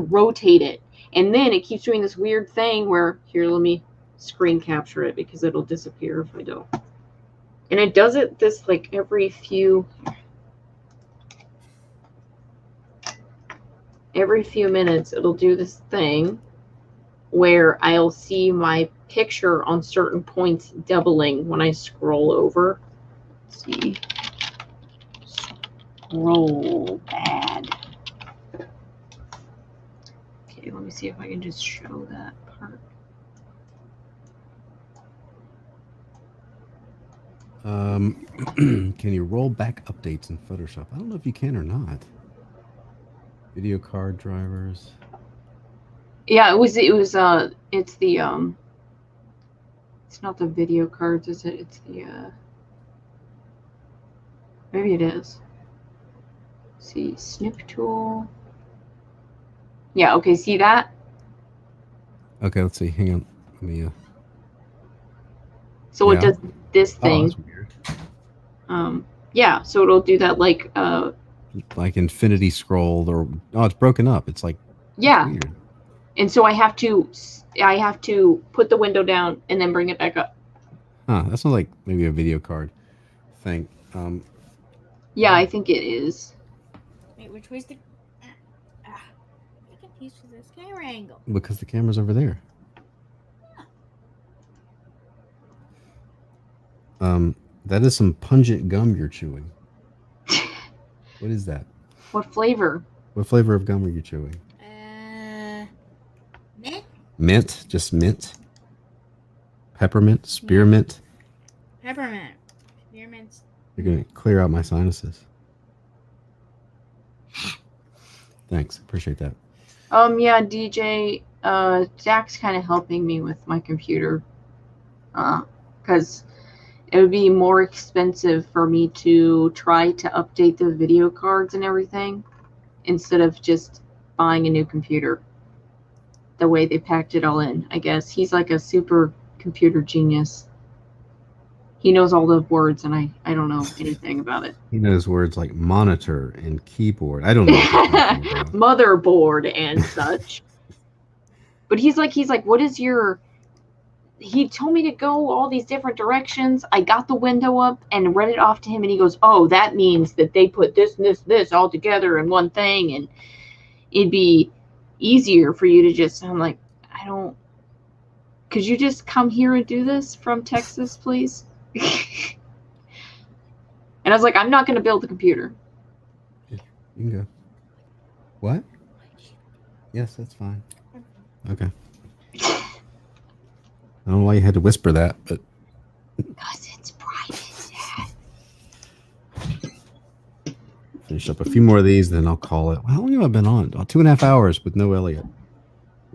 rotate it. And then it keeps doing this weird thing where, here, let me screen capture it because it'll disappear if I don't. And it does it this like every few minutes. It'll do this thing where I'll see my picture on certain points doubling when I scroll over. Let's see. Scroll bad. Okay, let me see if I can just show that part.
Can you roll back updates in Photoshop? I don't know if you can or not. Video card drivers.
Yeah, it's the it's not the video cards, is it? It's the maybe it is. Let's see, snip tool. Yeah, okay, see that?
Okay, let's see. Hang on. Let me
So it
Yeah.
does this
Oh,
thing.
that's weird.
Yeah, so it'll do that like
Like infinity scroll or it's broken up. It's like
yeah.
weird.
And so I have to put the window down and then bring it back up.
Huh, that sounds like maybe a video card thing.
Yeah, I think it is.
Wait, which way's the... I'm confused with this camera angle.
Because the camera's over there. That is some pungent gum you're chewing. What is that?
What flavor?
What flavor of gum are you chewing?
Mint?
Mint? Just mint? Peppermint? Spearmint?
Peppermint. Spearmint's...
You're going to clear out my sinuses. Thanks. Appreciate that.
Yeah, DJ, Zach's kind of helping me with my computer. Because it would be more expensive for me to try to update the video cards and everything instead of just buying a new computer. The way they packed it all in, I guess. He's like a super computer genius. He knows all the words, and I don't know anything about it.
He knows words like monitor and keyboard. I don't know what you're talking about.
Motherboard and such. But he's like, what is your... He told me to go all these different directions. I got the window up and read it off to him, and he goes, oh, that means that they put this and this and this all together in one thing, and it'd be easier for you to just... I'm like, I don't... Could you just come here and do this from Texas, please? And I was like, I'm not going to build the computer.
You can go. What? Yes, that's fine. Okay. I don't know why you had to whisper that, but...
Because it's private, Dad.
Finish up a few more of these, then I'll call it. How long have I been on? 2.5 hours with no Elliot.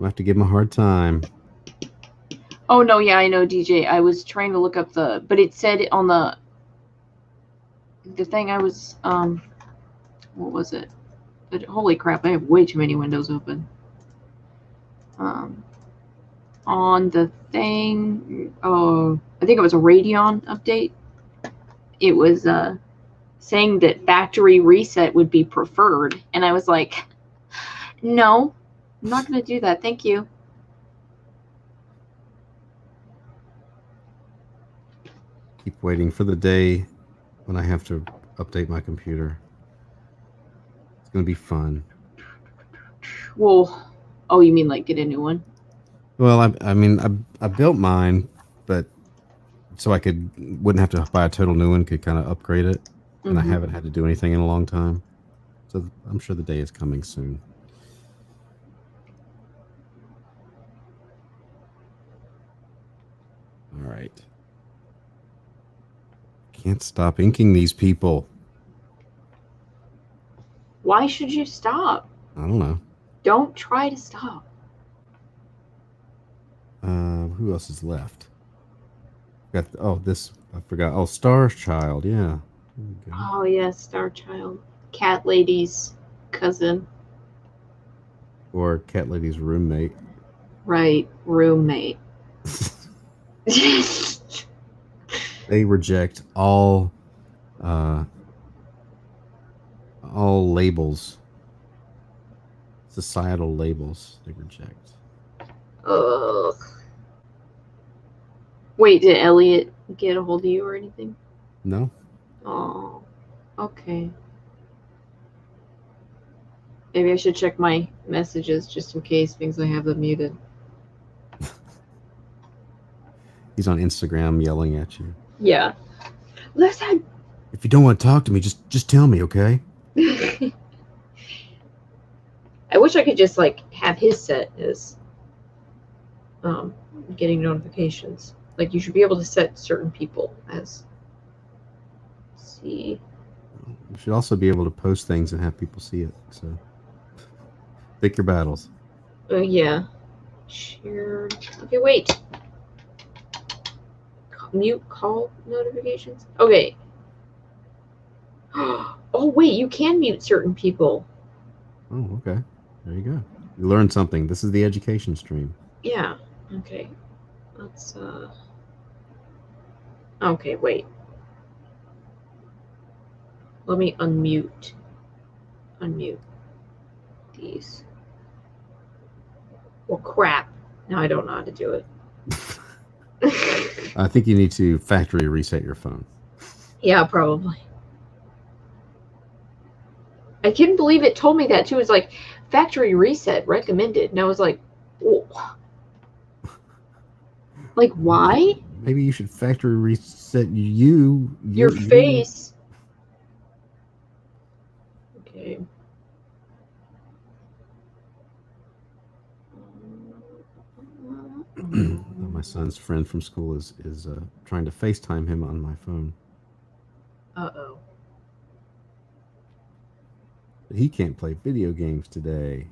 I have to give him a hard time.
Oh, no, yeah, I know, DJ. I was trying to look up but it said on the thing I was, what was it? But holy crap, I have way too many windows open. On the thing, I think it was a Radeon update. It was, saying that factory reset would be preferred. And I was like, no, I'm not going to do that. Thank you.
Keep waiting for the day when I have to update my computer. It's going to be fun.
Well, oh, you mean like get a new one?
Well, I built mine, but so I wouldn't have to buy a total new one, could kind of upgrade it. And I haven't had to do anything in a long time. So I'm sure the day is coming soon. All right. Can't stop inking these people.
Why should you stop?
I don't know.
Don't try to stop.
Who else is left? I forgot. Oh, Star Child. Yeah.
Oh, yes, Star Child. Cat Lady's cousin.
Or Cat Lady's roommate.
Right, roommate.
They reject all labels. Societal labels they reject.
Ugh. Wait, did Elliot get a hold of you or anything?
No.
Oh, okay. Maybe I should check my messages just in case because I have them muted.
He's on Instagram yelling at you.
Yeah. Listen.
If you don't want to talk to me, just tell me, okay?
I wish I could just like have his set as getting notifications. Like you should be able to set certain people as. Let's see.
You should also be able to post things and have people see it. So pick your battles.
Yeah. Shared. Okay, wait. Mute call notifications. Okay. Oh wait, you can mute certain people.
Oh, okay. There you go. You learned something. This is the education stream.
Yeah. Okay. Let's Okay, wait. Let me unmute these. Well, crap. Now I don't know how to do it.
I think you need to factory reset your phone.
Yeah, probably. I couldn't believe it told me that too. It was like factory reset recommended, and I was like, oh. Like why?
Maybe you should factory reset your
face. Okay.
My son's friend from school is trying to FaceTime him on my phone.
Uh-oh.
He can't play video games today.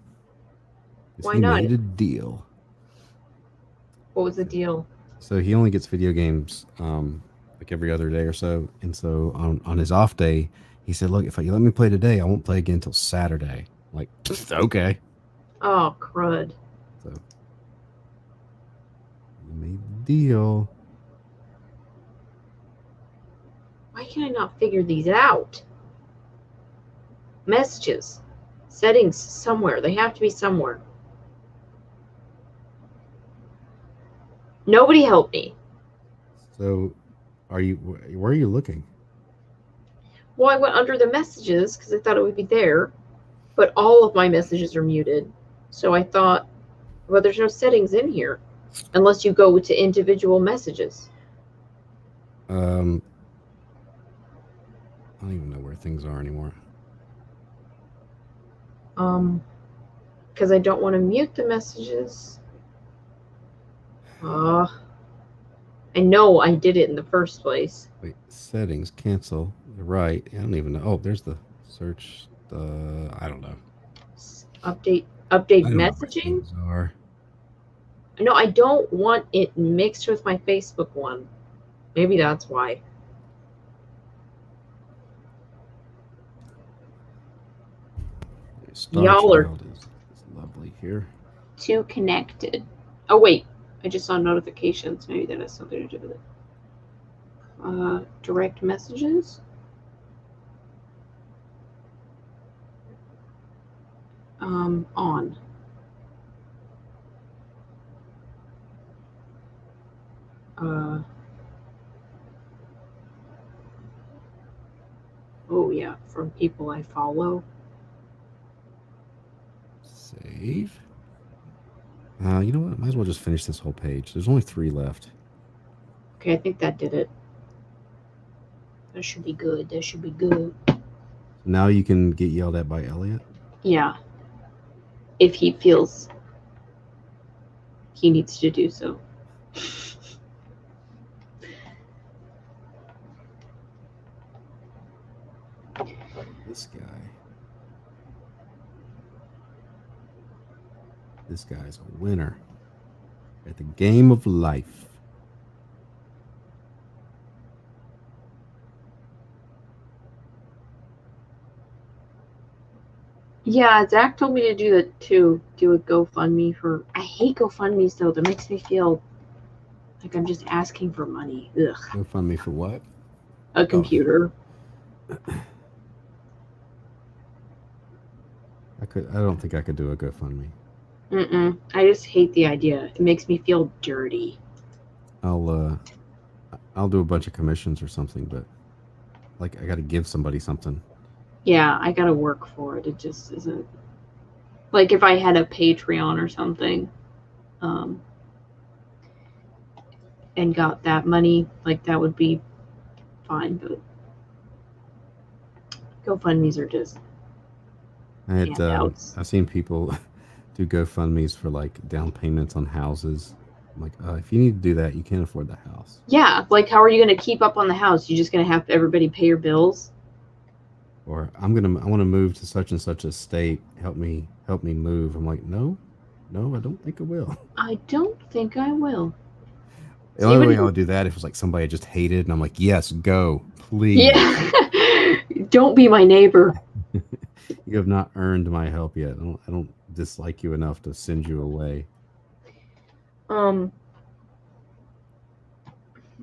Why
he
not?
Made a deal.
What was the deal?
So he only gets video games like every other day or so. And so on his off day, he said, look, if you let me play today, I won't play again until Saturday. I'm like, okay.
Oh, crud.
So he made the deal.
Why can I not figure these out? Messages. Settings somewhere. They have to be somewhere. Nobody help me.
So where are you looking?
Well, I went under the messages because I thought it would be there, but all of my messages are muted. So I thought, well, there's no settings in here unless you go to individual messages.
I don't even know where things are anymore.
Because I don't want to mute the messages. I know I did it in the first place.
Wait, settings, cancel, right. I don't even know. Oh, there's the search. I don't know.
Update messaging? No, I don't want it mixed with my Facebook one. Maybe that's why. Y'all are
is lovely here.
too connected. Oh wait, I just saw notifications. Maybe that has something to do with it. Direct messages. On. Oh yeah, from people I follow.
Save. You know what? Might as well just finish this whole page. There's only 3 left.
Okay, I think that did it. That should be good. That should be good.
Now you can get yelled at by Elliot?
Yeah. If he feels he needs to do so.
This guy. This guy's a winner at the game of life.
Yeah, Zach told me to do that too. Do a GoFundMe for. I hate GoFundMe's though. That makes me feel like I'm just asking for money. Ugh.
GoFundMe for what?
A computer.
I don't think I could do a GoFundMe.
I just hate the idea. It makes me feel dirty.
I'll do a bunch of commissions or something, but like I got to give somebody something.
Yeah, I gotta work for it. It just isn't like if I had a Patreon or something, um, and got that money, like that would be fine. But GoFundMe's are just
I had
handouts.
I've seen people do GoFundMe's for like down payments on houses. I'm like, if you need to do that, you can't afford the house.
Yeah, like how are you gonna keep up on the house? You're just gonna have everybody pay your bills?
Or I want to move to such and such a state. Help me move. I'm like, no, I don't think I will.
I don't think I will.
The only way I would do that if it was like somebody I just hated, and I'm like, yes, go, please.
Yeah. Don't be my neighbor.
You have not earned my help yet. I don't dislike you enough to send you away.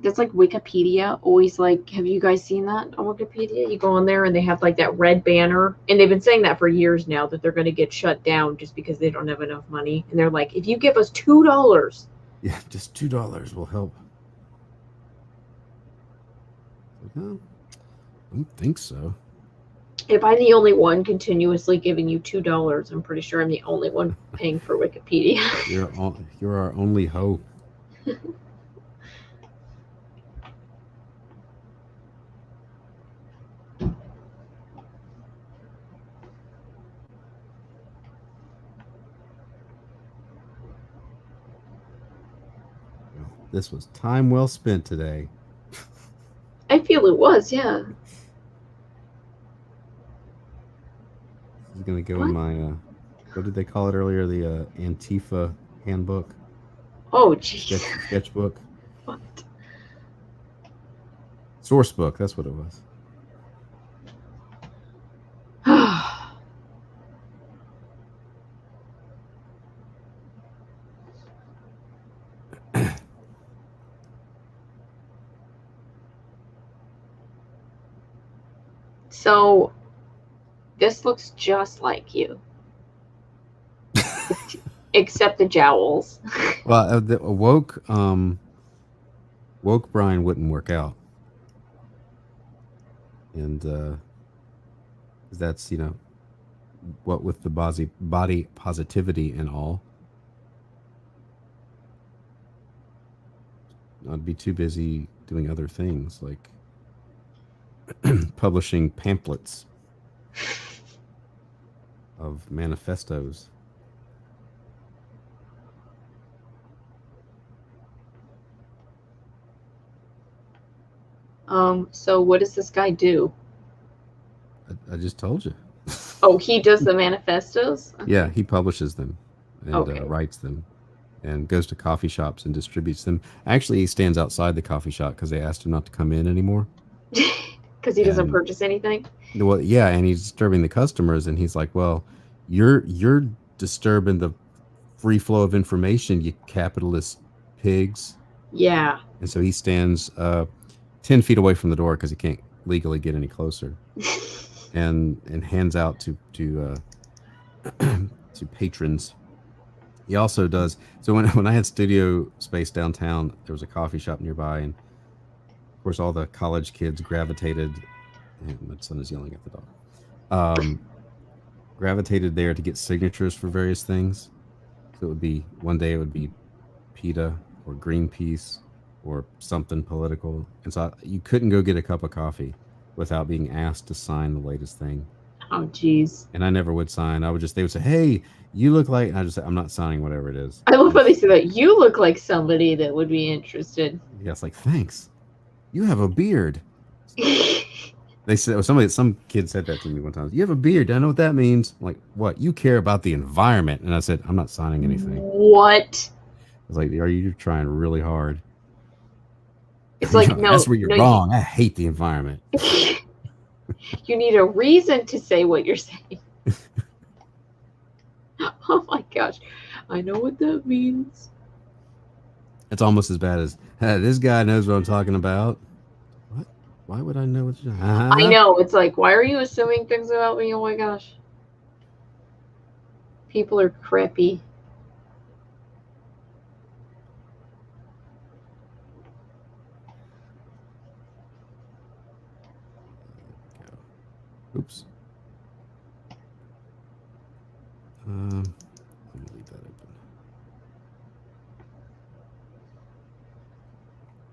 That's like Wikipedia. Always like, have you guys seen that on Wikipedia? You go on there and they have like that red banner, and they've been saying that for years now that they're going to get shut down just because they don't have enough money. And they're like, if you give us $2,
Yeah, just $2 will help. Like, no, I don't think so.
if I'm the only one continuously giving you $2, I'm pretty sure I'm the only one paying for Wikipedia.
You're our only hope. Well, this was time well spent today.
I feel it was, yeah.
This is gonna go in my what did they call it earlier? The Antifa handbook.
Oh, jeez.
Sketchbook.
What?
Source book, that's what it was.
So, this looks just like you. Except the jowls.
Well, the woke Brian wouldn't work out, and that's what with the body positivity and all. I'd be too busy doing other things like publishing pamphlets of manifestos.
So what does this guy do?
I just told you.
Oh, he does the manifestos? Okay.
Yeah, he publishes them and
Okay.
writes them and goes to coffee shops and distributes them. Actually, he stands outside the coffee shop because they asked him not to come in anymore.
Because he doesn't purchase anything?
Well, yeah, and he's disturbing the customers, and he's like, "Well, you're disturbing the free flow of information, you capitalist pigs."
Yeah.
And so he stands 10 feet away from the door because he can't legally get any closer, and hands out to to patrons. He also does so when I had studio space downtown, there was a coffee shop nearby, and of course all the college kids gravitated. And my son is yelling at the dog. Gravitated there to get signatures for various things. So it would be one day it would be PETA or Greenpeace or something political, and so you couldn't go get a cup of coffee without being asked to sign the latest thing.
Oh, jeez.
And I never would sign. They would say, "Hey, you look like," and I just say, "I'm not signing whatever it is."
I love how they say that. You look like somebody that would be interested.
Yeah, it's like, thanks. You have a beard. They said some kid said that to me one time. You have a beard. I know what that means. I'm like, what? You care about the environment? And I said, I'm not signing anything.
What?
I was like, are you trying really hard?
It's like, no.
That's where you're wrong. I hate the environment.
You need a reason to say what you're saying. Oh my gosh. I know what that means.
It's almost as bad as, hey, this guy knows what I'm talking about. What? Why would I know what you're
I know. It's like, why are you assuming things about me? Oh my gosh. People are crappy.
Oops. Let me leave that open.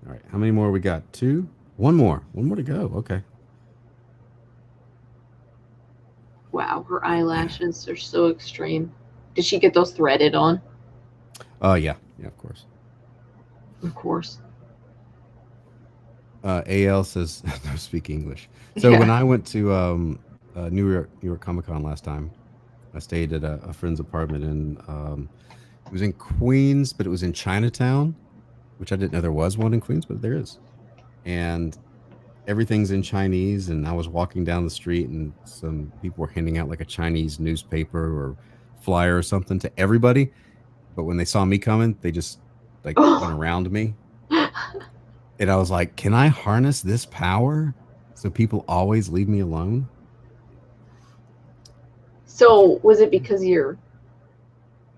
All right. How many more we got? 2? One more. One more to go. Okay.
Wow, her eyelashes are so extreme. Did she get those threaded on?
Yeah. Yeah, of course.
Of course.
AL says, no, speak English. So when I went to New York Comic Con last time, I stayed at a friend's apartment in, it was in Queens, but it was in Chinatown, which I didn't know there was one in Queens, but there is. And everything's in Chinese. And I was walking down the street and some people were handing out like a Chinese newspaper or flyer or something to everybody. But when they saw me coming, they just like went around me. And I was like, can I harness this power so people always leave me alone?
So was it because you're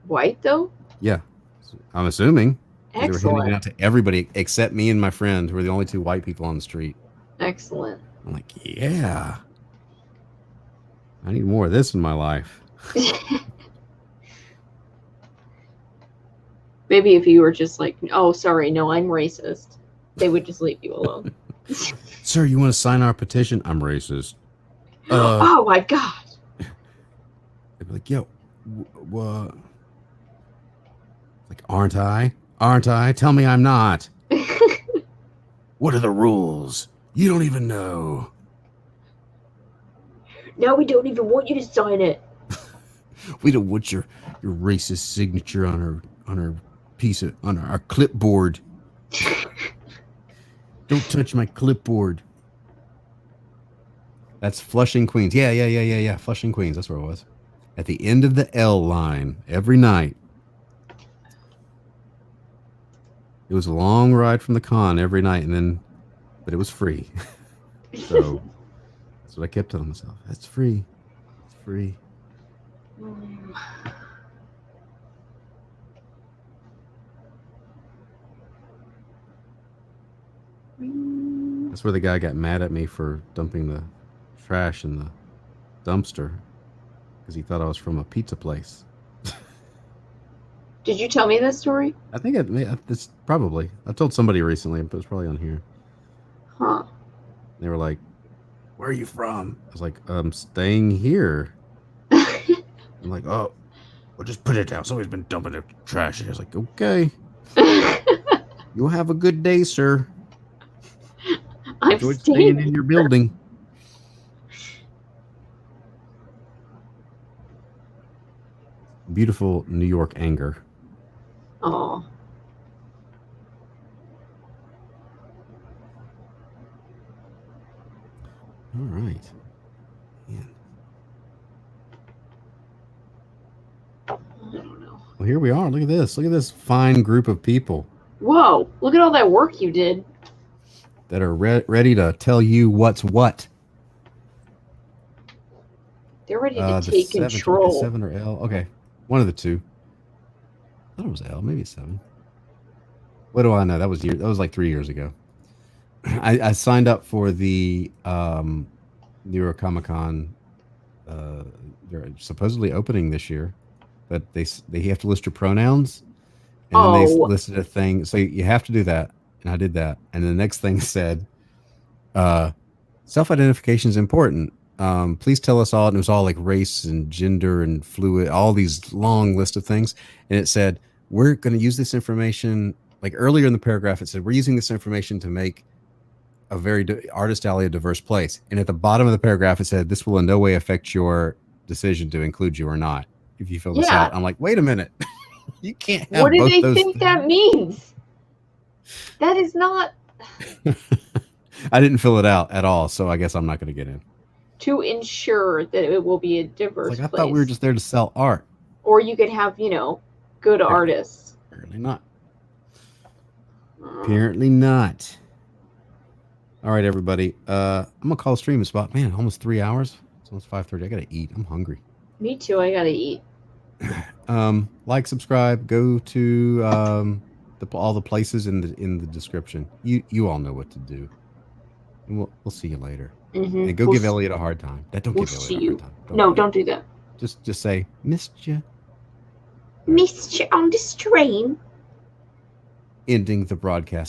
white though?
Yeah, I'm assuming. They were handing it
Excellent.
out to everybody except me and my friend, who were the only 2 white people on the street.
Excellent.
I'm like, yeah, I need more of this in my life.
Maybe if you were just like, oh, sorry, no, I'm racist, they would just leave you alone.
Sir, you want to sign our petition? I'm racist.
Oh my God.
They'd be like, yo, what? Like, aren't I? Aren't I? Tell me I'm not. What are the rules? You don't even know.
Now we don't even want you to sign it.
We don't want your racist signature on our piece of on our clipboard. Don't touch my clipboard. That's Flushing, Queens. Yeah. Flushing, Queens. That's where it was. At the end of the L line every night. It was a long ride from the con every night, but it was free. So that's what I kept telling myself. It's free. It's free. That's where the guy got mad at me for dumping the trash in the dumpster because he thought I was from a pizza place.
Did you tell me this story?
I think it's probably. I told somebody recently, but it's probably on here.
Huh.
They were like, "Where are you from?" I was like, "I'm staying here." I'm like, "Oh, well, just put it down. Somebody's been dumping the trash." I was like, "Okay, you'll have a good day, sir.
I'm
Enjoy staying in your building." Beautiful New York anger.
Oh.
All right. Man.
I don't know.
Well, here we are. Look at this. Look at this fine group of people
Whoa, look at all that work you did.
that are ready to tell you what's what.
They're ready to
The
take
7,
control.
7 or L. Okay. One of the 2. I thought it was L. Maybe it's 7. What do I know? That was like 3 years ago. I signed up for the New York Comic Con. They're supposedly opening this year, but they have to list your pronouns, and then they listed a thing. So you have to do that, and I did that. And the next thing said, self-identification is important. Please tell us all. And it was all like race and gender and fluid, all these long list of things. And it said, we're going to use this information. Like earlier in the paragraph, it said, we're using this information to make a very Artist Alley a diverse place. And at the bottom of the paragraph, it said, this will in no way affect your decision to include you or not. If you fill this out, I'm like, wait a minute. You can't have
what do
both
they
those
think
things.
that means? That is not
I didn't fill it out at all, so I guess I'm not going to get in.
to ensure that it will be a diverse
Like I
place.
thought we were just there to sell art.
Or you could have, good artists.
Apparently not. Apparently not. All right, everybody. I'm gonna call stream. It's about almost 3 hours. It's almost 5:30. I gotta eat. I'm hungry.
Me too. I gotta eat.
Like, subscribe. Go to all the places in the description. You all know what to do. And we'll see you later.
Mhm.
And go
We'll
give
s-
Elliot a hard time. Don't
We'll
give Elliot
see
a
you.
hard time.
No, don't do that.
Just say, missed you.
Missed you on the stream.
Ending the broadcast.